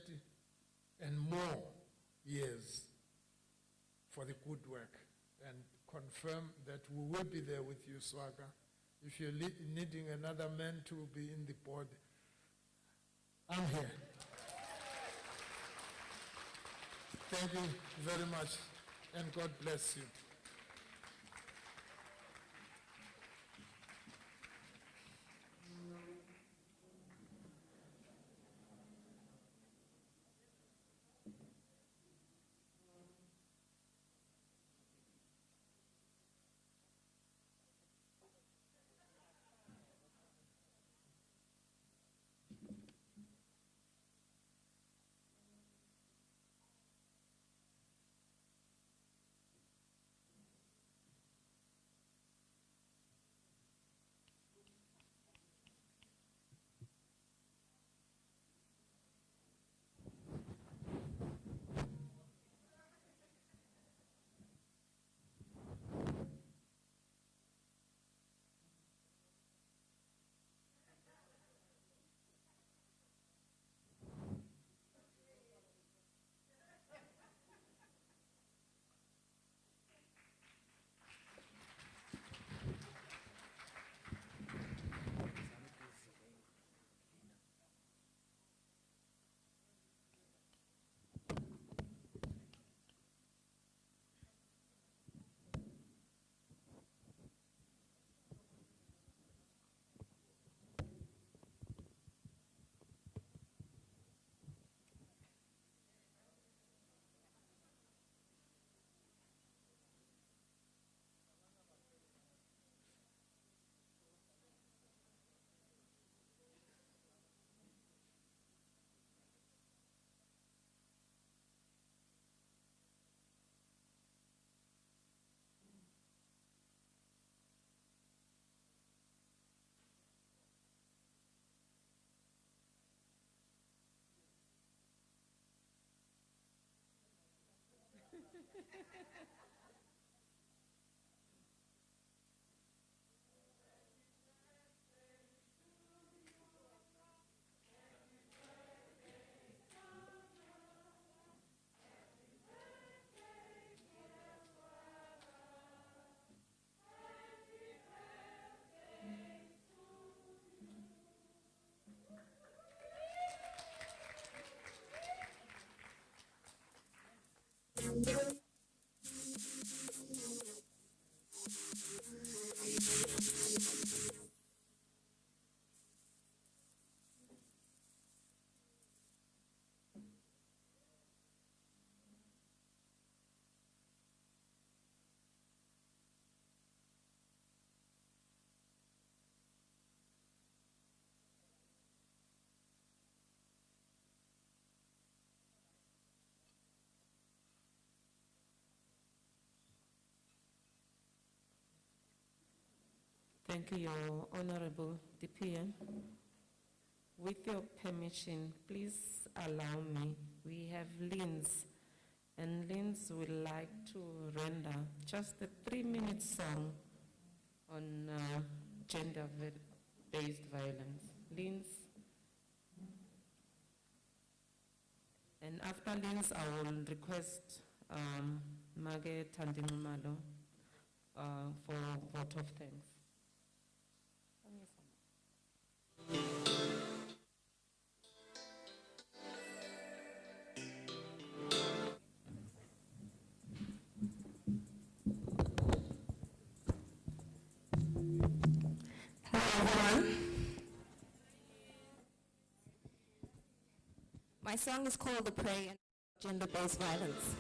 and more years for the good work, and confirm that we will be there with you, Swagaa. If you're needing another man to be in the board, I'm here. Thank you very much, and God bless you. Thank you, Your Honorable DPN. With your permission, please allow me. We have Linz, and Linz would like to render just a 3-minute song on gender-based violence. Linz. And after Linz, I will request Mage Tandimumalo for vote of thanks. My song is called The Prey and Gender-Based Violence.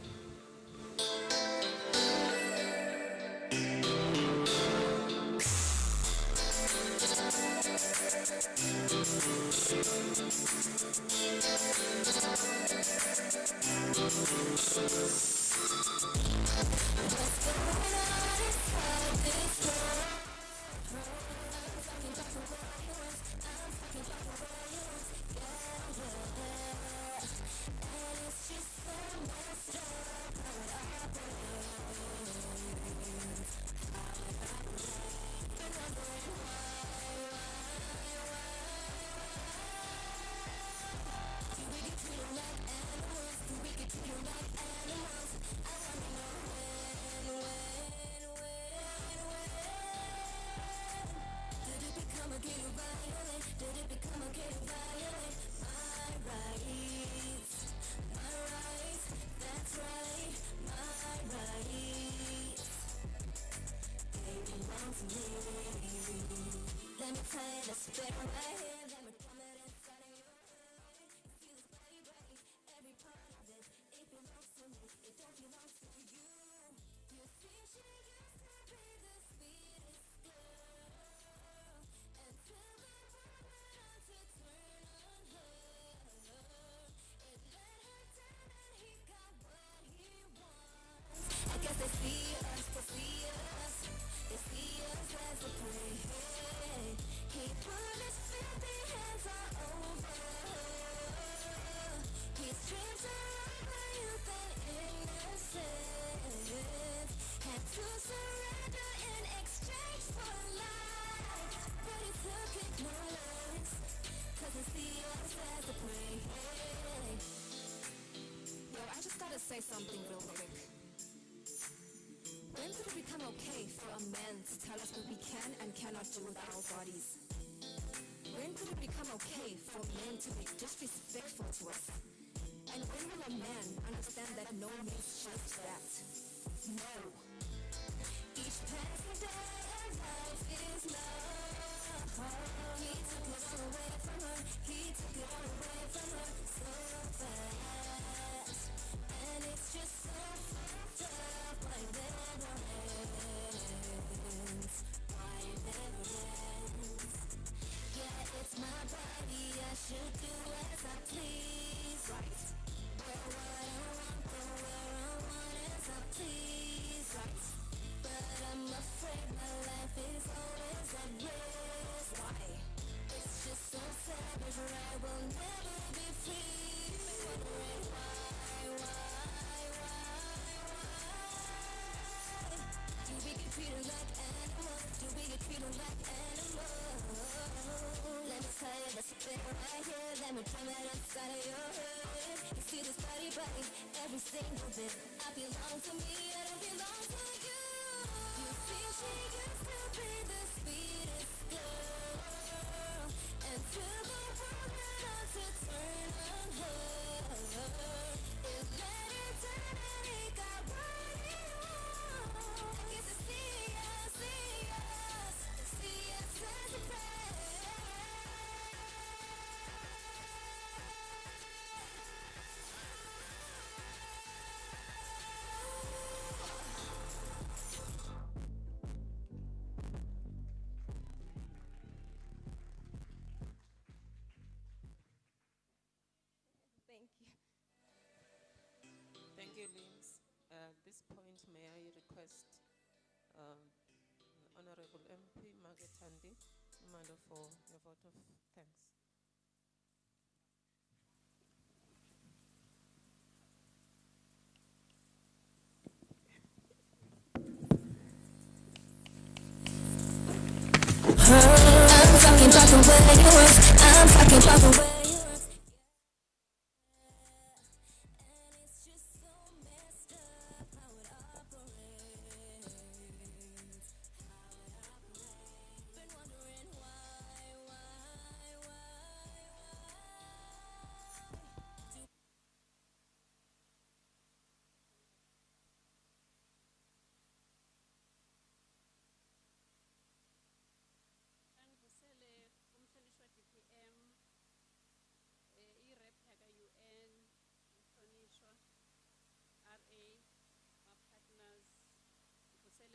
Say something real quick. When did it become okay for a man to tell us what we can and cannot do with our bodies? When did it become okay for men to be disrespectful to us? And when will a man understand that no means just that? No. Each passing day of life is love. He took it all away from her. He took it all away from her so fast. And it's just so fucked up. Why it never ends? Why it never ends? Yeah, it's my body. I should do as I please. Right. Wear what I want, go where I want as I please. Right. But I'm afraid my life is always at risk. Why? It's just so savage. I will never be free. Wondering why. Do we get treated like animals? Do we get treated like animals? Let me tell you the spit right here. Let me drum it inside of your head. You see this body, every single bit. I belong to me, I don't belong to you. You see she used to be the sweetest girl, and to the world that I to turn on her. It let her turn and he got what he wants. I get to see us as a prey. Honorable MP Margaret Mando for your vote of thanks. I'm talking about the way you work. I'm talking about the way you work.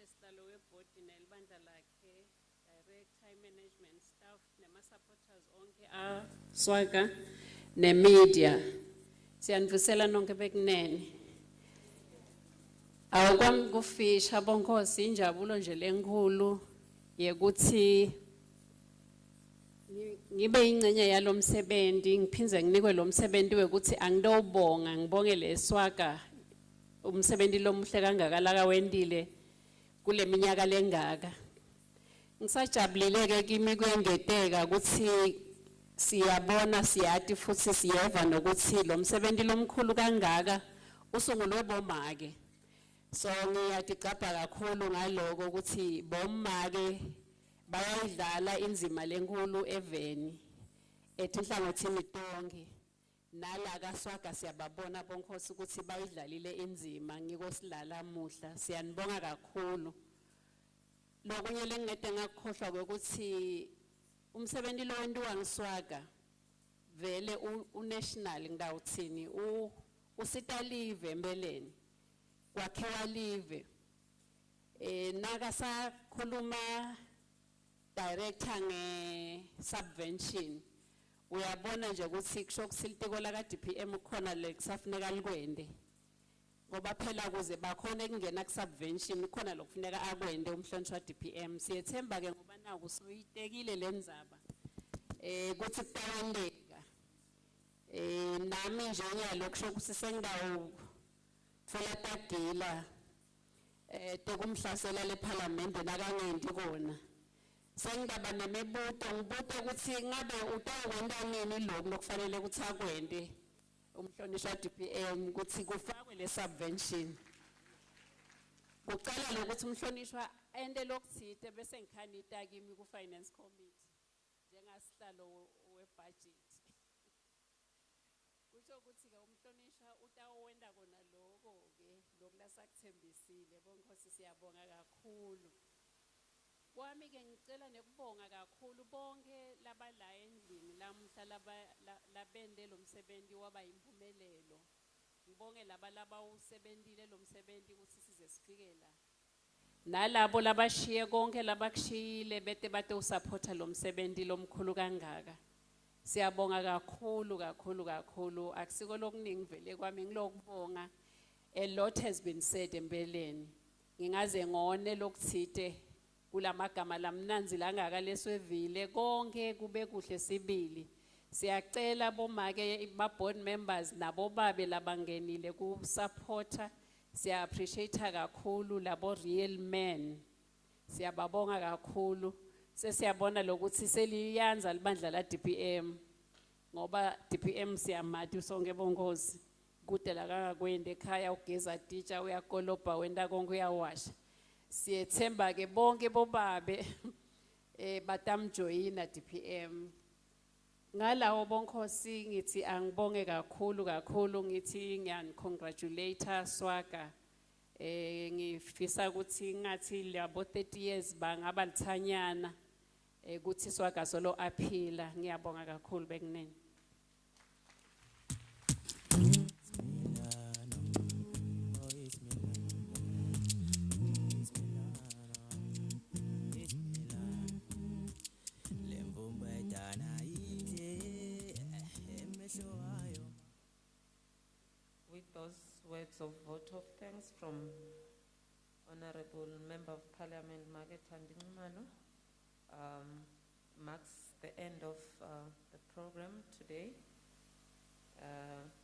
Sihlalo webhodi nelibandla lakhe, director, management staff, nema-supporters onke Swagaa ne-media. Siyanivusela nonke bekunene. Awukwami kufisha bonkosi injabulo nje lenkulu yekuthi ngibe ingcenye yalomsebenzi ngiphinze nginikwe lo msebenzi wekuthi angidobonga ngibongele Swagaa umsebenzi lomuhle kangaka la wendile kule minyaka lengaka. Ngisajabulile ke kimi kwengeteka ukuthi siyabona siyati futhi siyeva nokuthi lo msebenzi lomkhulu kangaka usungulwe bomake. So ngiyadicapha kakhulu ngaloko ukuthi bomake bayayidlala inzima lenkulu eveni etinhlangothini tonke. Nala kaSwagaa siyababona bonkosi ukuthi bayidlalile inzima ngikosilala muhla siyanibonga kakhulu. Lokunye lengede ngakukhohlwa ukuthi umsebenzi lo wenziwa ngiSwagaa vele unational ngidawuthini usita live empeleni kwakhiwa live naka sakhuluma director nge-subvention uyabona nje ukuthi kusho kusiliteko la ka-DPM khona lekusafuneka likwende ngoba phela kuze bakhona ekungena ku-subvention khona lokufuneka akwende umhlonishwa wa-DPM. Siyethemba ke ngoba naku soyitekile le ndzaba ukuthi kutawandeka nami nje ngiyalo kusho ukuthi sengidawutfola tagila tokumhlasela leParliament nakangendi kona. Sengidaba nemibuto ngibuto ukuthi ngabe utakwenda nini lokho lokufanele ukuthi akwende umhlonishwa wa-DPM ukuthi kufakwe le subvention. Kucala lokuthi umhlonishwa ende lokuthite bese ngikhanita kimi ku finance committee njengasihlalo webudget. Kusho ukuthi ke umhlonishwa utawenda kona lokho ke lokulasakthembisile bonkosi siyabonga kakhulu. Kwami ke ngicela nekubonga kakhulu bonke labala endlini lamhla labende lo msebenzi waba impumelelo. Ngibonge laba usebenzile lo msebenzi ukuthi size sifike la. Nalabo labashiye konke labakushiyile bete bate usupporta lo msebenzi lomkhulu kangaka. Siyabonga kakhulu kakhulu kakhulu akusiko lokuningi vele kwami ngilokubonga. A lot has been said empeleni. Ngingaze ngone lokuthite kulamagama lamnanzi langaka leswevile konke kube kuhle sibili. Siyacela bomake ba board members nabo babe labangenile ku supporter. Siya appreciate kakhulu labo real men. Siyababonga kakhulu. Sesiyabona lokuthi seliyanza libandla la DPM ngoba DPM siyamati sonke bonkosi kude la kangakwenda ekhaya ugeza teacher uyakoloba wenda konke uyawasha. Siyethemba ke bonke bobabe batamjoyina DPM. Ngalawo bonkosi ngithi angibonge kakhulu kakhulu ngithi ngiyanicongratulate Swagaa. Ngifisa ukuthi ngathi labo 30 years bangaba lithanyana ukuthi Swagaa solo aphila. Ngiyabonga kakhulu bekunene. With those words of vote of thanks from Honorable Member of Parliament Margaret Tandingmano, marks the end of the program today.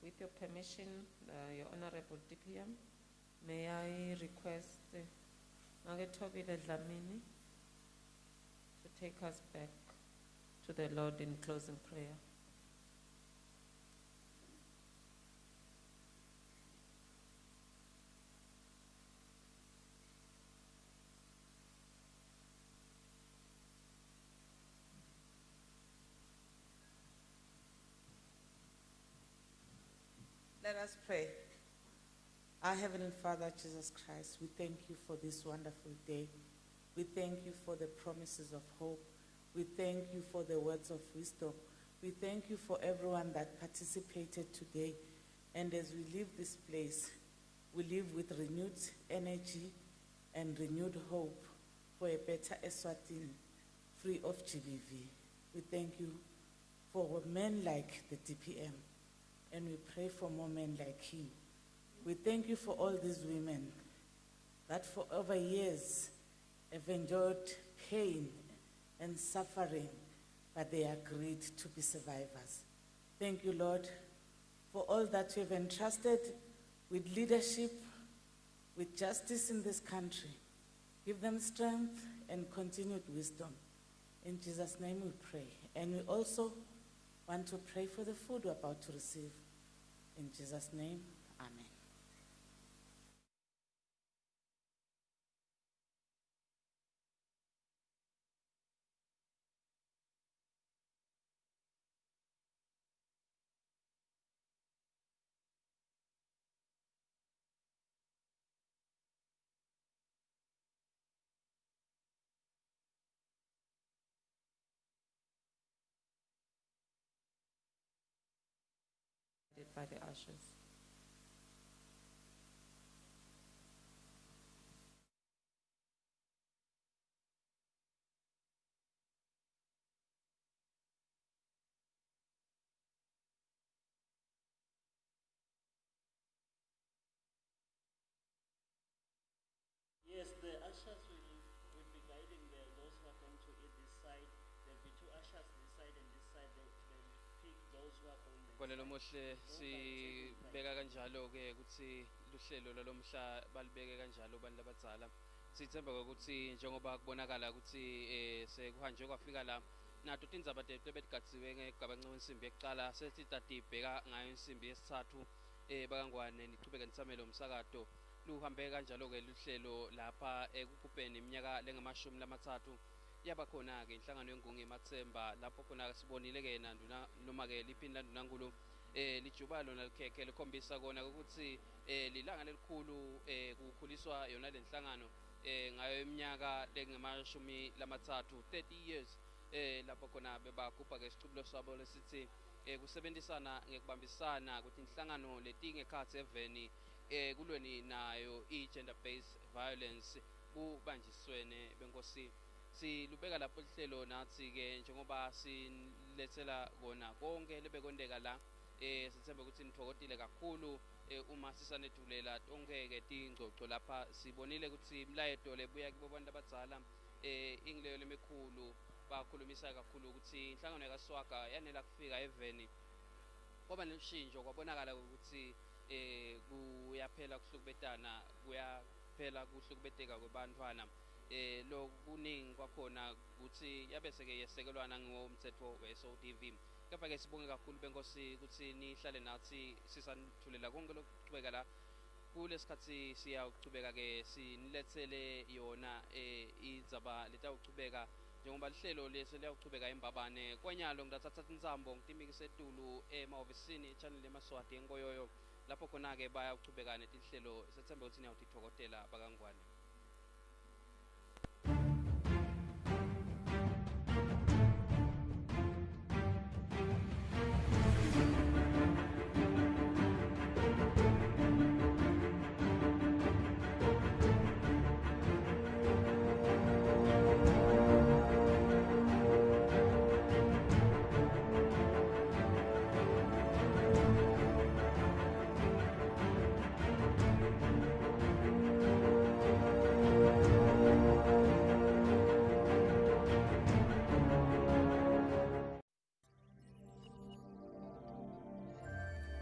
With your permission, Your Honorable DPM, may I request Margaret Tobile Dlamini to take us back to the Lord in closing prayer. Let us pray. Our Heavenly Father, Jesus Christ, we thank you for this wonderful day. We thank you for the promises of hope. We thank you for the words of wisdom. We thank you for everyone that participated today. And as we leave this place, we live with renewed energy and renewed hope for a better Eswatini, free of GBV. We thank you for men like the DPM. And we pray for more men like him. We thank you for all these women that for over years have endured pain and suffering, but they agreed to be survivors. Thank you, Lord, for all that you have entrusted with leadership, with justice in this country. Give them strength and continued wisdom. In Jesus' name we pray. And we also want to pray for the food we're about to receive. In Jesus' name, amen. By the ushers. Yes, the ushers will be guiding those who are going to eat this side. There'll be two ushers this side and this side. They'll pick those who are going there. Kolelo mohle sibeka kanjalo ke ukuthi luhlelo lomhla balibeke kanjalo abantu abadzala. Sithemba ukuthi njengoba kubonakala ukuthi sekuhanjwe kwafika la nato tindzaba tebetigatsiwe ngegabancewe insimbi yekuqala sesitibheka ngayo insimbi yesithathu bakangwane niqhubeka nitsamelo umsakato luhambe kanjalo ke luhlelo lapha ekugubheni iminyaka lengamashumi lamathathu yaba khona ke inhlangano yengungu eMathemba lapho khona sibonile ke nanduna noma ke liphini landunankulu lijubalo nalikhekhe likhombisa kona ukuthi lilanga lelikhulu kukhuliswa yona lenhlangano ngayo iminyaka lengamashumi lamathathu 30 years lapho khona bebagubha ke isicubulo sabo lesithi kusebenzisana ngekubambisana ukuthi inhlangano letingekhathi eveni kulweni nayo i-gender based violence kubanjiswene benkosi silubeka lapho lihlelo nathi ke njengoba silethela kona konke lebekondeka la sithemba ukuthi nithokozile kakhulu uma sisanethulela tonke ke tingcoco lapha sibonile ukuthi imlayeto lebuya kibo bantu abadzala ingileyo lemikhulu bakhulumisa kakhulu ukuthi inhlangano yakwaSwagaa yanela kufika eveni kwaba neshintsho kwabonakala ukuthi kuyaphela kuhlukubetana kuyaphela kuhlukubeteka kwebantwana lo kuningi kwakhona ukuthi yabese ke yesekelwana ngomthetho we-SODV kepha ke sibonge kakhulu benkosi ukuthi nihlale nathi sisanithulela konke lokuqhubeka la kulesikhathi siyaqhubeka ke sinilethele yona indzaba letawuqhubeka njengoba lihlelo lesi liyaqhubeka embabane kwanyalo ngidathatha insambo ngitimikise etulu emahhovisini channel Yemaswati enkoyoyo lapho khona ke bayaqhubeka netinhlelo sethemba ukuthi niyawutithokotela bakangwane.